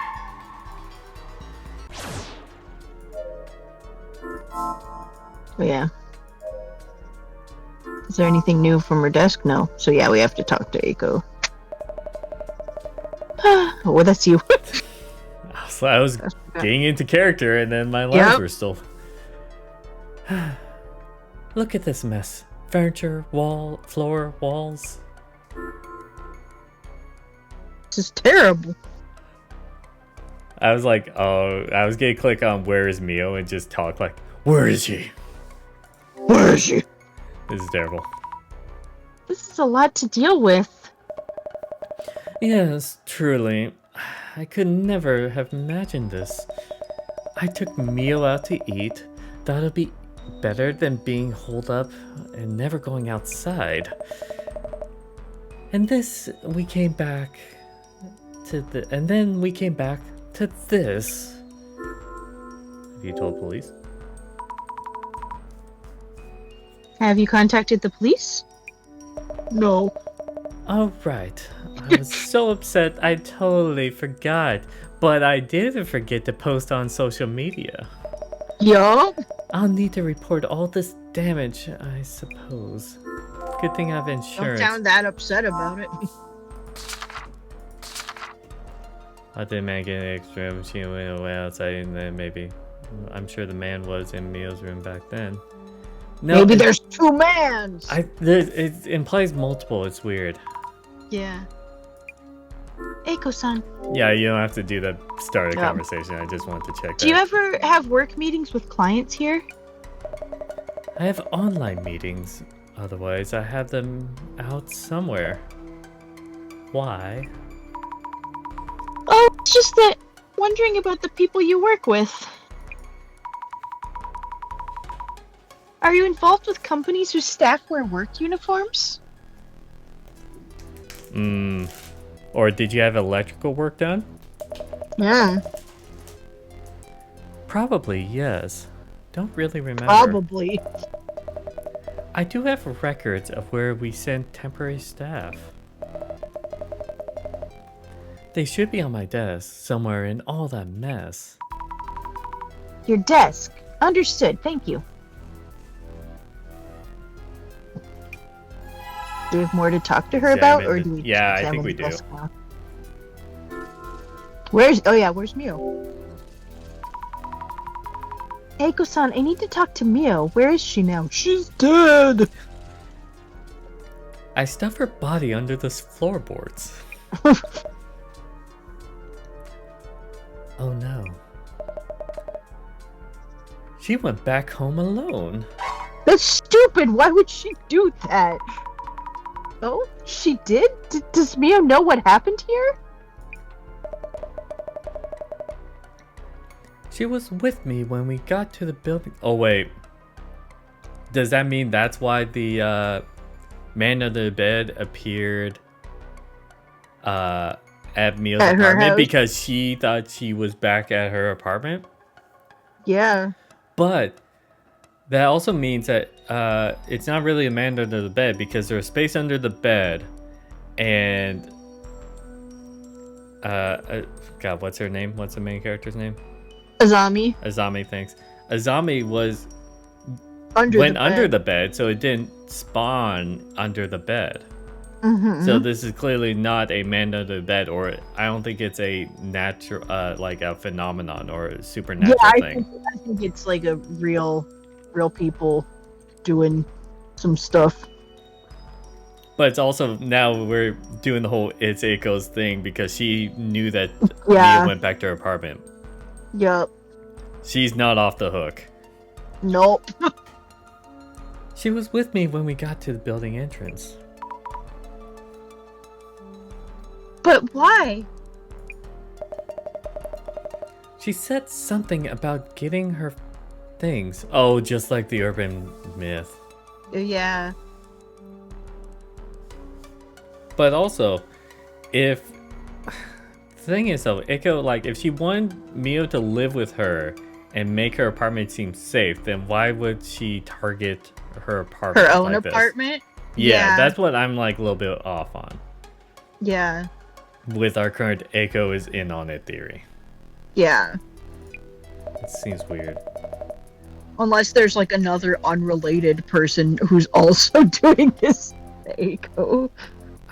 Oh, yeah. Is there anything new from her desk? No. So yeah, we have to talk to Eiko. Oh, that's you.
So I was getting into character, and then my lines were still. Look at this mess. Furniture, floor, walls.
This is terrible.
I was like, oh, I was gonna click on where is Mio and just talk like, where is she?
Where is she?
This is terrible.
This is a lot to deal with.
Yes, truly. I could never have imagined this. I took Mio out to eat. Thought it'd be better than being holed up and never going outside. And we came back to this. Have you told police?
Have you contacted the police? No.
Oh, right. I was so upset I totally forgot. But I didn't forget to post on social media.
Yup.
I'll need to report all this damage, I suppose. Good thing I have
Don't
insurance.
sound that upset about it.
I did man get an extra machine went away outside and then maybe. I'm sure the man was in Mio's room back then. No,
Maybe there's two mans.
It implies multiple. It's weird.
Yeah. Eiko-san,
Yeah, you don't have to do the start of conversation. I just wanted to check
do you ever have work meetings with clients here?
I have online meetings. Otherwise, I have them out somewhere. Why?
Oh, it's just that wondering about the people you work with. Are you involved with companies whose staff wear work uniforms?
Or did you have electrical work done?
Yeah,
Probably, yes. Don't really remember.
probably.
I do have records of where we sent temporary staff. They should be on my desk, somewhere in all that mess.
Your desk. Understood, thank you. Do we have more to talk to her about, or do we?
Yeah, I
examine
think we
the
do.
desk now? Where's Mio? Eiko-san, I need to talk to Mio. Where is she now? She's dead!
I stuffed her body under the floorboards. Oh no. She went back home alone.
That's stupid! Why would she do that? Oh, she did? Does Mio know what happened here?
She was with me when we got to the building. Oh wait. Does that mean that's why the man under the bed appeared at Mio's
At her
apartment?
house?
Because she thought she was back at her apartment?
Yeah.
But that also means that it's not really a man under the bed because there's space under the bed, and God, what's her name? What's the main character's name?
Azami.
Azami, thanks. Azami went
Under
under the bed, so it didn't spawn under the bed.
Mm-hmm.
So this is clearly not a man under the bed, or I don't think it's a natural, like a phenomenon or a supernatural thing.
I think it's like a real people doing some stuff.
But it's also now we're doing the whole it's Aiko's thing because she knew that
Yeah.
Mia went back to her apartment.
Yup.
She's not off the hook.
Nope.
She was with me when we got to the building entrance.
But why?
She said something about getting her things. Oh, just like the urban myth.
Yeah.
But also, if the thing is though, Eiko, like if she wanted Mio to live with her and make her apartment seem safe, then why would she target her apartment?
Her own
like
apartment?
Yeah, that's what I'm like a little bit off on.
Yeah.
With our current Eiko is in on it theory.
Yeah.
It seems weird.
Unless there's like another unrelated person who's also doing this to Eiko.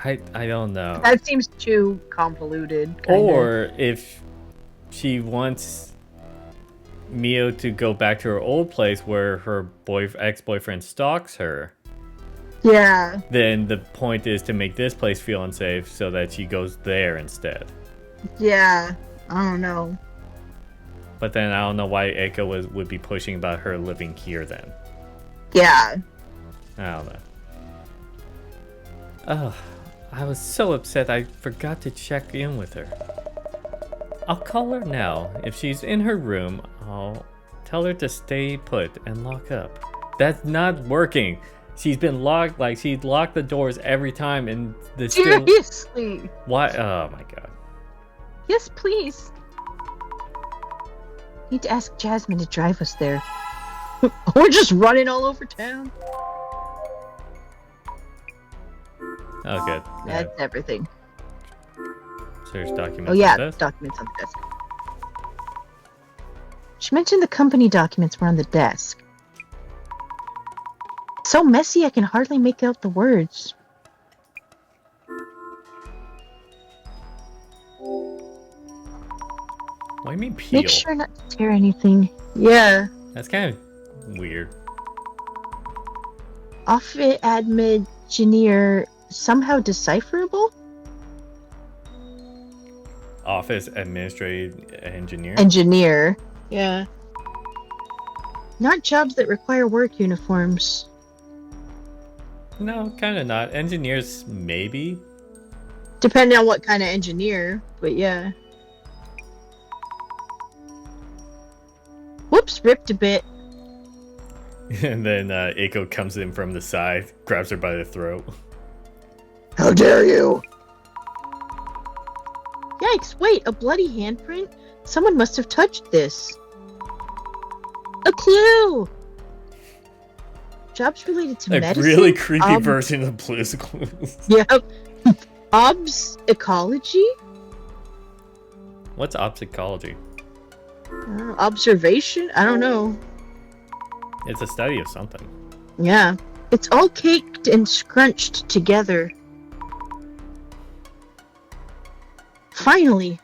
I don't know.
That seems too convoluted. Kinda.
Or if she wants Mio to go back to her old place where her ex-boyfriend stalks her,
Yeah.
then the point is to make this place feel unsafe so that she goes there instead.
Yeah. I don't know.
But then I don't know why Eiko would be pushing about her living here then.
Yeah.
I don't know. Oh, I was so upset I forgot to check in with her. I'll call her now. If she's in her room, I'll tell her to stay put and lock up. That's not working. She's been locked, like she's locked the doors every time and the still...
Seriously.
Why? Oh my god.
Yes, please. Need to ask Jasmine to drive us there. We're just running all over town.
Oh, good.
That's everything.
So there's documents.
Oh yeah,
on this.
documents on the desk. She mentioned the company documents were on the desk. It's so messy I can hardly make out the words.
What do you mean peel?
Make sure not to tear anything. Yeah.
That's kind of weird.
Office admin engineer somehow decipherable?
Office administrative engineer.
Engineer. Yeah. Not jobs that require work uniforms.
No, kind of not. Engineers, maybe.
Depending on what kind of engineer, but yeah. Whoops, ripped a bit.
And then Eiko comes in from the side, grabs her by the throat.
How dare you! Yikes, wait, a bloody handprint? Someone must have touched this. A clue! Jobs related to
A
medicine?
really creepy version of Blue's Clues.
Yep. Obs ecology?
What's opsicology?
Observation? I don't know.
It's a study of something.
Yeah. It's all caked and scrunched together. Finally!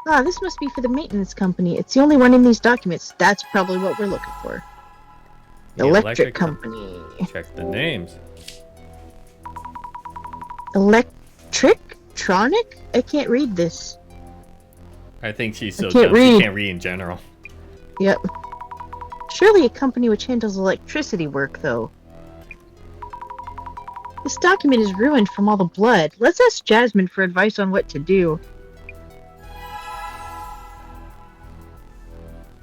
Ah, this must be for the maintenance company. It's the only one in these documents. That's probably what we're looking for.
The
Electric company.
Check the names.
Electric? Tronic? I can't read this.
I think she's so
can't
dumb
read.
she can't read in general.
Yep. Surely a company which handles electricity work, though. This document is ruined from all the blood. Let's ask Jasmine for advice on what to do.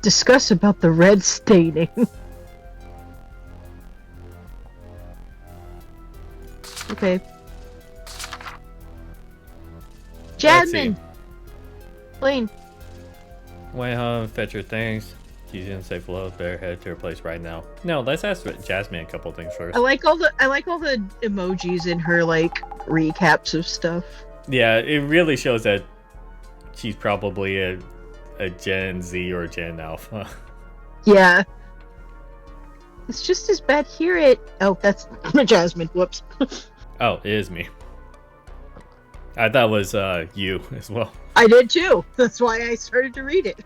Discuss about the red staining. Okay. Jasmine! Blaine.
Wait home, fetch your things. She's in safe low. Better head to her place right now. No, let's ask Jasmine a couple things first.
I like all the emojis in her like recaps of stuff.
Yeah, it really shows that she's probably a Gen Z or Gen Alpha.
Yeah. It's just as bad here at... Oh, that's Jasmine. Whoops.
Oh, it is me. I thought it was you as well.
I did too. That's why I started to read it.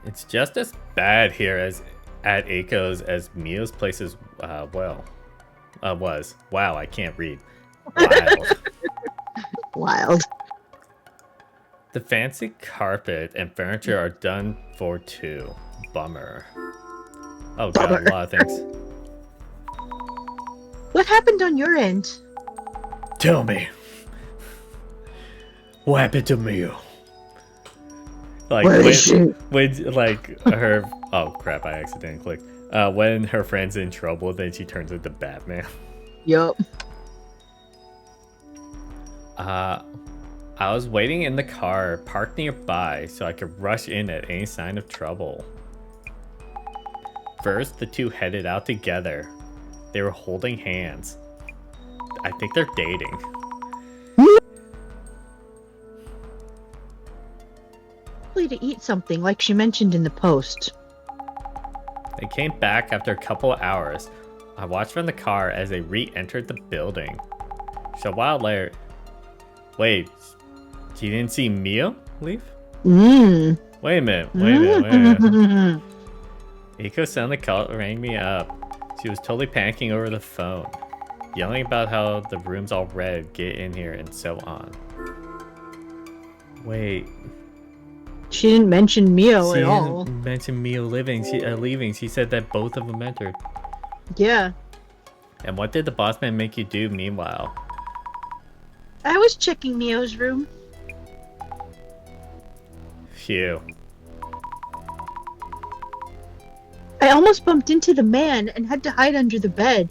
It's just as bad here as at Aiko's as Mio's place is, was. Wow, I can't read. Wild.
Wild.
The fancy carpet and furniture are done for too. Bummer. Oh god,
Bummer.
a lot of things.
What happened on your end?
Tell me. What happened to Mio? Like
Where is she?
when like her oh crap, I accidentally clicked. When her friend's in trouble, then she turns into Batman.
Yup.
I was waiting in the car parked nearby so I could rush in at any sign of trouble. First, the two headed out together. They were holding hands. I think they're dating.
Probably to eat something, like she mentioned in the post.
They came back after a couple of hours. I watched from the car as they re-entered the building. So a while later... Wait, you didn't see Mio leave?
Mmm.
Wait a minute. Eiko suddenly rang me up. She was totally panicking over the phone, yelling about how the room's all red, get in here, and so on. Wait.
She didn't mention Mio
She
at all.
didn't mention Mio leaving. She said that both of them entered.
Yeah.
And what did the boss man make you do meanwhile?
I was checking Mio's room.
Phew.
I almost bumped into the man and had to hide under the bed.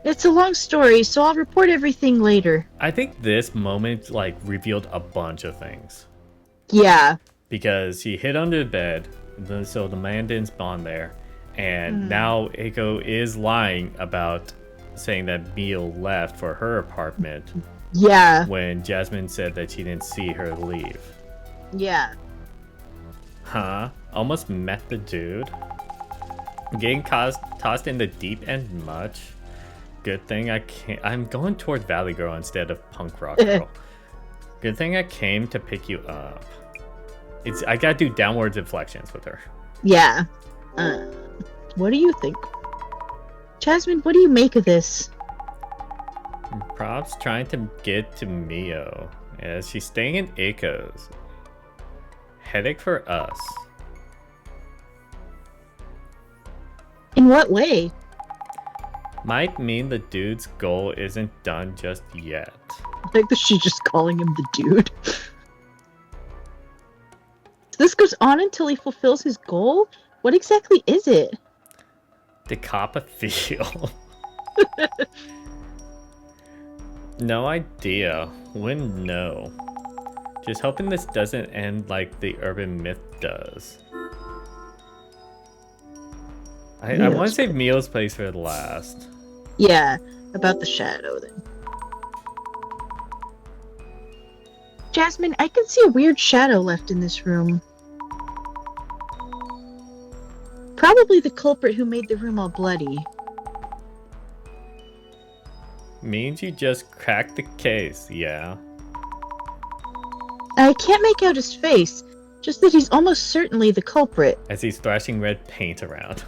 It's a long story, so I'll report everything later.
I think this moment, like, revealed a bunch of things.
Yeah.
Because he hid under the bed, so the man didn't spawn there. And now Eiko is lying about saying that Mio left for her apartment.
Yeah.
When Jasmine said that she didn't see her leave.
Yeah.
Huh? Almost met the dude. Getting tossed in the deep end much. Good thing I can't. I'm going toward Valley Girl instead of Punk Rock Girl. Good thing I came to pick you up. I gotta do downwards inflections with her.
Yeah. What do you think? Jasmine, what do you make of this?
Props trying to get to Mio. As she's staying in Eiko's. Headache for us.
In what way?
Might mean the dude's goal isn't done just yet.
I think that she's just calling him the dude. This goes on until he fulfills his goal? What exactly is it?
To cop a feel. No idea. Wouldn't know. Just hoping this doesn't end like the Urban Myth does. I want to save Mio's place for the last.
Yeah, about the shadow then. Jasmine, I can see a weird shadow left in this room. Probably the culprit who made the room all bloody.
Means you just cracked the case, yeah.
I can't make out his face, just that he's almost certainly the culprit.
As he's thrashing red paint around.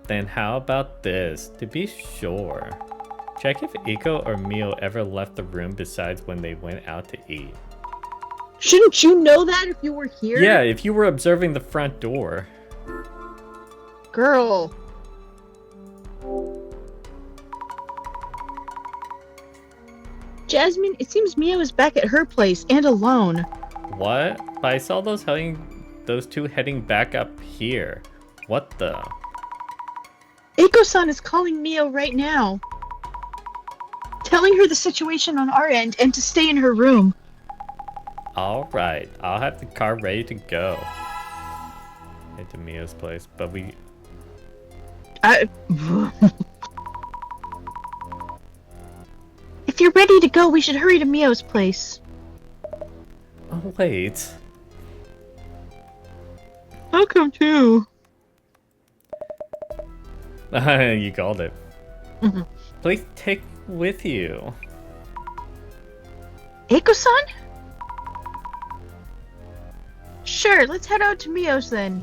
Then how about this? To be sure. Check if Eiko or Mio ever left the room besides when they went out to eat.
Shouldn't you know that if you were here?
Yeah, if you were observing the front door.
Girl. Jasmine, it seems Mio is back at her place and alone.
What? But I saw those two heading back up here. What the?
Eiko-san is calling Mio right now.
telling her the situation on our end and to stay in her room.
Alright, I'll have the car ready to go. Head to Mia's place, but we...
If you're ready to go, we should hurry to Mio's place.
Oh, wait.
I'll come too.
You called it. Please take with you.
Eiko-san? Sure, let's head out to Mio's then.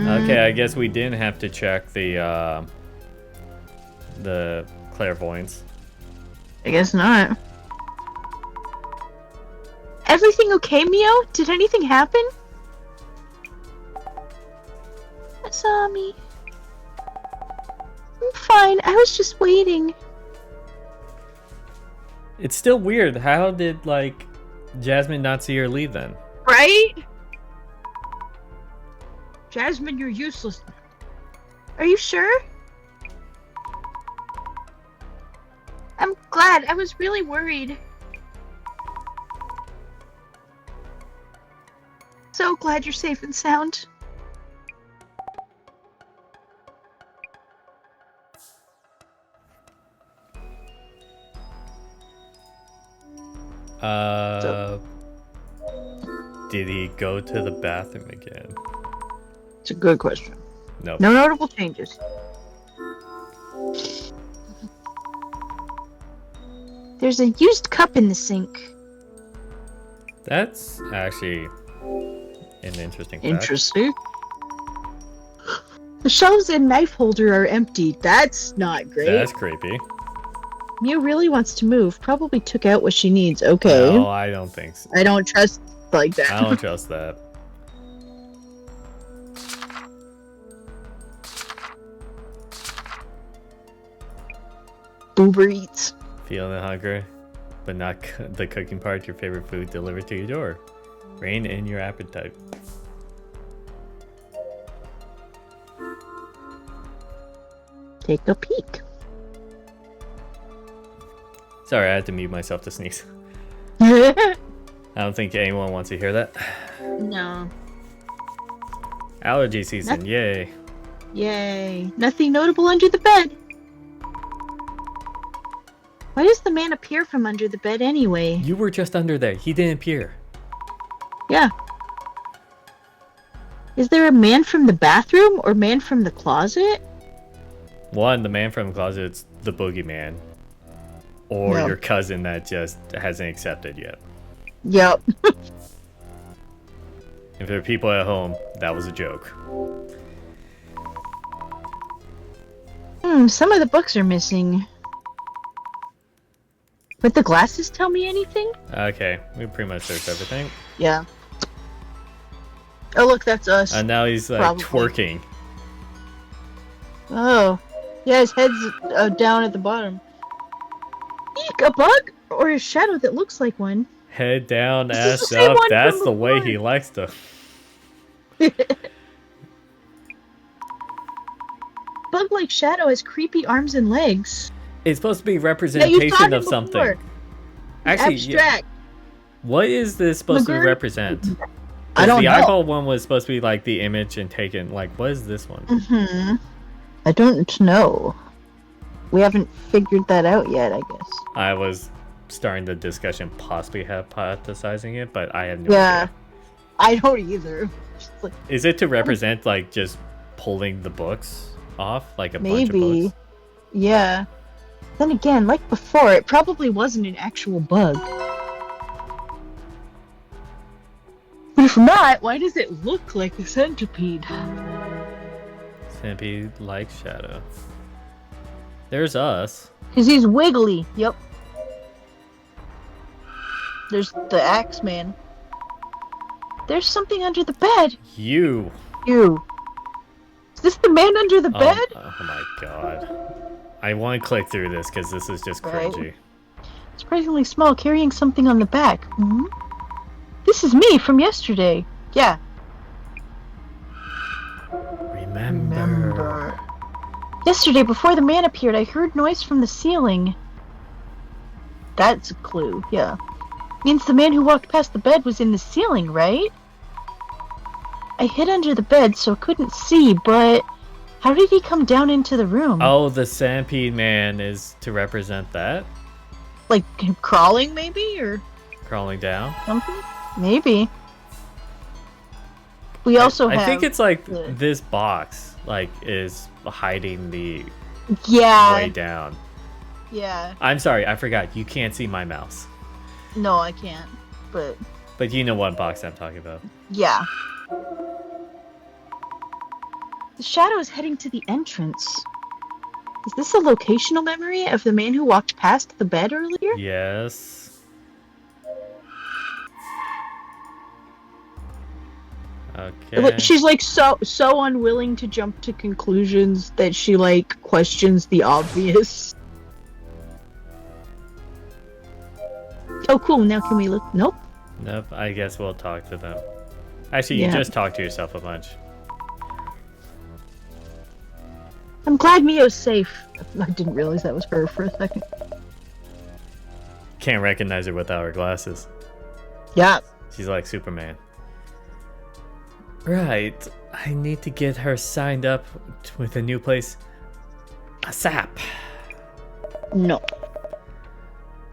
Okay, I guess we didn't have to check the clairvoyance.
I guess not. Everything okay, Mio? Did anything happen? Asami. I'm fine. I was just waiting.
It's still weird. How did, like, Jasmine not see her leave then?
Right? Jasmine, you're useless. Are you sure? I'm glad. I was really worried. So glad you're safe and sound.
Did he go to the bathroom again?
It's a good question.
No.
No notable changes. There's a used cup in the sink.
That's actually an interesting fact.
Interesting. The shelves and knife holder are empty. That's not great.
That's creepy.
Mia really wants to move. Probably took out what she needs. Okay.
No, I don't think so.
I don't trust like that.
I don't trust that.
Uber Eats.
Feeling the hunger, but not the cooking part, your favorite food delivered to your door. Rein in your appetite.
Take a peek.
Sorry, I had to mute myself to sneeze. I don't think anyone wants to hear that.
No.
Allergy season, yay.
Yay. Nothing notable under the bed. Why does the man appear from under the bed anyway?
You were just under there. He didn't appear.
Yeah. Is there a man from the bathroom or man from the closet?
One, the man from the closet's the boogeyman. Or
No.
your cousin that just hasn't accepted yet.
Yep.
If there are people at home, that was a joke.
Some of the books are missing. Would the glasses tell me anything?
Okay, we pretty much searched everything.
Yeah. Oh, look, that's us.
And now he's like
Probably.
twerking.
Oh. Yeah, his head's down at the bottom. Eek, a bug? Or a shadow that looks like one.
Head down,
This is the
ass
same
up.
one
That's
from
the way
before.
he likes to.
Bug-like shadow has creepy arms and legs.
It's supposed to be
Yeah, you saw
representation
him
of something.
before.
Actually, yeah.
Abstract.
What is this supposed to
Lagoon?
represent?
I don't
the
know.
eyeball one was supposed to be like the image and taken. Like, what is this one?
I don't know. We haven't figured that out yet, I guess.
I was starting the discussion, possibly hypothesizing it, but I have no
Yeah.
idea.
I don't either. Just like,
Is it to represent like just pulling the books off, like a bunch of
maybe.
books?
Yeah. Then again, like before, it probably wasn't an actual bug. But if not, why does it look like a centipede?
Centipede like shadow. There's us.
Because he's wiggly. Yep. There's the axe man. There's something under the bed.
You.
You. Is this the man under the bed?
Oh my god. I want to click through this because this is just
Right.
cringy.
Surprisingly small, carrying something on the back. Hmm? This is me from yesterday. Yeah.
Remember.
Yesterday, before the man appeared, I heard noise from the ceiling.
That's a clue, yeah. Means the man who walked past the bed was in the ceiling, right? I hid under the bed so couldn't see, but how did he come down into the room?
Oh, the centipede man is to represent that?
Like crawling, maybe, or
Crawling down?
something? Maybe. We also
I
have.
think it's like this box, like, is hiding the
Yeah.
way down.
Yeah.
I'm sorry, I forgot. You can't see my mouse.
No, I can't. But
you know what box I'm talking about.
yeah. The shadow is heading to the entrance. Is this a locational memory of the man who walked past the bed earlier?
Yes. Okay.
She's like so unwilling to jump to conclusions that she like questions the obvious.
Oh, cool. Now can we look? Nope.
Nope, I guess we'll talk to them. Actually, you
Yeah.
just talk to yourself a bunch.
I'm glad Mio's safe. I didn't realize that was her for a second.
Can't recognize her without her glasses.
Yeah.
She's like Superman. Right, I need to get her signed up with a new place. ASAP.
No.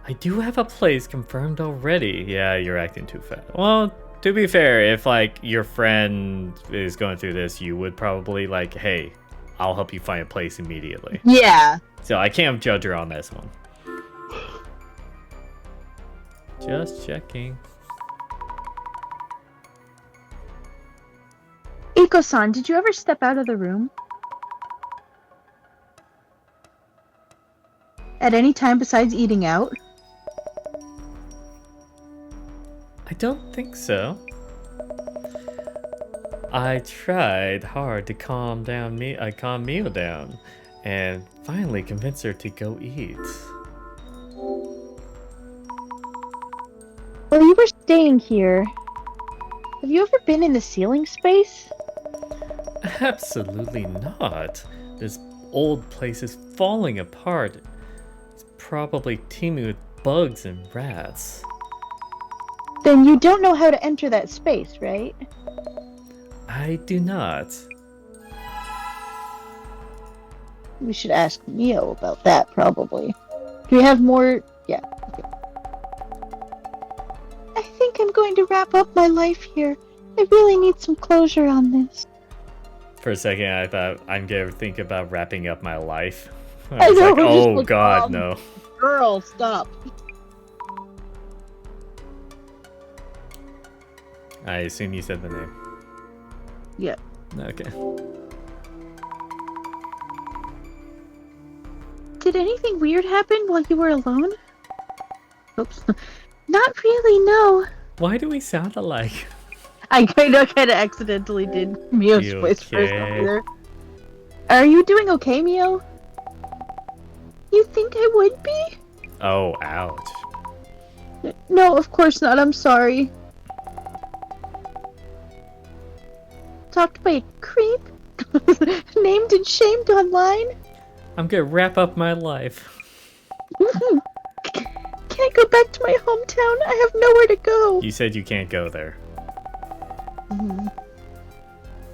I do have a place confirmed already. Yeah, you're acting too fast. Well, to be fair, if like your friend is going through this, you would probably like, hey, I'll help you find a place immediately.
Yeah.
So I can't judge her on this one. Just checking.
Iko-san, did you ever step out of the room? At any time besides eating out?
I don't think so. I tried hard to calm Mio down, and finally convince her to go eat.
Well, you were staying here. Have you ever been in the ceiling space?
Absolutely not. This old place is falling apart. It's probably teeming with bugs and rats.
Then you don't know how to enter that space, right?
I do not.
We should ask Mio about that, probably. Do we have more? Yeah. Okay. I think I'm going to wrap up my life here. I really need some closure on this.
For a second, I thought I'm gonna think about wrapping up my life.
I
was
know,
like,
we're just
oh
like,
god, no.
Girl, stop.
I assume you said the name.
Yeah.
Okay.
Did anything weird happen while you were alone? Oops. Not really, no.
Why do we sound alike?
I kind of accidentally did Mio's
You
voice first
okay?
over there.
Are you doing okay, Mio? You think I would be?
Oh, ouch.
No, of course not. I'm sorry. Talked by a creep? Named and shamed online?
I'm gonna wrap up my life.
Can't go back to my hometown. I have nowhere to go.
You said you can't go there.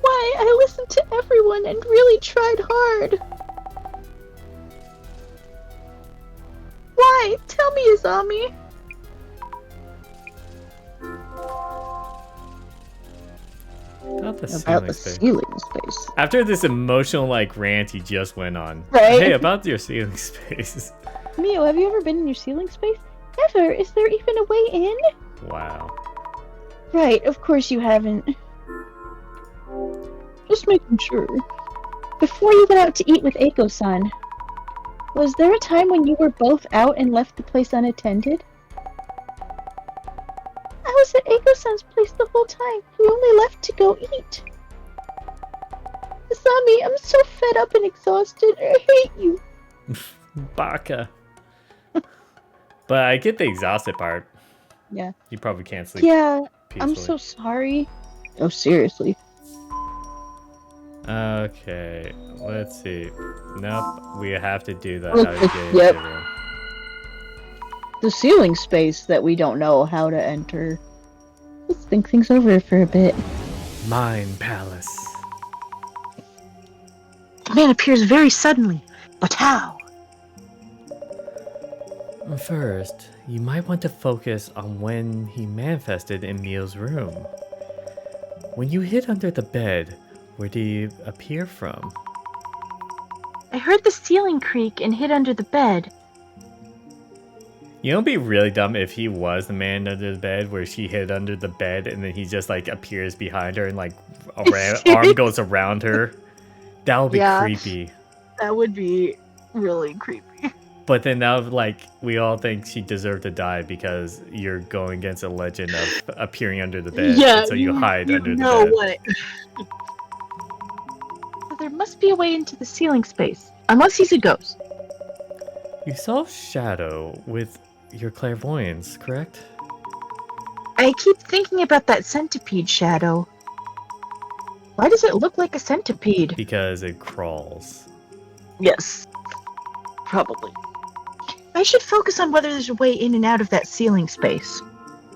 Why? I listened to everyone and really tried hard. Why? Tell me, Izami.
About the
About
ceiling
the
space.
ceiling space.
After this emotional like rant you just went on.
Right.
Hey, about your ceiling space.
Mio, have you ever been in your ceiling space? Never. Is there even a way in?
Wow.
Right, of course you haven't. Just making sure. Before you went out to eat with Eiko-san, was there a time when you were both out and left the place unattended? I was at Eiko-san's place the whole time. We only left to go eat. Asami, I'm so fed up and exhausted. I hate you.
Baka. But I get the exhausted part.
Yeah.
You probably can't sleep
Yeah,
peacefully.
I'm so sorry.
Oh, seriously.
Okay, let's see. Nope, we have to do that.
Yep. the ceiling space that we don't know how to enter. Let's think things over for a bit.
Mind Palace.
The man appears very suddenly, but how?
First, you might want to focus on when he manifested in Mio's room. When you hid under the bed, where did he appear from?
I heard the ceiling creak and hid under the bed.
You know, it'd be really dumb if he was the man under the bed, where she hid under the bed and then he just like appears behind her and like arm goes around her. That would be creepy.
That would be really creepy.
But then that would, like, we all think she deserved to die because you're going against a legend of appearing under the bed.
Yeah,
and so you hide under the
know
bed.
What? So there must be a way into the ceiling space, unless he's a ghost.
You saw Shadow with your clairvoyance, correct?
I keep thinking about that centipede shadow. Why does it look like a centipede?
Because it crawls.
Yes. Probably. I should focus on whether there's a way in and out of that ceiling space.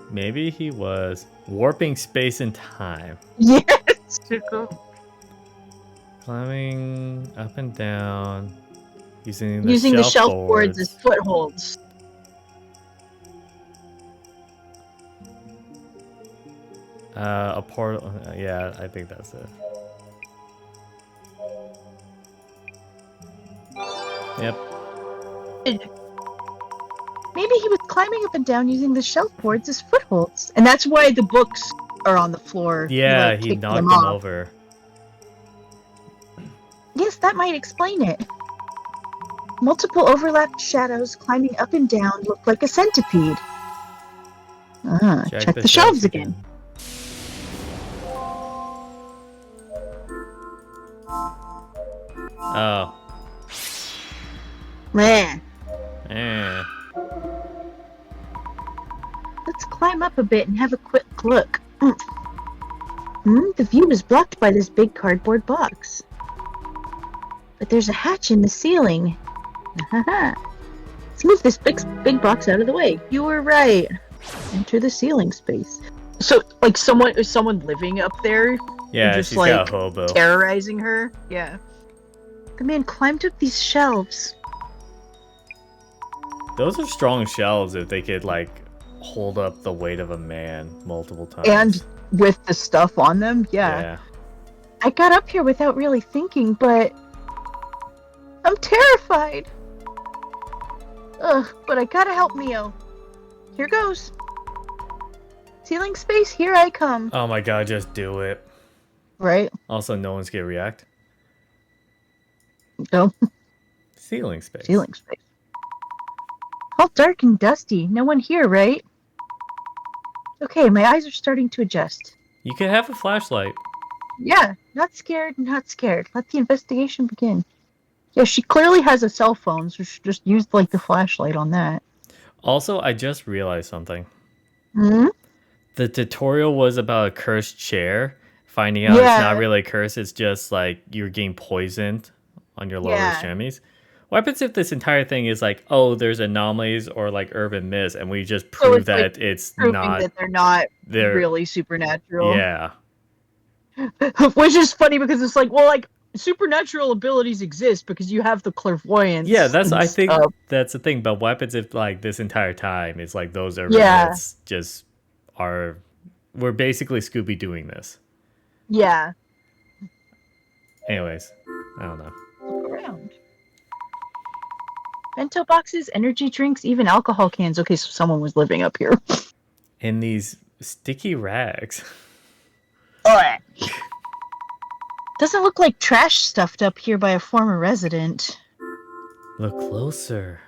Maybe he was warping space and time.
Yes!
Climbing up and down. Using
the shelf boards as footholds.
A portal. Yeah, I think that's it. Yep.
Maybe he was climbing up and down using the shelf boards as footholds. And that's why the books are on the floor.
Yeah, he knocked them over.
Yes, that might explain it. Multiple overlapped shadows climbing up and down look like a centipede. Check the shelves again.
Oh.
Man.
Eh.
Let's climb up a bit and have a quick look. The view is blocked by this big cardboard box. But there's a hatch in the ceiling. Let's move this big box out of the way. You were right. Enter the ceiling space. So, like, is someone living up there?
Yeah,
just,
she's
like,
got a hobo.
Terrorizing her? Yeah. The man climbed up these shelves.
Those are strong shelves if they could, like, hold up the weight of a man multiple times.
And with the stuff on them? Yeah. I got up here without really thinking, but I'm terrified. But I gotta help Mio. Here goes. Ceiling space, here I come.
Oh my god, just do it.
Right?
Also, no one's gonna react.
No.
Ceiling space.
Ceiling space. All dark and dusty. No one here, right? Okay, my eyes are starting to adjust.
You could have a flashlight.
Yeah, not scared, not scared. Let the investigation begin. Yeah, she clearly has a cell phone, so she just used, like, the flashlight on that.
Also, I just realized something.
Hmm?
The tutorial was about a cursed chair. Finding out it's not really a curse, it's just, like, you're getting poisoned on your lower extremities. What happens if this entire thing is like, oh, there's anomalies or, like, urban myths, and we just prove that like it's not...
that they're really supernatural.
Yeah.
Which is funny because it's like, well, like, supernatural abilities exist because you have the clairvoyance.
Yeah, I think that's the thing. But what happens if, like, this entire time it's like those urban myths just are... We're basically Scooby-Dooing this.
Yeah.
Anyways, I don't know.
Look around. Bento boxes, energy drinks, even alcohol cans. Okay, so someone was living up here.
And these sticky rags.
Doesn't look like trash stuffed up here by a former resident.
Look closer.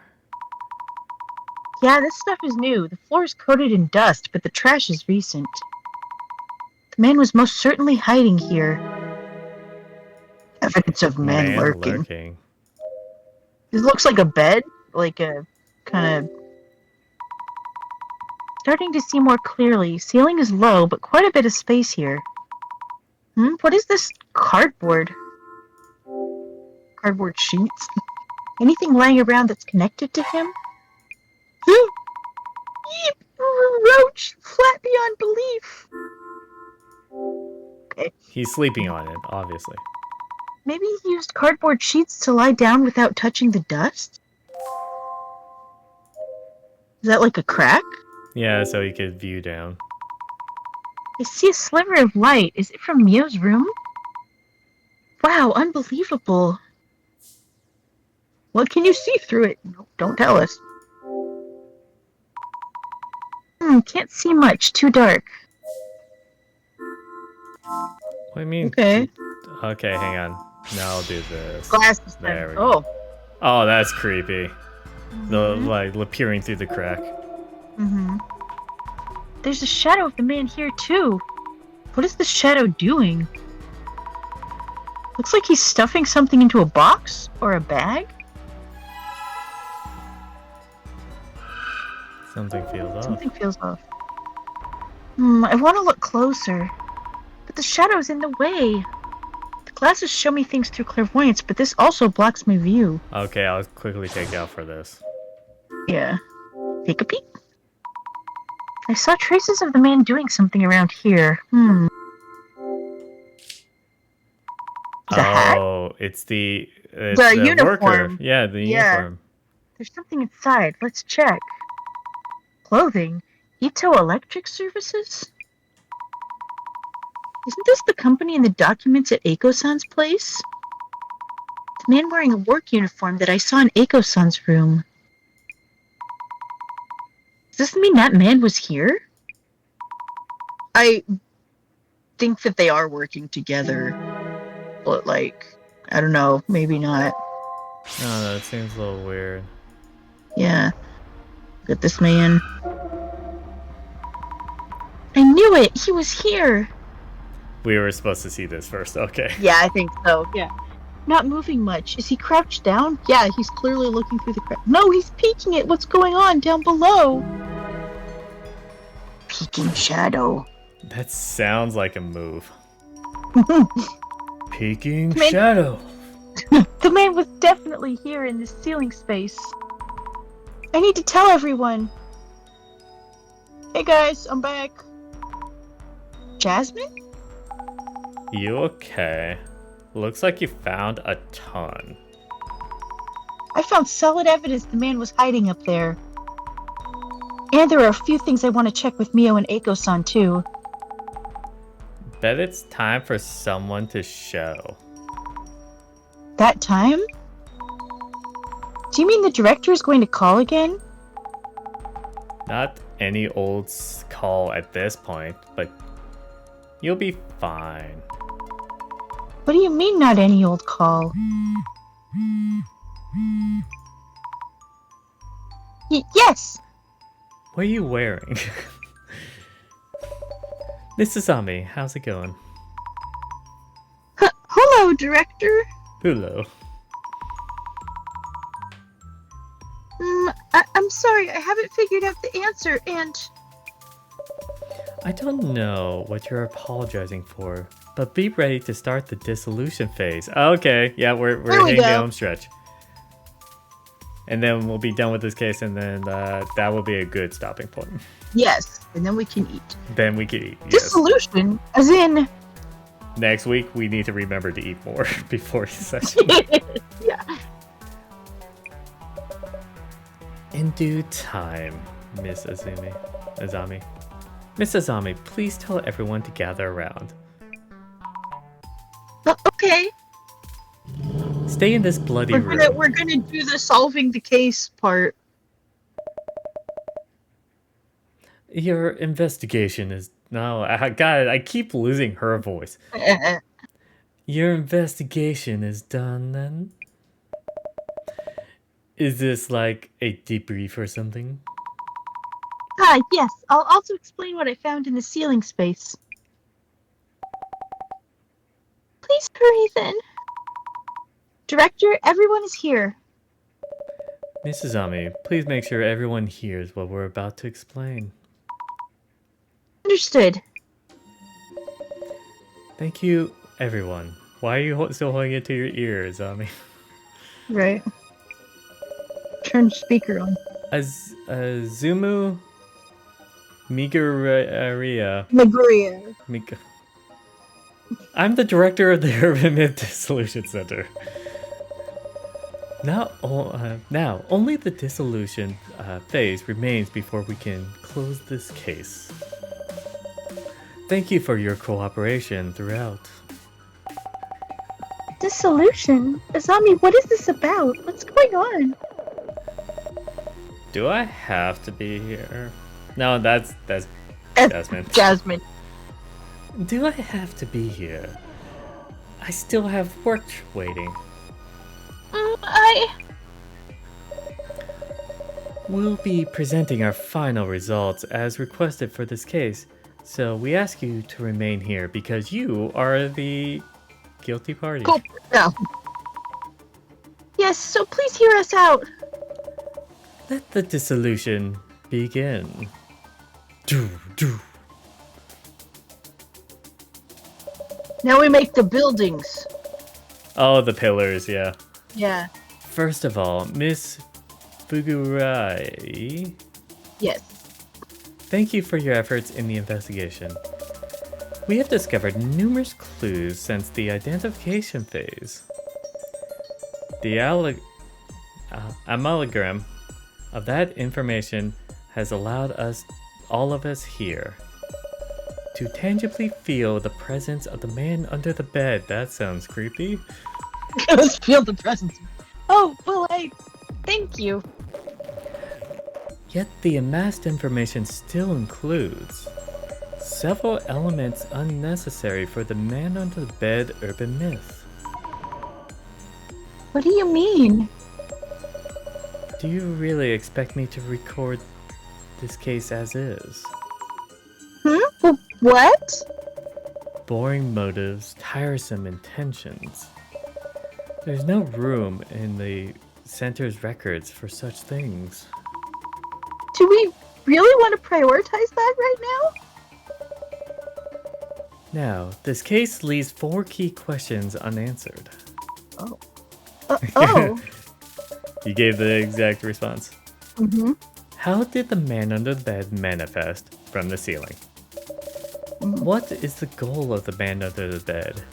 Yeah, this stuff is new. The floor is coated in dust, but the trash is recent. The man was most certainly hiding here. Evidence of man lurking. This looks like a bed, like a kind of... Starting to see more clearly. Ceiling is low, but quite a bit of space here. What is this cardboard? Cardboard sheets? Anything lying around that's connected to him? Roach, flat beyond belief. Okay.
He's sleeping on it, obviously.
Maybe he used cardboard sheets to lie down without touching the dust? Is that like a crack?
Yeah, so he could view down.
I see a sliver of light. Is it from Mio's room? Wow, unbelievable. What can you see through it? No, don't tell us. Can't see much. Too dark.
What do you mean?
Okay.
Okay, hang on. Now I'll do this.
Glasses.
There we go. Oh, that's creepy. The like peering through the crack.
There's a shadow of the man here too. What is the shadow doing? Looks like he's stuffing something into a box or a bag.
Something feels off.
Something feels off. I want to look closer, but the shadow's in the way. The glasses show me things through clairvoyance, but this also blocks my view.
Okay, I'll quickly take out for this.
Yeah. Take a peek. I saw traces of the man doing something around here.
Oh, it's the
uniform.
worker. Yeah, the uniform.
There's something inside. Let's check. Clothing. Ito Electric Services? Isn't this the company in the documents at Eiko-san's place? The man wearing a work uniform that I saw in Eiko-san's room. Does this mean that man was here? I think that they are working together. But, like, I don't know. Maybe not.
No, it seems a little weird.
Yeah. Look at this man. I knew it! He was here!
We were supposed to see this first. Okay.
Yeah, I think so. Yeah. Not moving much. Is he crouched down? Yeah, he's clearly looking through the crack. No, he's peeking it! What's going on down below? Peeking shadow.
That sounds like a move. Peeking
Man.
shadow.
The man was definitely here in this ceiling space. I need to tell everyone. Hey guys, I'm back. Jasmine?
You okay? Looks like you found a ton.
I found solid evidence the man was hiding up there. And there are a few things I want to check with Mio and Eiko-san too.
Bet it's time for someone to show.
That time? Do you mean the director is going to call again?
Not any old call at this point, but you'll be fine.
What do you mean not any old call? Yes!
What are you wearing? This is Ami. How's it going?
Hello, director.
Hello.
I'm sorry, I haven't figured out the answer, and...
I don't know what you're apologizing for, but be ready to start the dissolution phase. Okay, yeah, we're hitting the home stretch. And then we'll be done with this case, and then that will be a good stopping point.
Yes, and then we can eat.
Then we can eat, yes.
Dissolution, as in...
Next week, we need to remember to eat more before the session.
Yeah.
In due time, Miss Azami. Miss Azami, please tell everyone to gather around.
Okay.
Stay in this bloody room.
We're gonna do the solving the case part.
Your investigation is... No, God, I keep losing her voice. Your investigation is done, then? Is this like a debrief or something?
Yes. I'll also explain what I found in the ceiling space. Please hurry, then. Director, everyone is here.
Mrs. Ami, please make sure everyone hears what we're about to explain.
Understood.
Thank you, everyone. Why are you still holding it to your ears, Ami?
Right. Turn speaker on.
Azumu Miguria.
Maguria.
I'm the director of the Urban Myth Dissolution Center. Now, only the dissolution phase remains before we can close this case. Thank you for your cooperation throughout.
Dissolution? Azami, what is this about? What's going on?
Do I have to be here? No, that's Jasmine.
Jasmine.
Do I have to be here? I still have work waiting. We'll be presenting our final results as requested for this case, so we ask you to remain here because you are the guilty party.
Cool. No. Yes, so please hear us out.
Let the dissolution begin. Do.
Now we make the buildings.
Oh, the pillars, yeah.
Yeah.
First of all, Miss Fugurai.
Yes.
Thank you for your efforts in the investigation. We have discovered numerous clues since the identification phase. The amalgam of that information has allowed all of us here, to tangibly feel the presence of the man under the bed. That sounds creepy.
Let's feel the presence. Oh, well, thank you.
Yet the amassed information still includes several elements unnecessary for the man under the bed urban myth.
What do you mean?
Do you really expect me to record this case as is?
What?
Boring motives, tiresome intentions. There's no room in the center's records for such things.
Do we really want to prioritize that right now?
Now, this case leaves 4 key questions unanswered.
Oh. Oh.
You gave the exact response.
Mm-hmm.
How did the man under the bed manifest from the ceiling? What is the goal of the man under the bed?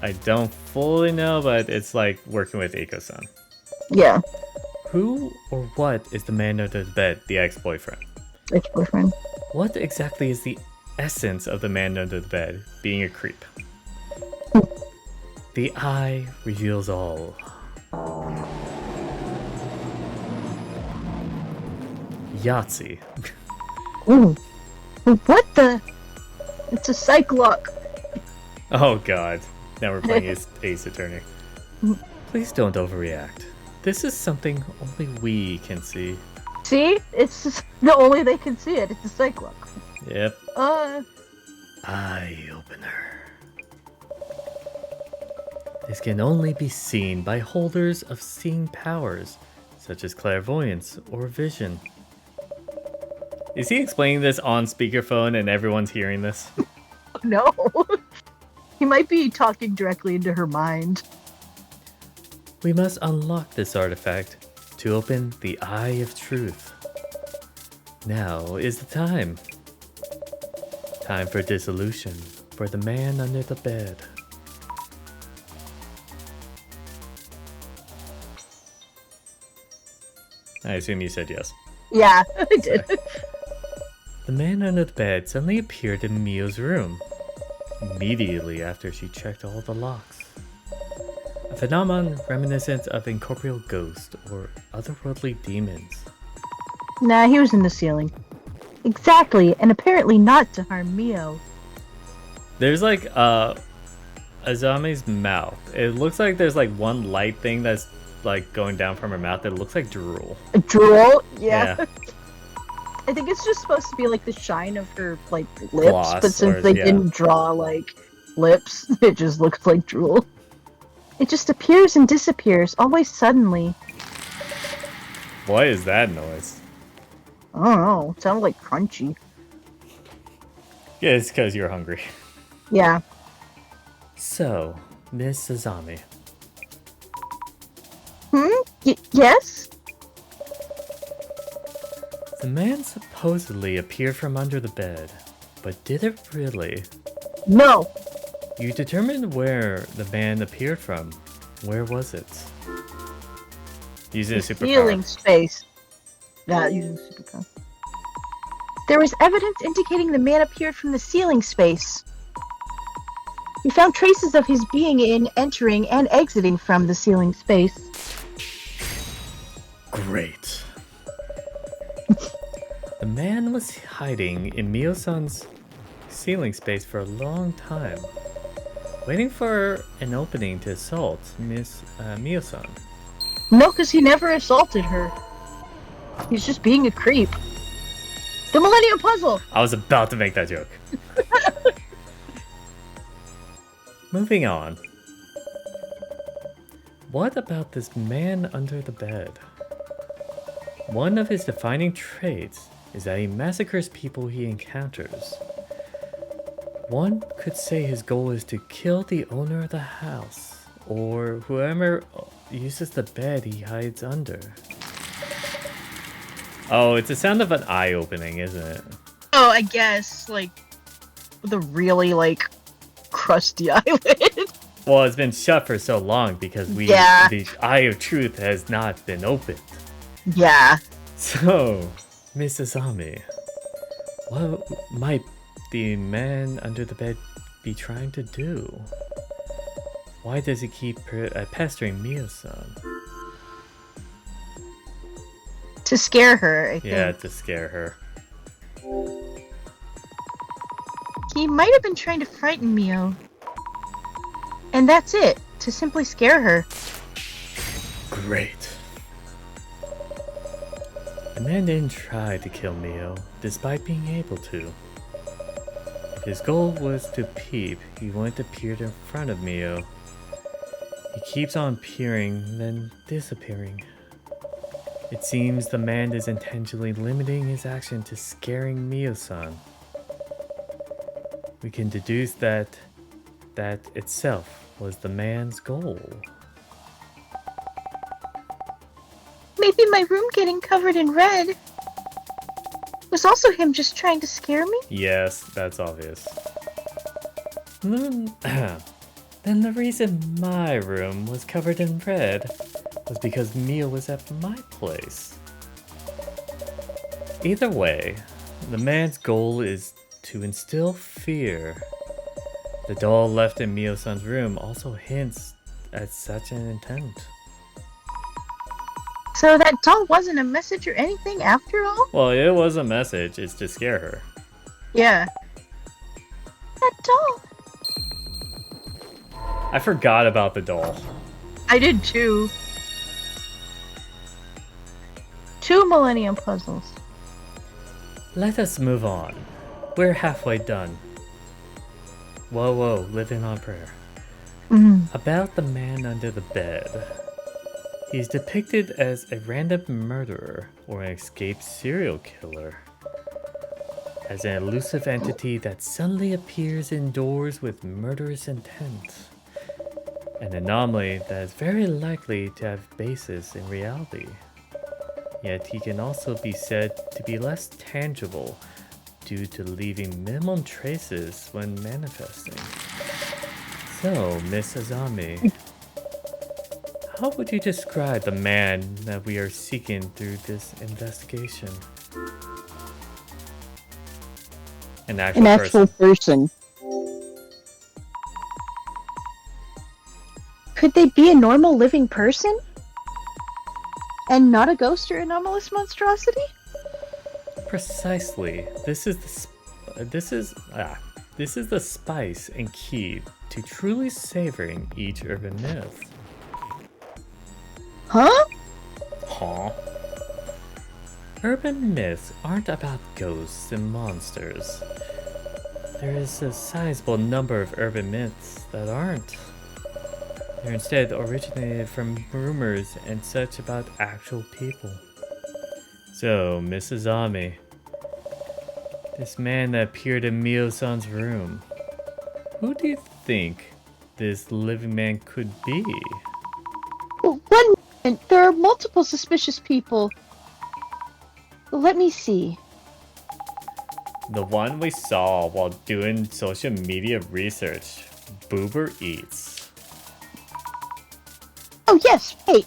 I don't fully know, but it's like working with Eiko-san.
Yeah.
Who or what is the man under the bed, the ex-boyfriend?
Ex-boyfriend.
What exactly is the essence of the man under the bed, being a creep? The eye reveals all. Yahtzee.
Ooh. What the? It's a psych lock.
Oh god. Now we're playing Ace Attorney. Please don't overreact. This is something only we can see.
See? It's just the only they can see it. It's a psych lock.
Yep. Eye opener. This can only be seen by holders of seeing powers, such as clairvoyance or vision. Is he explaining this on speakerphone and everyone's hearing this?
No. He might be talking directly into her mind.
We must unlock this artifact to open the Eye of Truth. Now is the time. Time for dissolution for the man under the bed. I assume you said yes.
Yeah, I did.
The man under the bed suddenly appeared in Mio's room, immediately after she checked all the locks. A phenomenon reminiscent of incorporeal ghosts or otherworldly demons.
Nah, he was in the ceiling. Exactly, and apparently not to harm Mio.
There's like Azami's mouth. It looks like there's like one light thing that's like going down from her mouth that looks like drool.
Drool? Yeah. I think it's just supposed to be like the shine of her like lips,
Gloss,
but since they didn't draw like lips, it just looks like drool. It just appears and disappears, always suddenly.
What is that noise?
I don't know. It sounded like crunchy.
Yeah, it's because you're hungry.
Yeah.
So, Miss Azami.
Yes?
The man supposedly appeared from under the bed, but did it really?
No.
You determined where the man appeared from. Where was it? Using a superpower.
Ceiling space. Not using superpower. There was evidence indicating the man appeared from the ceiling space. We found traces of his being in, entering, and exiting from the ceiling space.
Great. The man was hiding in Mio-san's ceiling space for a long time, waiting for an opening to assault Miss Mio-san.
No, because he never assaulted her. He's just being a creep. The Millennium Puzzle!
I was about to make that joke. Moving on. What about this man under the bed? One of his defining traits is that he massacres people he encounters. One could say his goal is to kill the owner of the house, or whoever uses the bed he hides under. Oh, it's the sound of an eye opening, isn't it?
Oh, I guess, like, with a really, like, crusty eyelid.
Well, it's been shut for so long because the Eye of Truth has not been opened.
Yeah.
So, Miss Azami, what might the man under the bed be trying to do? Why does he keep pestering Mio-san?
To scare her, I think.
Yeah, to scare her.
He might have been trying to frighten Mio. And that's it. To simply scare her.
Great. The man didn't try to kill Mio, despite being able to. His goal was to peep. He wanted to peer in front of Mio. He keeps on peering, then disappearing. It seems the man is intentionally limiting his action to scaring Mio-san. We can deduce that that itself was the man's goal.
Maybe my room getting covered in red was also him just trying to scare me?
Yes, that's obvious. Then the reason my room was covered in red was because Mio was at my place. Either way, the man's goal is to instill fear. The doll left in Mio-san's room also hints at such an intent.
So that doll wasn't a message or anything after all?
Well, it was a message. It's to scare her.
Yeah. That doll.
I forgot about the doll.
I did too. 2 Millennium Puzzles.
Let us move on. We're halfway done. Whoa, living on prayer. About the man under the bed. He's depicted as a random murderer or an escaped serial killer. As an elusive entity that suddenly appears indoors with murderous intent. An anomaly that is very likely to have basis in reality. Yet he can also be said to be less tangible due to leaving minimum traces when manifesting. So, Miss Azami, how would you describe the man that we are seeking through this investigation? An actual
person. Could they be a normal living person? And not a ghost or anomalous monstrosity?
Precisely. This is the spice and key to truly savoring each urban myth.
Huh?
Urban myths aren't about ghosts and monsters. There is a sizable number of urban myths that aren't. They're instead originated from rumors and such about actual people. So, Mrs. Ami, this man that appeared in Mio-san's room, who do you think this living man could be?
Well, one moment, there are multiple suspicious people. Let me see.
The one we saw while doing social media research. Boober Eats.
Oh, yes, wait.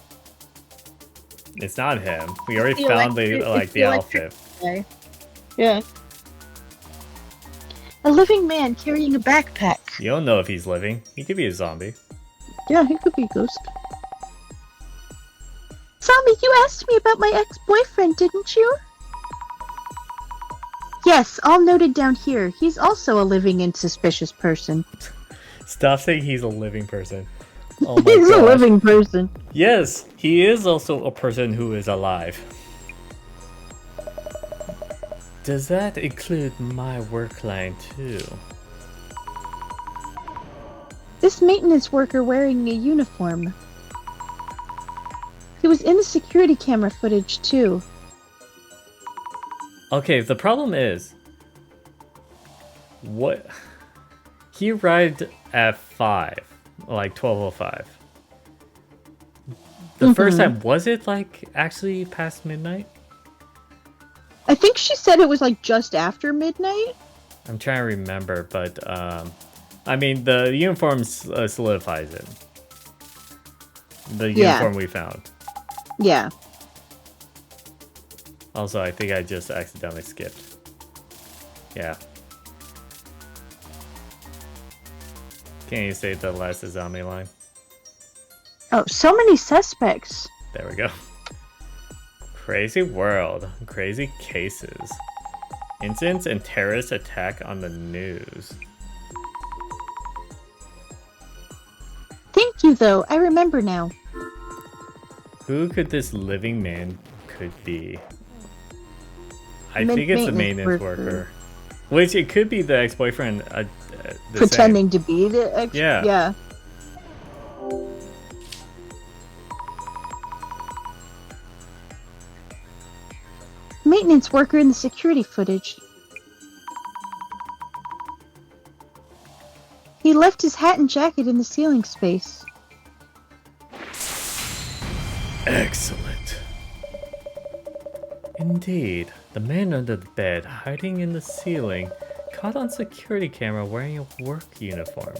It's not him. We already
The
found
electric-
the outfit.
guy. Yeah. A living man carrying a backpack.
You don't know if he's living. He could be a zombie.
Yeah, he could be a ghost. Zombie, you asked me about my ex-boyfriend, didn't you? Yes, all noted down here. He's also a living and suspicious person.
Stop saying he's a living person. Oh my
He's
gosh.
a living person.
Yes, he is also a person who is alive. Does that include my work line too?
This maintenance worker wearing a uniform. He was in the security camera footage too.
Okay, the problem is... What? He arrived at 5. Like 12:05. The first time, was it like actually past midnight?
I think she said it was like just after midnight.
I'm trying to remember, but I mean the uniform solidifies it. The uniform we found.
Yeah.
Also, I think I just accidentally skipped. Yeah. Can you say the last zombie line?
Oh, so many suspects.
There we go. Crazy world, crazy cases. Incidents and terrorist attack on the news.
Thank you, though. I remember now.
Who could this living man could be? I think it's the maintenance worker. Which it could be the ex-boyfriend.
Pretending to be the ex.
Yeah.
Yeah. Maintenance worker in the security footage. He left his hat and jacket in the ceiling space.
Excellent. Indeed, the man under the bed, hiding in the ceiling, caught on security camera wearing a work uniform.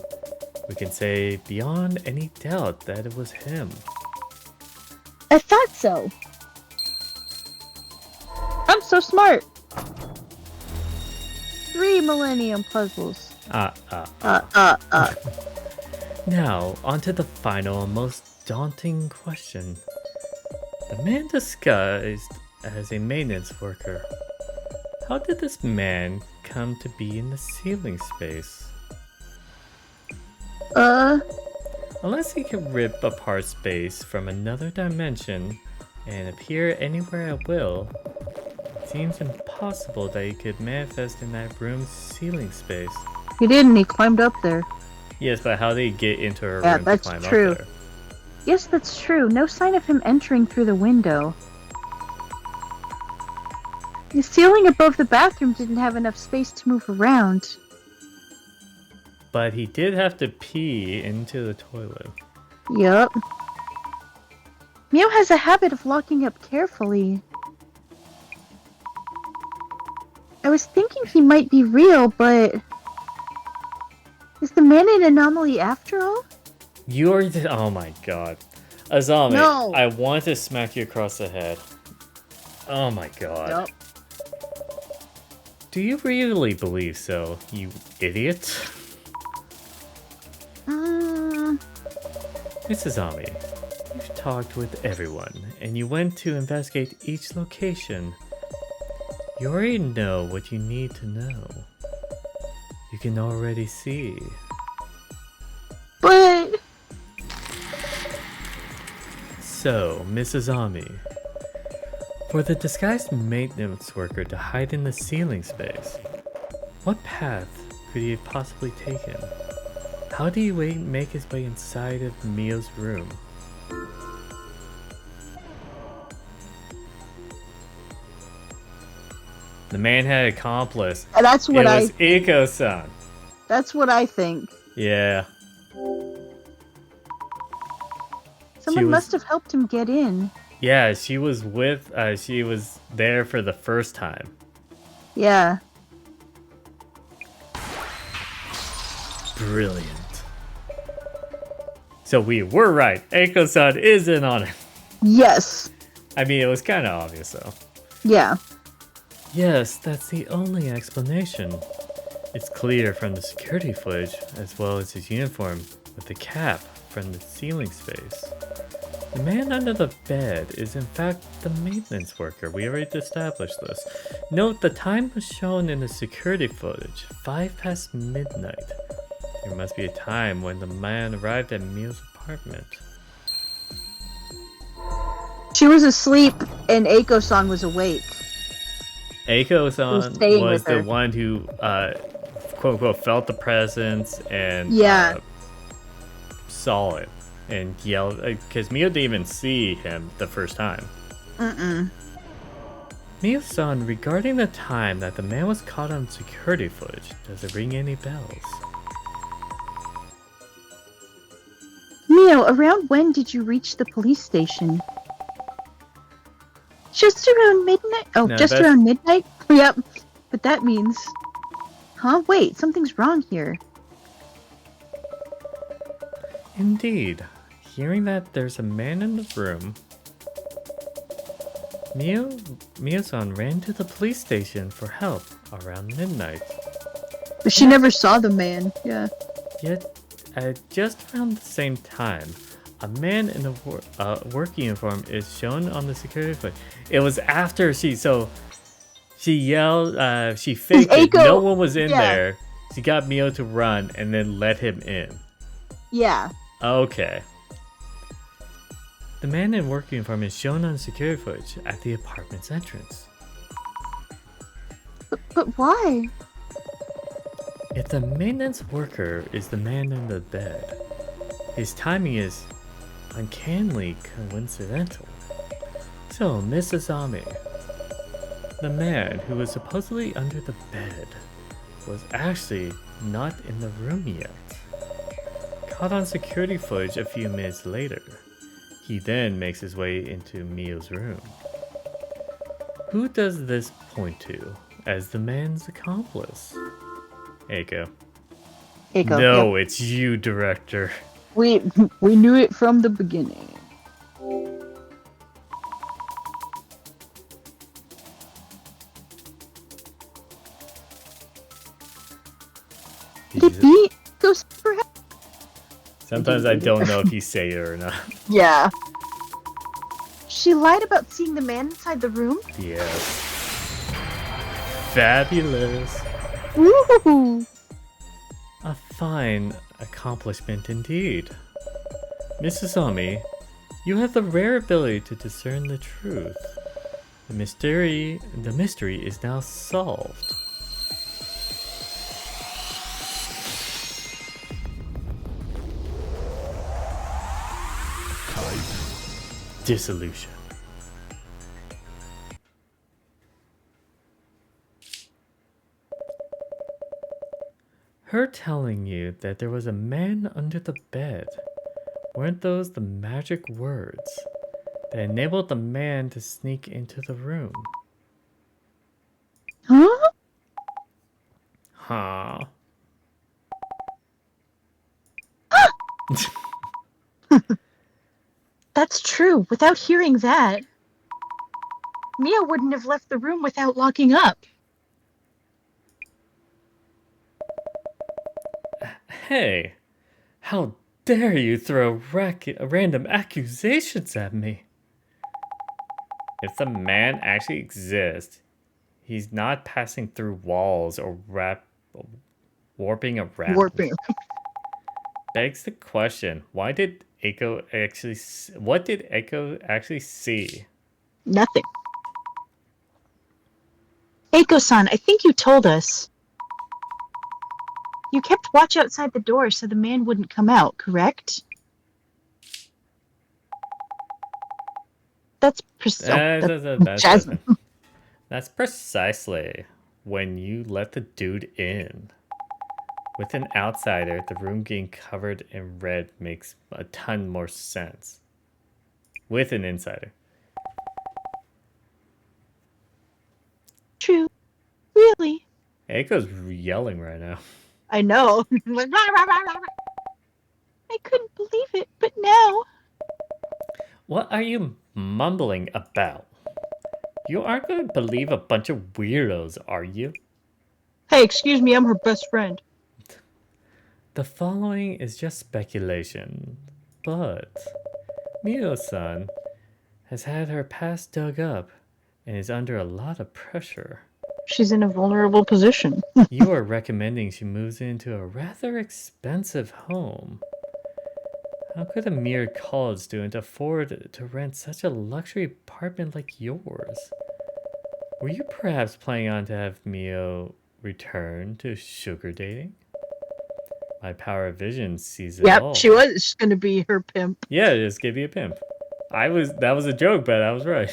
We can say beyond any doubt that it was him.
I thought so. I'm so smart. 3 millennium puzzles.
Now, on to the final and most daunting question. The man disguised as a maintenance worker. How did this man come to be in the ceiling space? Unless he can rip apart space from another dimension and appear anywhere at will, it seems impossible that he could manifest in that room's ceiling space.
He didn't, he climbed up there.
Yes, but how did he get into her
Yeah,
room
that's
to climb
true.
up there?
Yes, that's true. No sign of him entering through the window. The ceiling above the bathroom didn't have enough space to move around.
But he did have to pee into the toilet.
Yup. Mio has a habit of locking up carefully. I was thinking he might be real, but... is the man an anomaly after all?
You're the... oh my god. Azami,
No.
I want to smack you across the head. Oh my god.
Yup.
Do you really believe so, you idiot? Mrs. Ami, you've talked with everyone, and you went to investigate each location. You already know what you need to know. You can already see.
But...
So, Mrs. Ami, for the disguised maintenance worker to hide in the ceiling space, what path could he have possibly taken? How did he make his way inside of Mio's room? The man had an accomplice.
that's what
It was Iko-san.
That's what I think.
Yeah.
Someone
was-
must have helped him get in.
Yeah, she was with. She was there for the first time.
Yeah.
Brilliant. So we were right. Eiko-san is in on it.
Yes.
I mean, it was kind of obvious though.
Yeah.
Yes, that's the only explanation. It's clear from the security footage, as well as his uniform with the cap from the ceiling space. The man under the bed is in fact the maintenance worker. We already established this. Note the time was shown in the security footage, 5 past midnight. There must be a time when the man arrived at Mio's apartment.
She was asleep and Eiko-san was awake.
Eiko-san
staying
was
with her.
the one who, quote unquote, felt the presence and
Yeah.
saw it and yelled. Because Mio didn't even see him the first time. Mio-san, regarding the time that the man was caught on security footage, does it ring any bells?
Mio, around when did you reach the police station? Just around midnight? Oh,
No,
just
that's-
around midnight? Yep. But that means... Huh? Wait, something's wrong here.
Indeed. Hearing that there's a man in the room, Mio-san ran to the police station for help around midnight.
But she never saw the man. Yeah.
Yet, at just around the same time, a man in a work uniform is shown on the security footage. It was after she yelled, she faked it,
Eiko-
no one was in
yeah.
there. She got Mio to run and then let him in.
Yeah.
Okay. The man in work uniform is shown on security footage at the apartment's entrance.
But why?
If the maintenance worker is the man in the bed, his timing is uncannily coincidental. So, Mrs. Ami, the man who was supposedly under the bed, was actually not in the room yet. Caught on security footage a few minutes later, he then makes his way into Mio's room. Who does this point to as the man's accomplice? Eiko.
Eiko.
No,
Yep.
it's you, director.
We knew it from the beginning. Did it be Ghost perhaps?
Sometimes I don't know if you say it or not.
Yeah. She lied about seeing the man inside the room?
Yes. Fabulous.
Woohoo!
A fine accomplishment indeed. Mrs. Ami, you have the rare ability to discern the truth. The mystery is now solved. Dissolution. Her telling you that there was a man under the bed, weren't those the magic words that enabled the man to sneak into the room?
Huh?
Huh?
That's true. Without hearing that, Mia wouldn't have left the room without locking up.
Hey, how dare you throw random accusations at me? If the man actually exists, he's not passing through walls or warping a wrap.
Warping.
Begs the question, what did Eiko actually see?
Nothing.
Eiko-san, I think you told us. You kept watch outside the door so the man wouldn't come out, correct? That's
That's precisely when you let the dude in. With an outsider, the room getting covered in red makes a ton more sense. With an insider. Eiko's yelling right now.
I know. I couldn't believe it, but now...
What are you mumbling about? You aren't going to believe a bunch of weirdos, are you?
Hey, excuse me, I'm her best friend.
The following is just speculation, but Mio-san has had her past dug up and is under a lot of pressure.
She's in a vulnerable position.
You are recommending she moves into a rather expensive home. How could a mere college student afford to rent such a luxury apartment like yours? Were you perhaps planning on to have Mio return to sugar dating? My power of vision sees it all.
Yep, she was going to be her pimp.
Yeah, just give you a pimp. That was a joke, but I was right.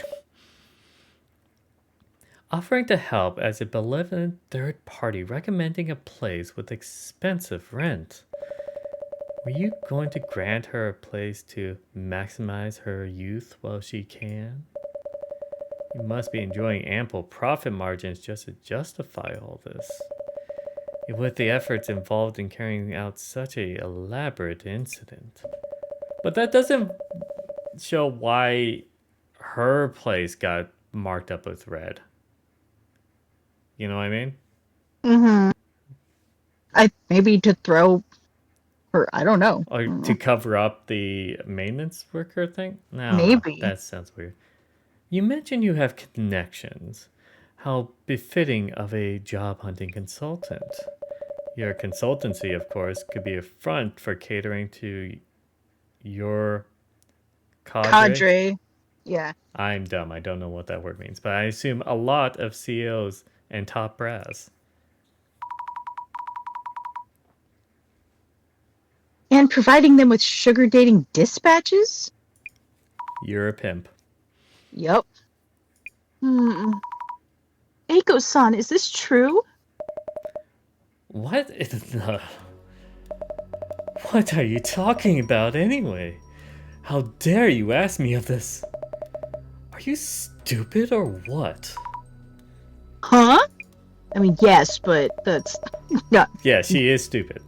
Offering to help as a benevolent third party recommending a place with expensive rent. Were you going to grant her a place to maximize her youth while she can? You must be enjoying ample profit margins just to justify all this. With the efforts involved in carrying out such a elaborate incident. But that doesn't show why her place got marked up with red. You know what I mean?
Mm-hmm. Maybe to throw her, I don't know.
Or to cover up the maintenance worker thing? No,
Maybe.
That sounds weird. You mentioned you have connections. How befitting of a job hunting consultant. Your consultancy, of course, could be a front for catering to your cadre.
Yeah.
I'm dumb. I don't know what that word means, but I assume a lot of CEOs and top brass.
And providing them with sugar dating dispatches?
You're a pimp.
Yep. Eiko-san, is this true?
What is the... What are you talking about anyway? How dare you ask me of this? Are you stupid or what?
Huh? I mean, yes, but that's not...
Yeah, she is stupid.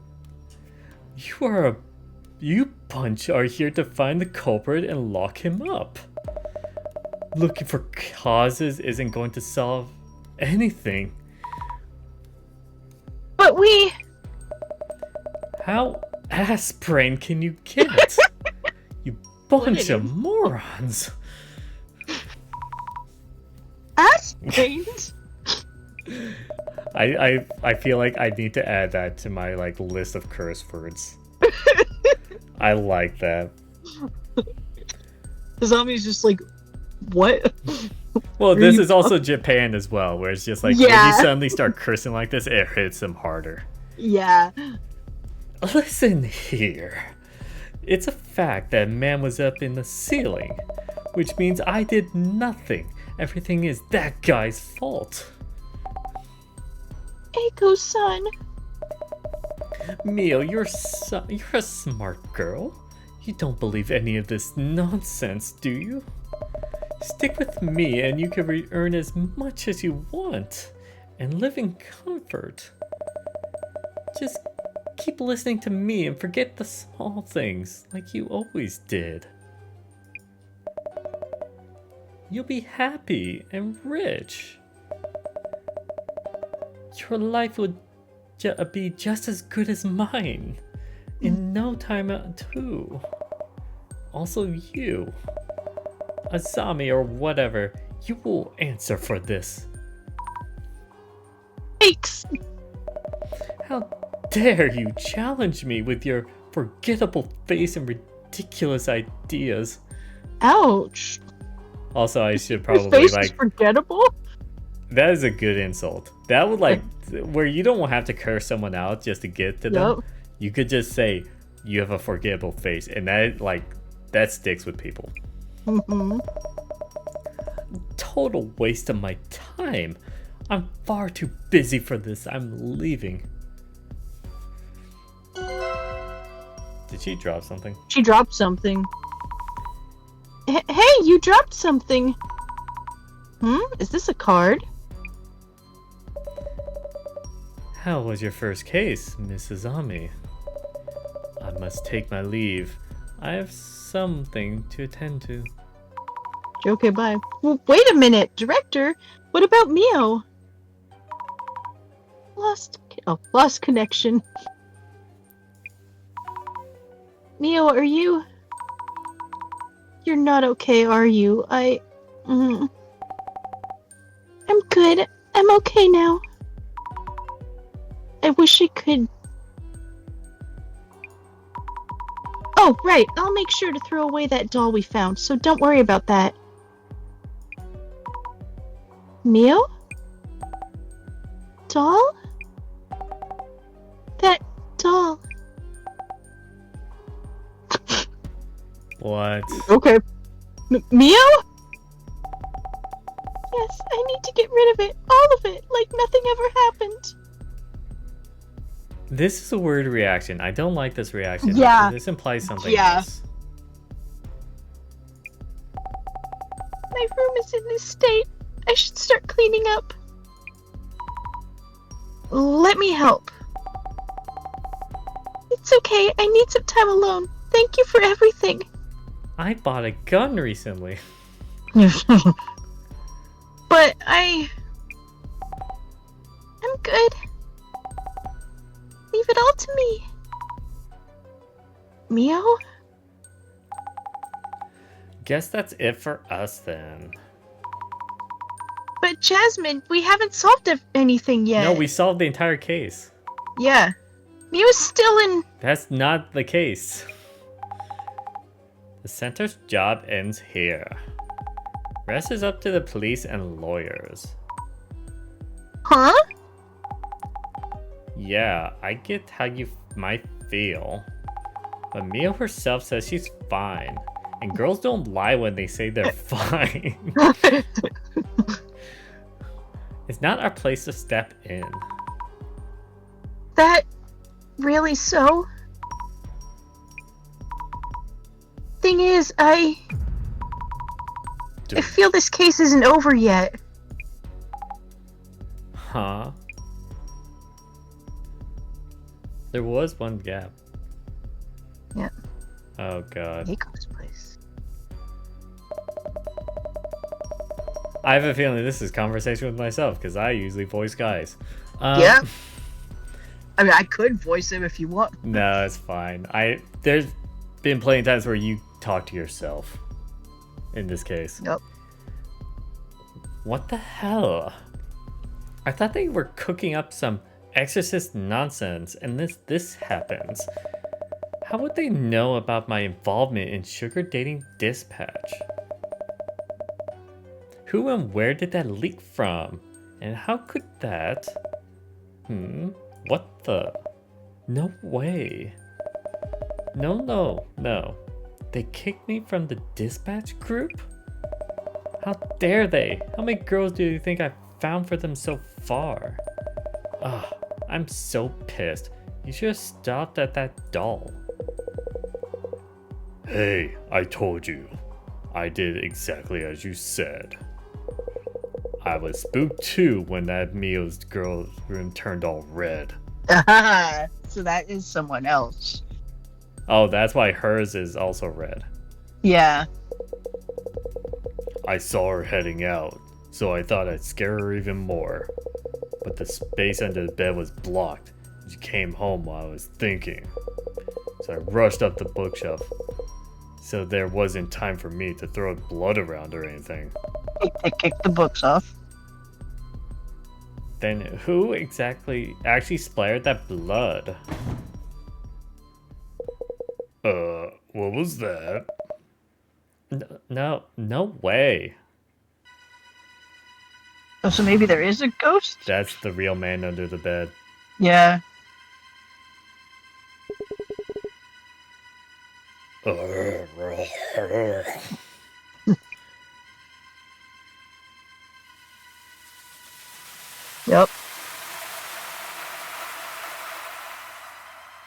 You bunch are here to find the culprit and lock him up. Looking for causes isn't going to solve anything.
But we...
How ass-brain can you get? You bunch of morons.
Ass-brains?
I feel like I need to add that to my list of curse words. I like that.
The zombie's just like, what?
Well, this is also Japan as well, where it's just like when you suddenly start cursing like this, it hits them harder.
Yeah.
Listen here. It's a fact that man was up in the ceiling, which means I did nothing. Everything is that guy's fault.
Eiko-san.
Mio, you're a smart girl. You don't believe any of this nonsense, do you? Stick with me and you can earn as much as you want and live in comfort. Just keep listening to me and forget the small things like you always did. You'll be happy and rich. Your life would be just as good as mine in no time too. Also you, Asami or whatever, you will answer for this.
Thanks.
How dare you challenge me with your forgettable face and ridiculous ideas.
Ouch.
Also, I should probably
His face is forgettable?
That is a good insult. That would where you don't have to curse someone out just to get to them. You could just say you have a forgettable face, and that sticks with people. Total waste of my time. I'm far too busy for this. I'm leaving. Did she drop something?
She dropped something. Hey, you dropped something. Is this a card?
hell was your first case, Mrs. Ami? I must take my leave. I have something to attend to.
Okay, bye. Well, wait a minute, Director. What about Mio? Lost connection. Mio, are you? You're not okay, are you? I'm good. I'm okay now. I wish I could. Oh, right. I'll make sure to throw away that doll we found, so don't worry about that. Mio? Doll? That doll.
What?
Okay. Mio? Yes, I need to get rid of it. All of it, like nothing ever happened.
This is a weird reaction. I don't like this reaction.
Yeah.
This implies something
Yeah.
else.
My room is in this state. I should start cleaning up. Let me help. It's okay. I need some time alone. Thank you for everything.
I bought a gun recently.
But I'm good. Leave it all to me. Mio?
Guess that's it for us then.
But Jasmine, we haven't solved anything yet.
No, we solved the entire case.
Yeah. Mio's still in...
That's not the case. The center's job ends here. Rest is up to the police and lawyers.
Huh?
Yeah, I get how you might feel. But Mia herself says she's fine. And girls don't lie when they say they're fine. It's not our place to step in.
That really so? Thing is, I feel this case isn't over yet.
Huh? There was one gap.
Yeah.
Oh god.
Nico's place.
I have a feeling this is conversation with myself, because I usually voice guys.
Yeah. I mean, I could voice him if you want.
No, it's fine. There's been plenty of times where you talk to yourself. In this case.
Yep.
What the hell? I thought they were cooking up some exorcist nonsense, and this happens. How would they know about my involvement in sugar dating dispatch? Who and where did that leak from? And how could that... What the... No way. No. They kicked me from the dispatch group? How dare they? How many girls do you think I've found for them so far? Ugh, I'm so pissed. You should have stopped at that doll. Hey, I told you. I did exactly as you said. I was spooked too when that Mio's girl's room turned all red.
So that is someone else.
Oh, that's why hers is also red.
Yeah.
I saw her heading out, so I thought I'd scare her even more. But the space under the bed was blocked. She came home while I was thinking. So I rushed up the bookshelf. So there wasn't time for me to throw blood around or anything.
They kicked the books off.
Then who exactly actually splattered that blood? What was that? No way.
Oh, so maybe there is a ghost?
That's the real man under the bed.
Yeah. Yep.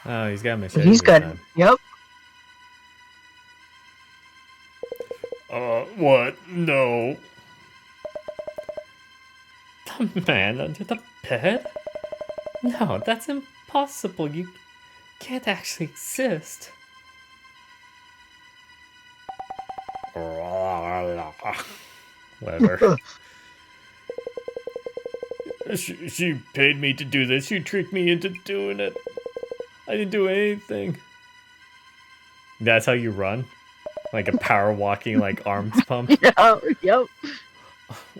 Oh, he's got a machete.
He's
this
good.
time.
Yep.
What? No. The man under the bed? No, that's impossible. You can't actually exist. Whatever. She paid me to do this. She tricked me into doing it. I didn't do anything. That's how you run? Like a power walking, like arms pump?
Yeah, yep.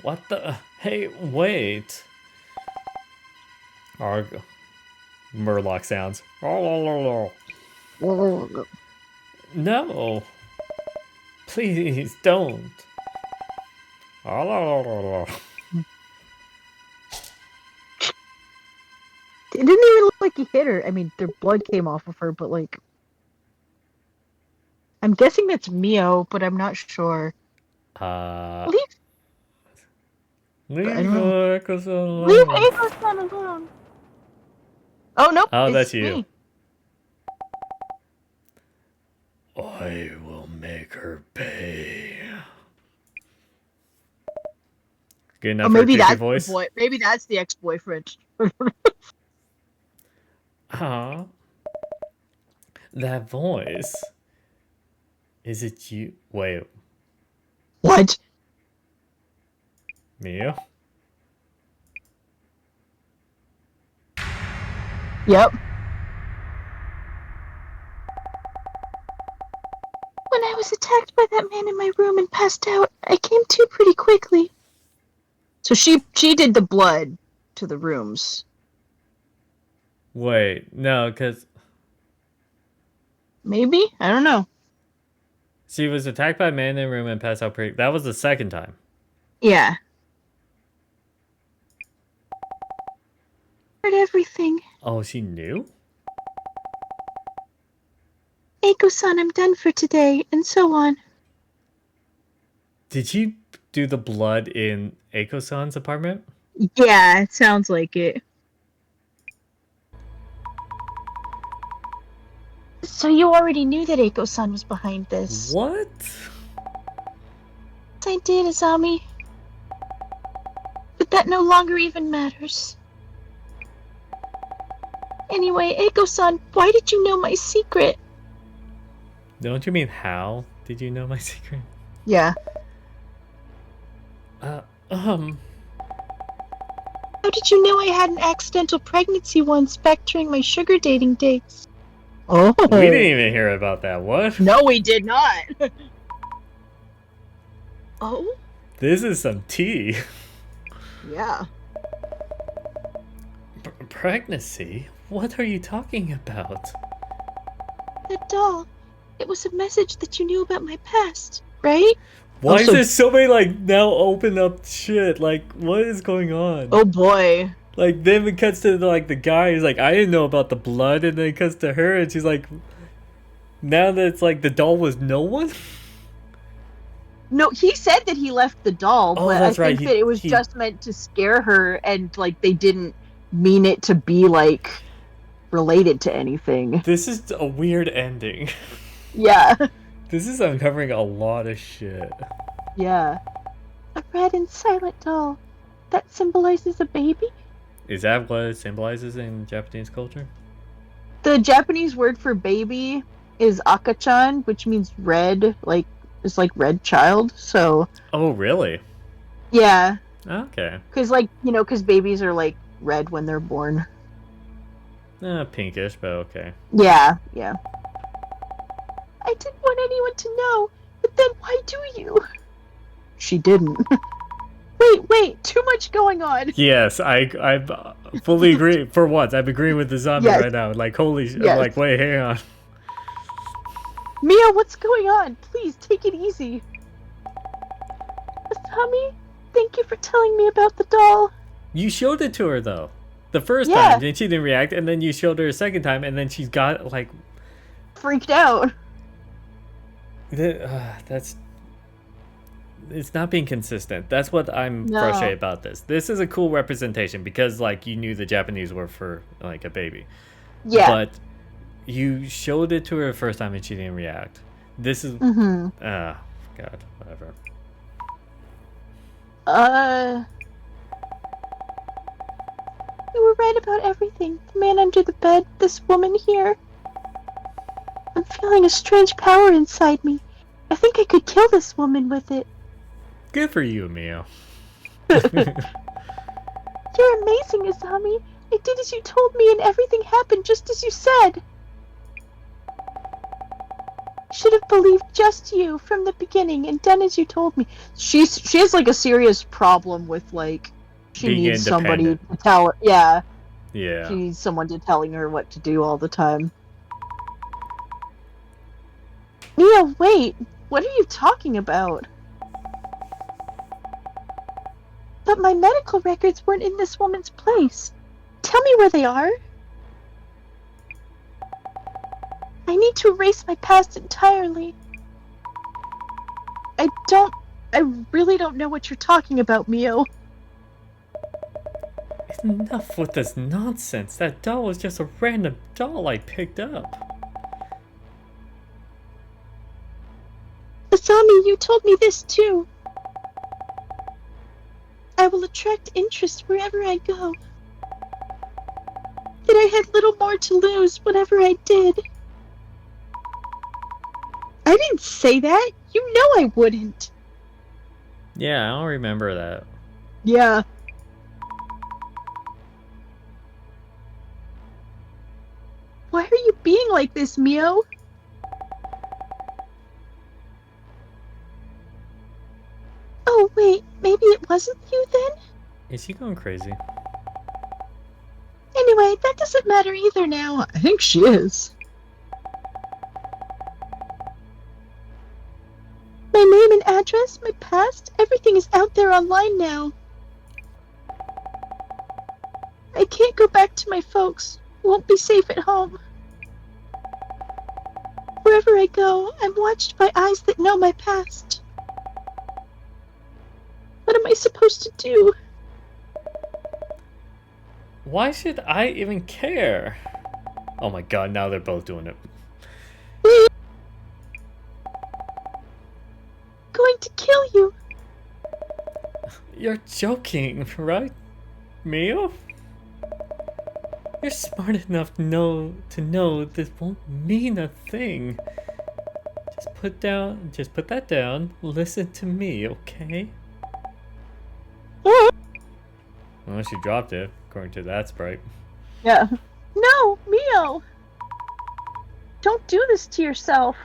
What the? Hey, wait. Arg. Murloc sounds. No. Please don't.
It didn't even look like he hit her. I mean, their blood came off of her, but like, I'm guessing that's Mio, but I'm not sure. Leave
Echoes alone.
Leave Echo-san alone. Oh nope.
Oh,
it's
that's you.
me.
I will make her pay. Good enough
Or
for a
maybe
creepy
that's
voice.
the boy. Maybe that's the ex-boyfriend.
Huh? That voice. Is it you? Wait,
What?
Mio?
Yep.
When I was attacked by that man in my room and passed out, I came to pretty quickly.
So she did the blood to the rooms.
Wait, no, because
Maybe? I don't know.
she was attacked by a man in a room and passed out pretty. That was the second time.
Yeah.
Heard everything.
Oh, she knew?
Eiko-san, I'm done for today, and so on.
Did you do the blood in Eiko-san's apartment?
Yeah, it sounds like it.
So you already knew that Eiko-san was behind this.
What?
I did, Azami. But that no longer even matters. Anyway, Eiko-san, why did you know my secret?
Don't you mean how did you know my secret?
Yeah.
How did you know I had an accidental pregnancy once back during my sugar dating days?
Oh.
We didn't even hear about that. What?
No, we did not.
Oh?
This is some tea.
Yeah.
Pregnancy? What are you talking about?
That doll. It was a message that you knew about my past, right?
Why is
Also-
there so many, like, now open up shit? Like, what is going on?
Oh boy.
Like, then it cuts to, like, the guy, he's like, I didn't know about the blood, and then it cuts to her, and she's like, now that it's like the doll was no one?
No, he said that he left the doll,
Oh,
but I
that's
think
right.
that it was
He-
just meant to scare her, and like they didn't mean it to be like related to anything.
This is a weird ending.
Yeah.
This is uncovering a lot of shit.
Yeah.
A red and silent doll. That symbolizes a baby?
Is that what it symbolizes in Japanese culture?
The Japanese word for baby is akachan, which means red, like it's like red child. So
Oh, really?
yeah,
Okay.
because like because babies are like red when they're born.
Pinkish, but okay.
Yeah, yeah.
I didn't want anyone to know, but then why do you?
She didn't.
Wait, too much going on.
Yes, I fully agree. For once, I'm agreeing with the zombie
Yes.
right now. Like, holy shit.
Yes.
I'm like, wait, hang on.
Mia, what's going on? Please, take it easy. Asami, thank you for telling me about the doll.
You showed it to her, though. The first
Yeah.
time, and she didn't react, and then you showed her a second time, and then she's got, like...
Freaked out.
That's... It's not being consistent. That's what I'm
No.
frustrated about this. This is a cool representation, because, like, you knew the Japanese were for, like, a baby.
Yeah.
But you showed it to her the first time, and she didn't react. This is...
Mm-hmm.
God, whatever.
You were right about everything. The man under the bed, this woman here. I'm feeling a strange power inside me. I think I could kill this woman with it.
Good for you, Mio.
You're amazing, Izami. I did as you told me and everything happened just as you said. Should have believed just you from the beginning and done as you told me. She has like a serious problem with like she
Being
needs somebody
independent.
to tell her. Yeah,
Yeah.
she needs someone to telling her what to do all the time. Mia, wait. What are you talking about? But my medical records weren't in this woman's place. Tell me where they are. I need to erase my past entirely. I really don't know what you're talking about, Mio.
Enough with this nonsense. That doll was just a random doll I picked up.
Asami, you told me this too. I will attract interest wherever I go. That I had little more to lose whatever I did. I didn't say that. You know I wouldn't.
Yeah, I don't remember that.
Yeah. Why are you being like this, Mio? Oh, wait. Maybe it wasn't you then?
Is she going crazy?
Anyway, that doesn't matter either now. I think she is. My name and address, my past, everything is out there online now. I can't go back to my folks. Won't be safe at home. Wherever I go, I'm watched by eyes that know my past. What am I supposed to do?
Why should I even care? Oh my god, now they're both doing it.
Going to kill you.
You're joking, right, Mio? You're smart enough to know this won't mean a thing. Just put that down. Listen to me, okay? Well, she dropped it, according to that sprite.
Yeah. No, Mio! Don't do this to yourself.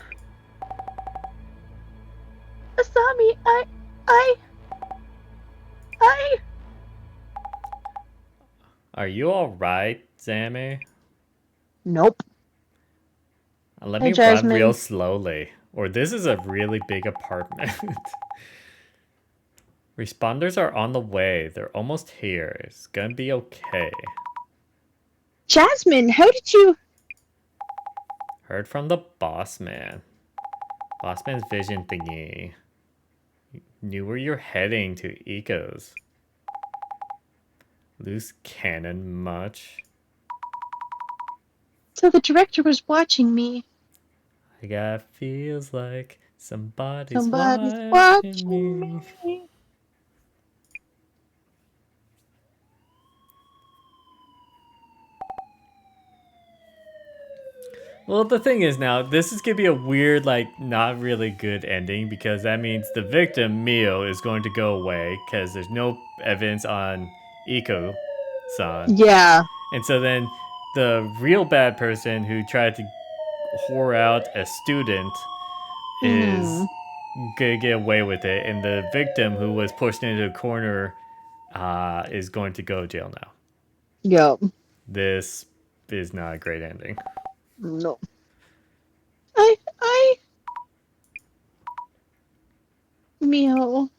Asami,
Are you alright, Zami?
Nope.
Let
Hey,
me run
Jasmine.
real slowly. Or this is a really big apartment. Responders are on the way. They're almost here. It's gonna be okay.
Jasmine, how did you...
Heard from the boss man. Boss man's vision thingy. Knew where you're heading to Eco's. Loose cannon much?
So the director was watching me.
I got feels like somebody's
Somebody's
watching me.
me.
Well, the thing is now, this is gonna be a weird, like, not really good ending because that means the victim, Mio, is going to go away because there's no evidence on Iko-san.
Yeah.
And so then the real bad person who tried to whore out a student is gonna get away with it, and the victim who was pushed into a corner is going to go to jail now.
Yup.
This is not a great ending.
No. Mio.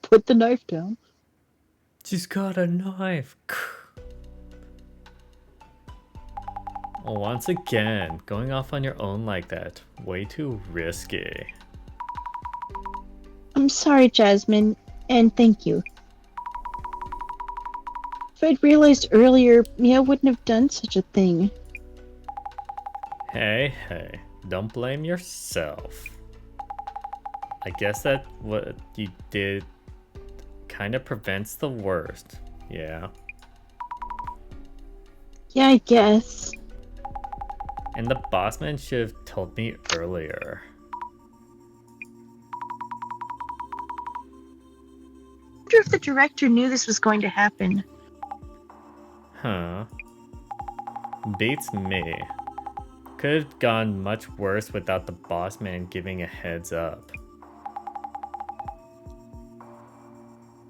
Put the knife down.
She's got a knife. Oh, once again, going off on your own like that. Way too risky.
I'm sorry, Jasmine, and thank you. If I'd realized earlier, Mia wouldn't have done such a thing.
Hey, don't blame yourself. I guess that what you did kind of prevents the worst. Yeah.
Yeah, I guess.
And the bossman should have told me earlier.
I wonder if the director knew this was going to happen.
Huh. Beats me. Could have gone much worse without the boss man giving a heads up.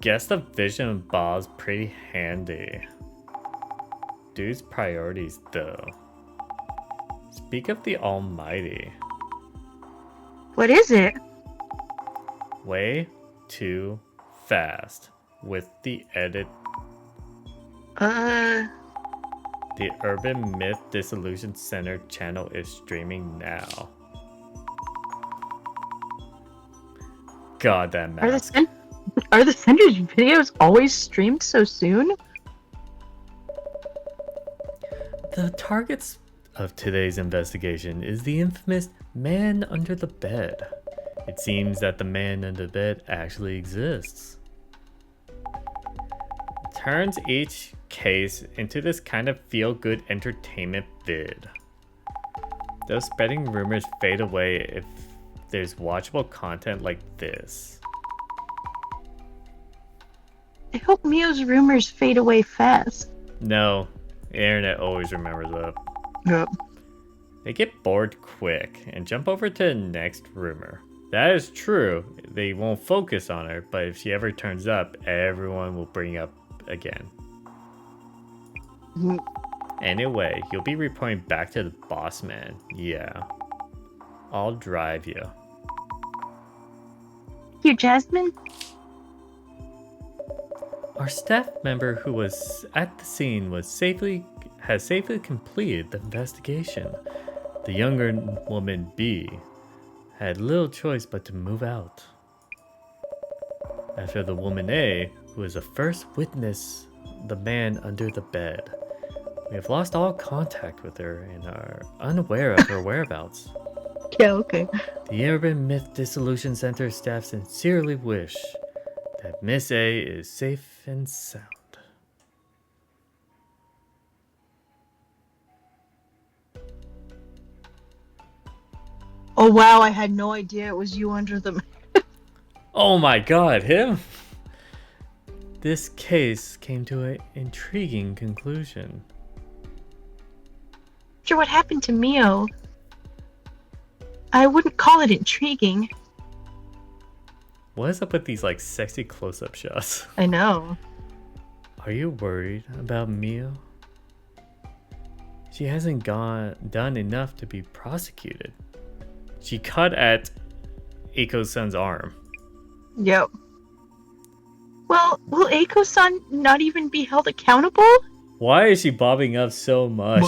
Guess the vision of Bob's pretty handy. Dude's priorities though. Speak of the Almighty.
What is it?
Way too fast with the edit. The Urban Myth Dissolution Center channel is streaming now. God, that mask.
Are the center's videos always streamed so soon?
The targets of today's investigation is the infamous man under the bed. It seems that the man under the bed actually exists. Turns each case into this kind of feel-good entertainment vid. Those spreading rumors fade away if there's watchable content like this.
I hope Mio's rumors fade away fast.
No, the internet always remembers that.
Yep.
They get bored quick and jump over to the next rumor. That is true, they won't focus on her, but if she ever turns up, everyone will bring up again. Anyway, you'll be reporting back to the boss man. Yeah. I'll drive you.
You, Jasmine?
Our staff member who was at the scene has safely completed the investigation. The younger woman B had little choice but to move out. After the woman A, who was the first witness the man under the bed. We have lost all contact with her and are unaware of her whereabouts.
Yeah, okay.
The Urban Myth Dissolution Center staff sincerely wish that Miss A is safe and sound.
Oh wow, I had no idea it was you under the...
Oh my god, him? This case came to an intriguing conclusion.
After what happened to Mio, I wouldn't call it intriguing.
What is up with these like sexy close-up shots?
I know.
Are you worried about Mio? She hasn't done enough to be prosecuted. She cut at Eiko-san's arm.
Yep. Well, will Eiko-san not even be held accountable?
Why is she bobbing up so much?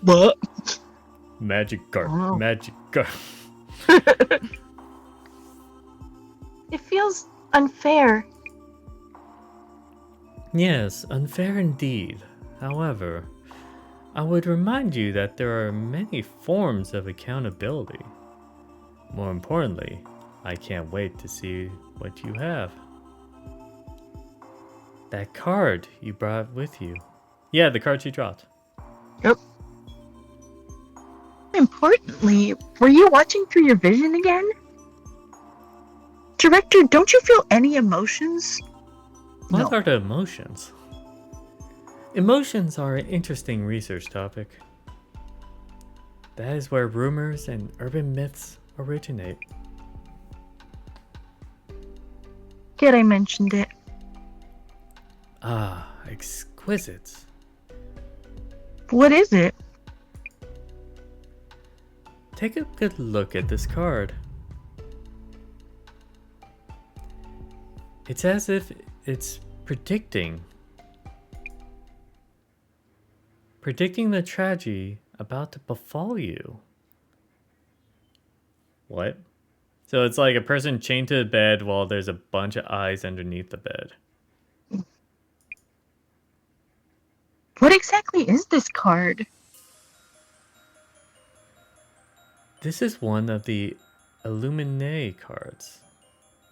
What?
Magic guard.
Oh.
Magic guard.
It feels unfair.
Yes, unfair indeed. However, I would remind you that there are many forms of accountability. More importantly, I can't wait to see what you have. That card you brought with you. Yeah, the card she dropped.
Yep. Importantly, were you watching through your vision again? Director, don't you feel any emotions?
What are the emotions? Emotions are an interesting research topic. That is where rumors and urban myths originate.
Good, I mentioned it.
Ah, exquisite.
What is it?
Take a good look at this card. It's as if it's predicting the tragedy about to befall you. What? So it's like a person chained to the bed while there's a bunch of eyes underneath the bed.
What exactly is this card?
This is one of the Illuminae cards.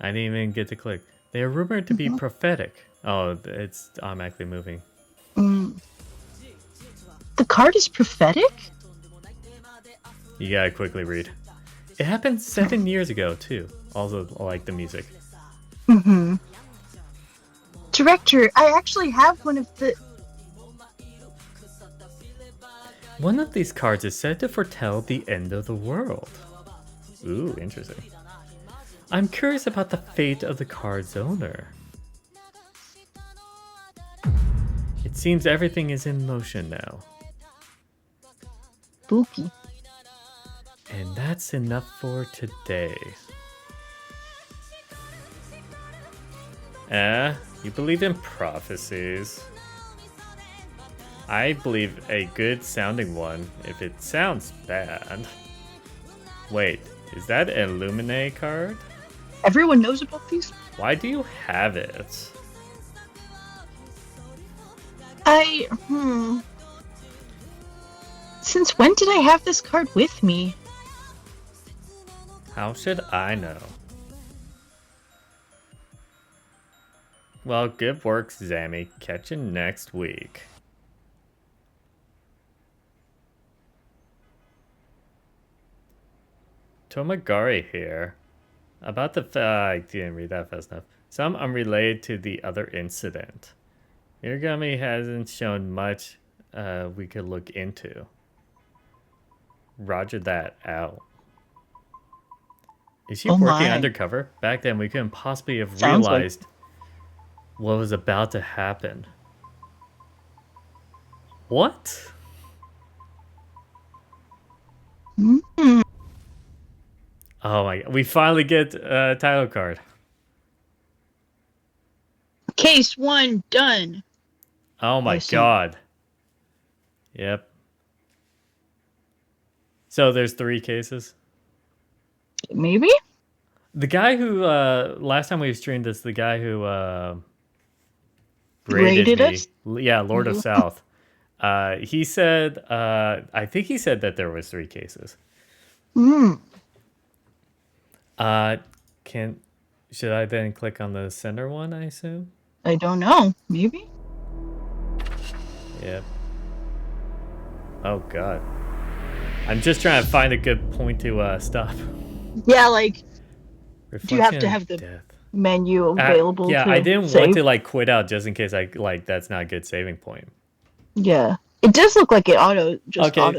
I didn't even get to click. They are rumored to be prophetic. Oh, it's automatically moving.
The card is prophetic?
You gotta quickly read. It happened 7 years ago, too. Also, I like the music.
Director, I actually have one of the...
One of these cards is said to foretell the end of the world. Ooh, interesting. I'm curious about the fate of the card's owner. It seems everything is in motion now.
Spooky.
And that's enough for today. You believe in prophecies. I believe a good sounding one if it sounds bad. Wait, is that an Illuminate card?
Everyone knows about these?
Why do you have it?
Since when did I have this card with me?
How should I know? Well, good work, Zammy. Catch you next week. Tomagari here. About the I didn't read that fast enough. Some unrelated to the other incident. Irigami hasn't shown much we could look into. Roger that out. Is she working undercover? Back then we couldn't possibly have realized what was about to happen. What? Oh my, we finally get a title card.
Case 1 done.
Oh my god. Yep. So there's 3 cases?
Maybe?
The guy who, last time we streamed this, the guy who raided me.
Us?
Yeah, Lord of South. He said, I think he said that there was 3 cases. Should I then click on the center one, I assume?
I don't know. Maybe?
Yep. Oh god. I'm just trying to find a good point to stop.
Yeah, like,
Reflection
do you have to have the menu available?
Yeah,
to
I didn't
save?
want to like quit out just in case that's not a good saving point.
Yeah. It does look like it auto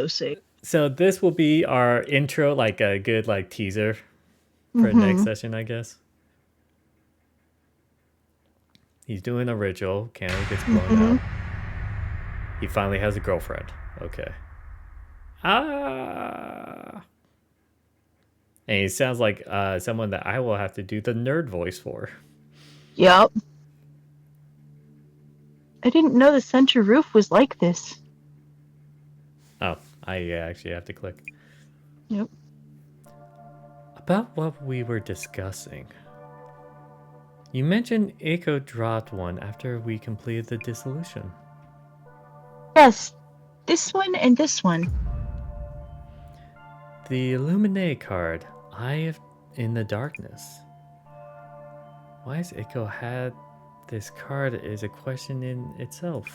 save.
So this will be our intro, like a good like teaser for next session, I guess. He's doing a ritual. Candle gets blown out. He finally has a girlfriend. Okay. And he sounds like someone that I will have to do the nerd voice for.
Yep. I didn't know the center roof was like this.
Oh, I actually have to click.
Yep.
About what we were discussing. You mentioned Echo dropped one after we completed the dissolution.
Yes. This one and this one.
The Illuminate card, Eye in the Darkness. Why has Echo had this card is a question in itself.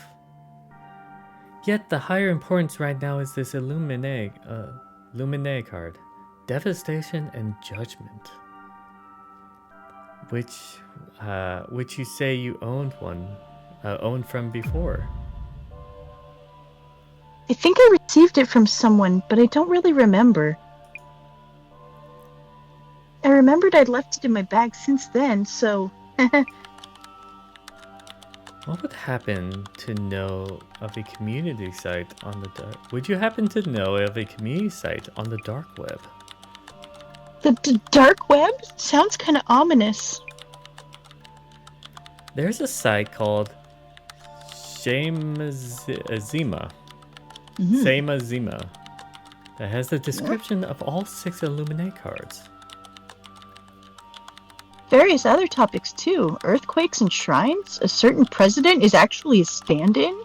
Yet the higher importance right now is this Illuminate card. Devastation and Judgment. Which you say you owned from before.
I think I received it from someone, but I don't really remember. I remembered I'd left it in my bag since then, so...
What would happen to know of a community site on the dark? Would you happen to know of a community site on the dark web?
The dark web? Sounds kind of ominous.
There's a site called Samazima. Samazima. That has the description of all 6 Illuminate cards.
Various other topics too. Earthquakes and shrines. A certain president is actually a stand-in.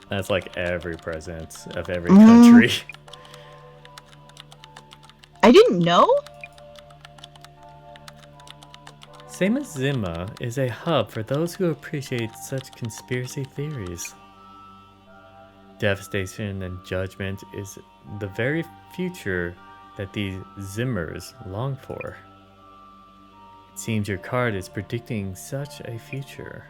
That's like every president of every country.
I didn't know.
Same as Zima is a hub for those who appreciate such conspiracy theories. Devastation and judgment is the very future that these Zimmers long for. It seems your card is predicting such a future.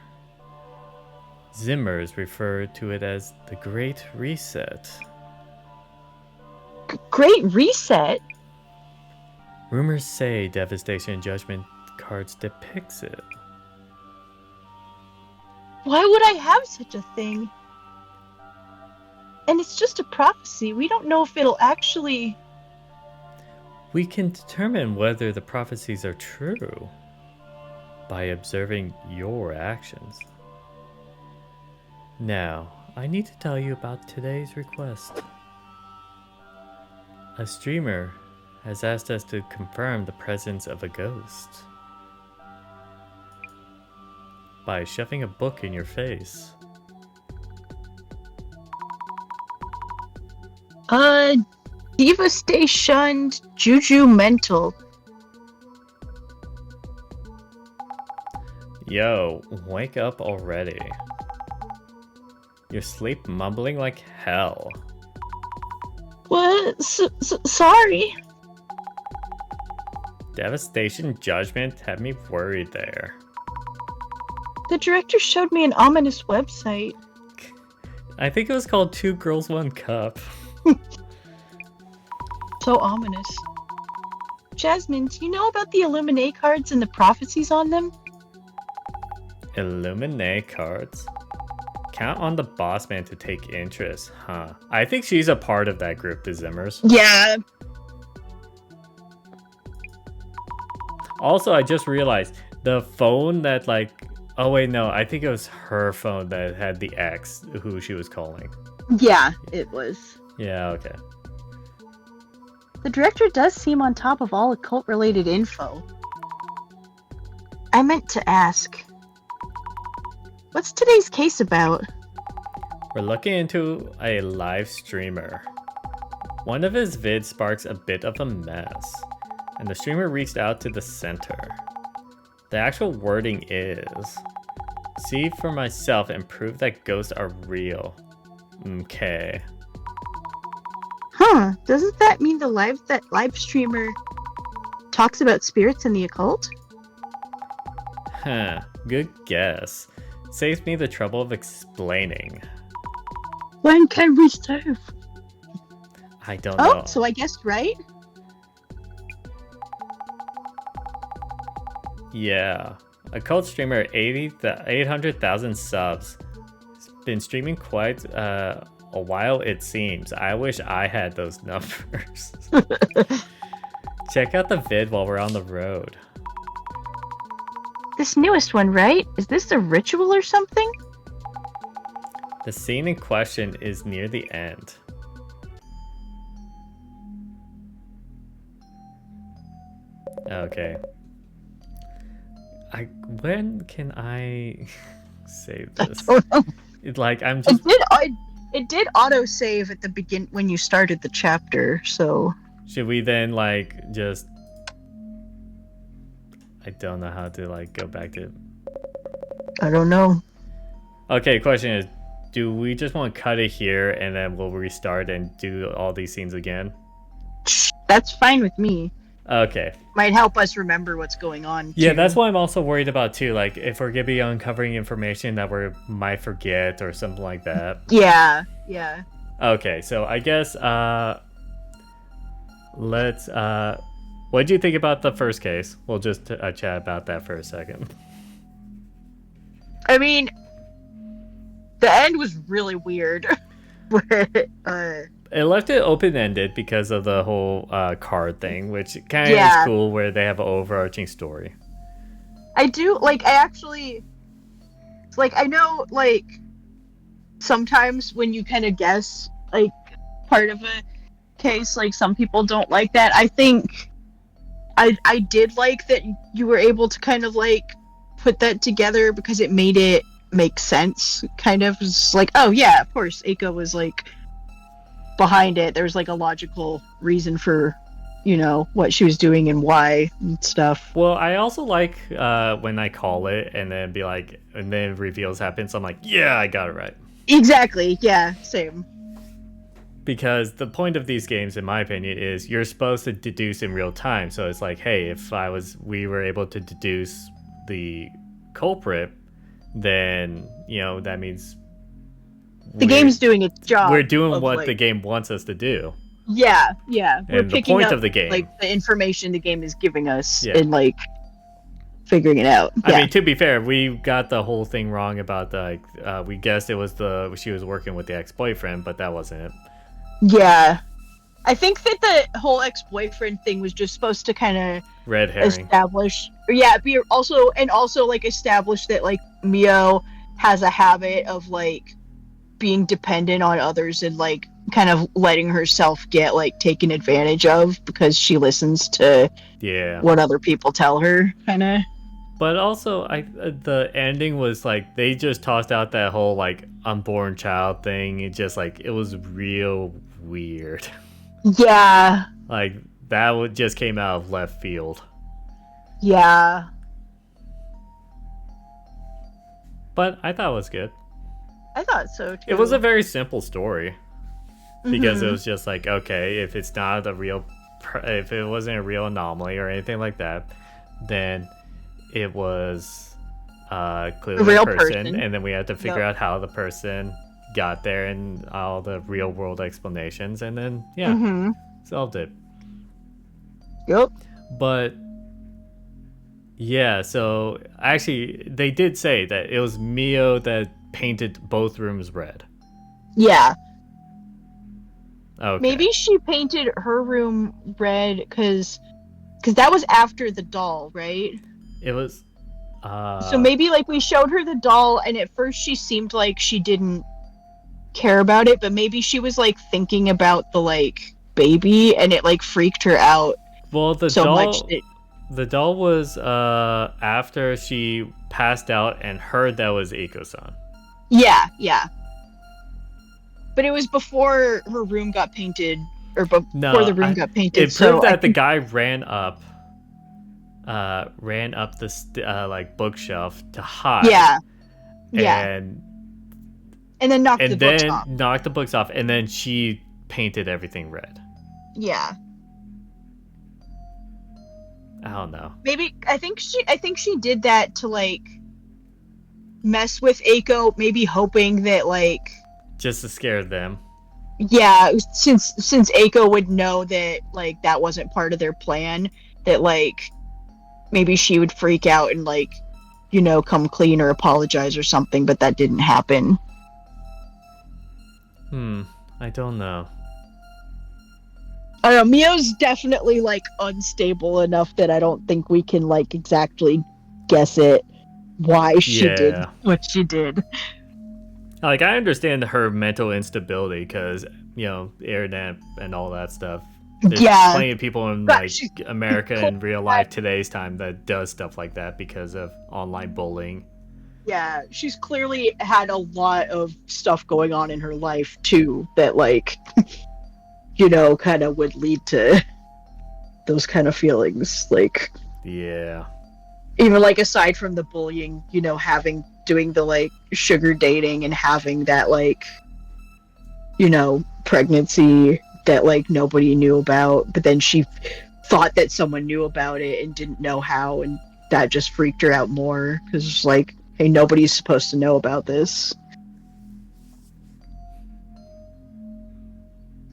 Zimmers refer to it as the Great Reset.
Great Reset?
Rumors say Devastation and Judgment cards depicts it.
Why would I have such a thing? And it's just a prophecy. We don't know if it'll actually...
We can determine whether the prophecies are true by observing your actions. Now, I need to tell you about today's request. A streamer has asked us to confirm the presence of a ghost by shoving a book in your face.
Diva stay shunned, Juju mental.
Yo, wake up already. You sleep mumbling like hell.
What? Sorry.
Devastation Judgment had me worried there.
The director showed me an ominous website.
I think it was called 2 Girls 1 Cup.
So ominous. Jasmine, do you know about the Illuminate cards and the prophecies on them?
Illuminate cards? Count on the boss man to take interest, huh? I think she's a part of that group, the Zimmers.
Yeah.
Also, I just realized the phone that oh wait, no, I think it was her phone that had the X who she was calling.
Yeah, it was.
Yeah, okay.
The director does seem on top of all occult-related info.
I meant to ask. What's today's case about?
We're looking into a live streamer. One of his vids sparks a bit of a mess, and the streamer reached out to the center. The actual wording is, see for myself and prove that ghosts are real. Okay.
Huh, doesn't that mean the live streamer talks about spirits and the occult?
Huh, good guess. Saves me the trouble of explaining.
When can we serve?
I don't know.
Oh, so I guessed right?
Yeah. A cult streamer, 800,000 subs. He's been streaming quite a while, it seems. I wish I had those numbers. Check out the vid while we're on the road.
This newest one, right? Is this a ritual or something?
The scene in question is near the end. Okay. When can I save this?
I don't know.
I'm just...
It did auto save at the begin when you started the chapter, so...
Should we then just... I don't know how to go back to...
I don't know.
Okay, question is, do we just want to cut it here and then we'll restart and do all these scenes again?
That's fine with me.
Okay.
Might help us remember what's going on.
Yeah,
too.
that's what I'm also worried about too. If we're gonna be uncovering information that we might forget or something like that.
Yeah.
Okay, so I guess let's what did you think about the first case? We'll just chat about that for a second.
I mean, the end was really weird.
It left it open-ended because of the whole card thing, which kind of is cool where they have an overarching story.
I do, I actually, I know, sometimes when you kind of guess, part of a case, some people don't like that. I think I did like that you were able to kind of, put that together because it made it make sense, kind of. It's oh, yeah, of course, Eiko was, behind it. There's, a logical reason for,
what she was doing and why and stuff.
Well, I also like when I call it and then be like, and then reveals happen. So I'm like, yeah, I got it right.
Exactly. Yeah. Same.
Because the point of these games, in my opinion, is you're supposed to deduce in real time. So it's like, hey, if we were able to deduce the culprit, then that means
the game's doing its job.
We're doing what the game wants us to do.
Yeah, yeah.
We're picking the point up, of the game,
like the information the game is giving us, and like figuring it out. Yeah.
I mean, to be fair, we got the whole thing wrong about we guessed it was she was working with the ex-boyfriend, but that wasn't it.
Yeah, I think that the whole ex-boyfriend thing was just supposed to kind of
red herring
establish, also like establish that like Mio has a habit of like being dependent on others and like kind of letting herself get like taken advantage of because she listens to what other people tell her, kind of.
But also, the ending was like they just tossed out that whole like unborn child thing. It just like it was real weird.
Yeah.
Like that just came out of left field.
Yeah.
But I thought it was good.
I thought so too.
It was a very simple story because it was just like, okay, if it's not if it wasn't a real anomaly or anything like that, then it was clearly a real person, and then we had to figure out how the person got there and all the real world explanations, and then solved it.
Yep.
But yeah, so actually they did say that it was Mio that painted both rooms red.
Yeah.
Okay.
Maybe she painted her room red because that was after the doll, right?
It was.
So maybe like we showed her the doll, and at first she seemed like she didn't care about it, but maybe she was like thinking about the like baby, and it like freaked her out.
Well, the doll was after she passed out and heard that was Eiko-san.
Yeah. But it was before her room got painted, or before the room got painted.
It proved that the guy ran up the like bookshelf to hide.
Yeah. And then knocked
the books off, and then she painted everything red.
Yeah.
I don't know.
Maybe I think she did that to like mess with Eiko, maybe hoping that like
just to scare them.
Yeah, since Eiko would know that like that wasn't part of their plan, that like maybe she would freak out and like come clean or apologize or something, but that didn't happen.
I don't know.
I don't know, Mio's definitely like unstable enough that I don't think we can like exactly guess why she did what she did.
Like, I understand her mental instability because internet and all that stuff. There's plenty of people in like America in real life today's time that does stuff like that because of online bullying.
Yeah, she's clearly had a lot of stuff going on in her life too that like kind of would lead to those kind of feelings, like even like aside from the bullying, doing the like sugar dating and having that like pregnancy that like nobody knew about, but then she thought that someone knew about it and didn't know how, and that just freaked her out more because it's like, hey, nobody's supposed to know about this.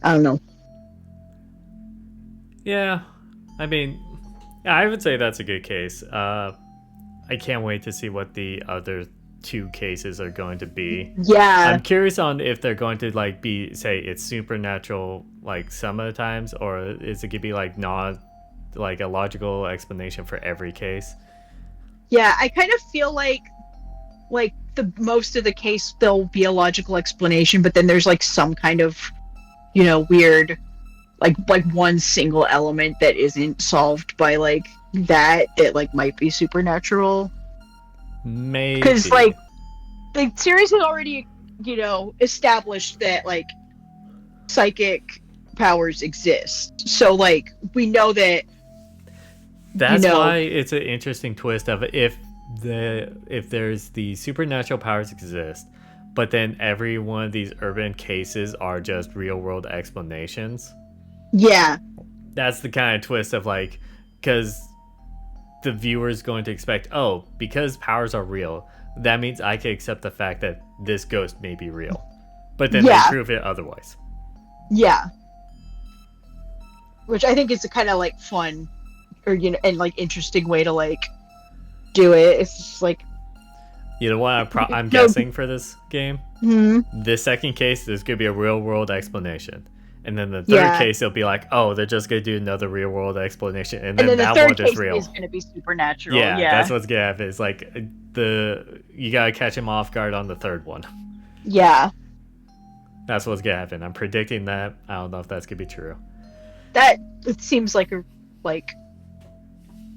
I don't know.
Yeah, I mean, I would say that's a good case. I can't wait to see what the other two cases are going to be.
Yeah,
I'm curious on if they're going to like say it's supernatural like some of the times, or is it gonna be like not like a logical explanation for every case.
Yeah, I kind of feel like the most of the case there'll be a logical explanation, but then there's like some kind of weird like one single element that isn't solved by like that like might be supernatural.
Maybe
because like the series has already established that like psychic
powers exist. So like we know that.
That's why it's an interesting twist of if there's the supernatural powers exist, but then every one of these urban cases are just real world explanations.
Yeah.
That's the kind of twist of like, because the viewer's going to expect, oh, because powers are real, that means I can accept the fact that this ghost may be real. But then they prove it otherwise.
Yeah. Which I think is a kind of like fun or and like interesting way to like do it. It's just like,
you know what I'm guessing for this game?
Mm-hmm.
This second case, there's going to be a real world explanation. And then the third case, it'll be like, oh, they're just going to do another real world explanation. And then that one is real.
Is going to be supernatural.
Yeah, that's what's going to happen. It's like you got to catch him off guard on the third one.
Yeah.
That's what's going to happen. I'm predicting that. I don't know if that's going to be true.
It seems like a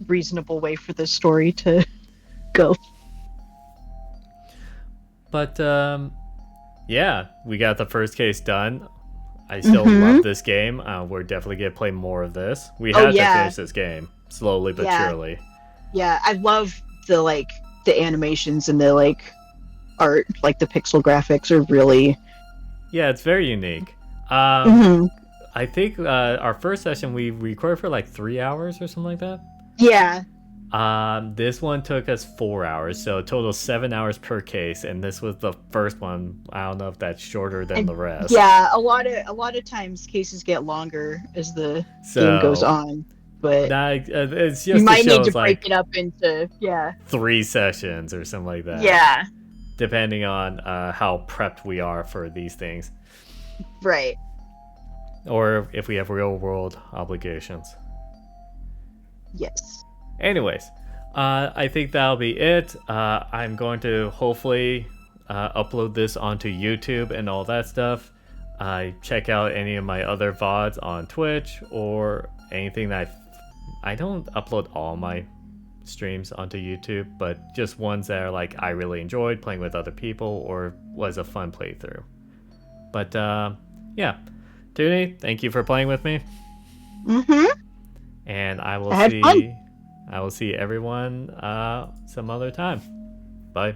reasonable way for this story to go.
But yeah, we got the first case done. I still love this game. We're definitely gonna play more of this. We have to finish this game slowly but surely.
Yeah, I love the animations and the art, like the pixel graphics are really.
Yeah, it's very unique. I think our first session we recorded for 3 hours or something like that.
Yeah.
This one took us 4 hours, so a total 7 hours per case, and this was the first one. I don't know if that's shorter than the rest.
Yeah, a lot of times cases get longer as the game goes on, but
it's just
you might need to break it up into
3 sessions or something like that.
Yeah,
depending on how prepped we are for these things,
right?
Or if we have real world obligations.
Yes.
Anyways, I think that'll be it. I'm going to hopefully upload this onto YouTube and all that stuff. Check out any of my other VODs on Twitch or anything that I don't upload all my streams onto YouTube, but just ones that are I really enjoyed playing with other people or was a fun playthrough. But yeah, Toonie, thank you for playing with me. And I will see everyone some other time. Bye.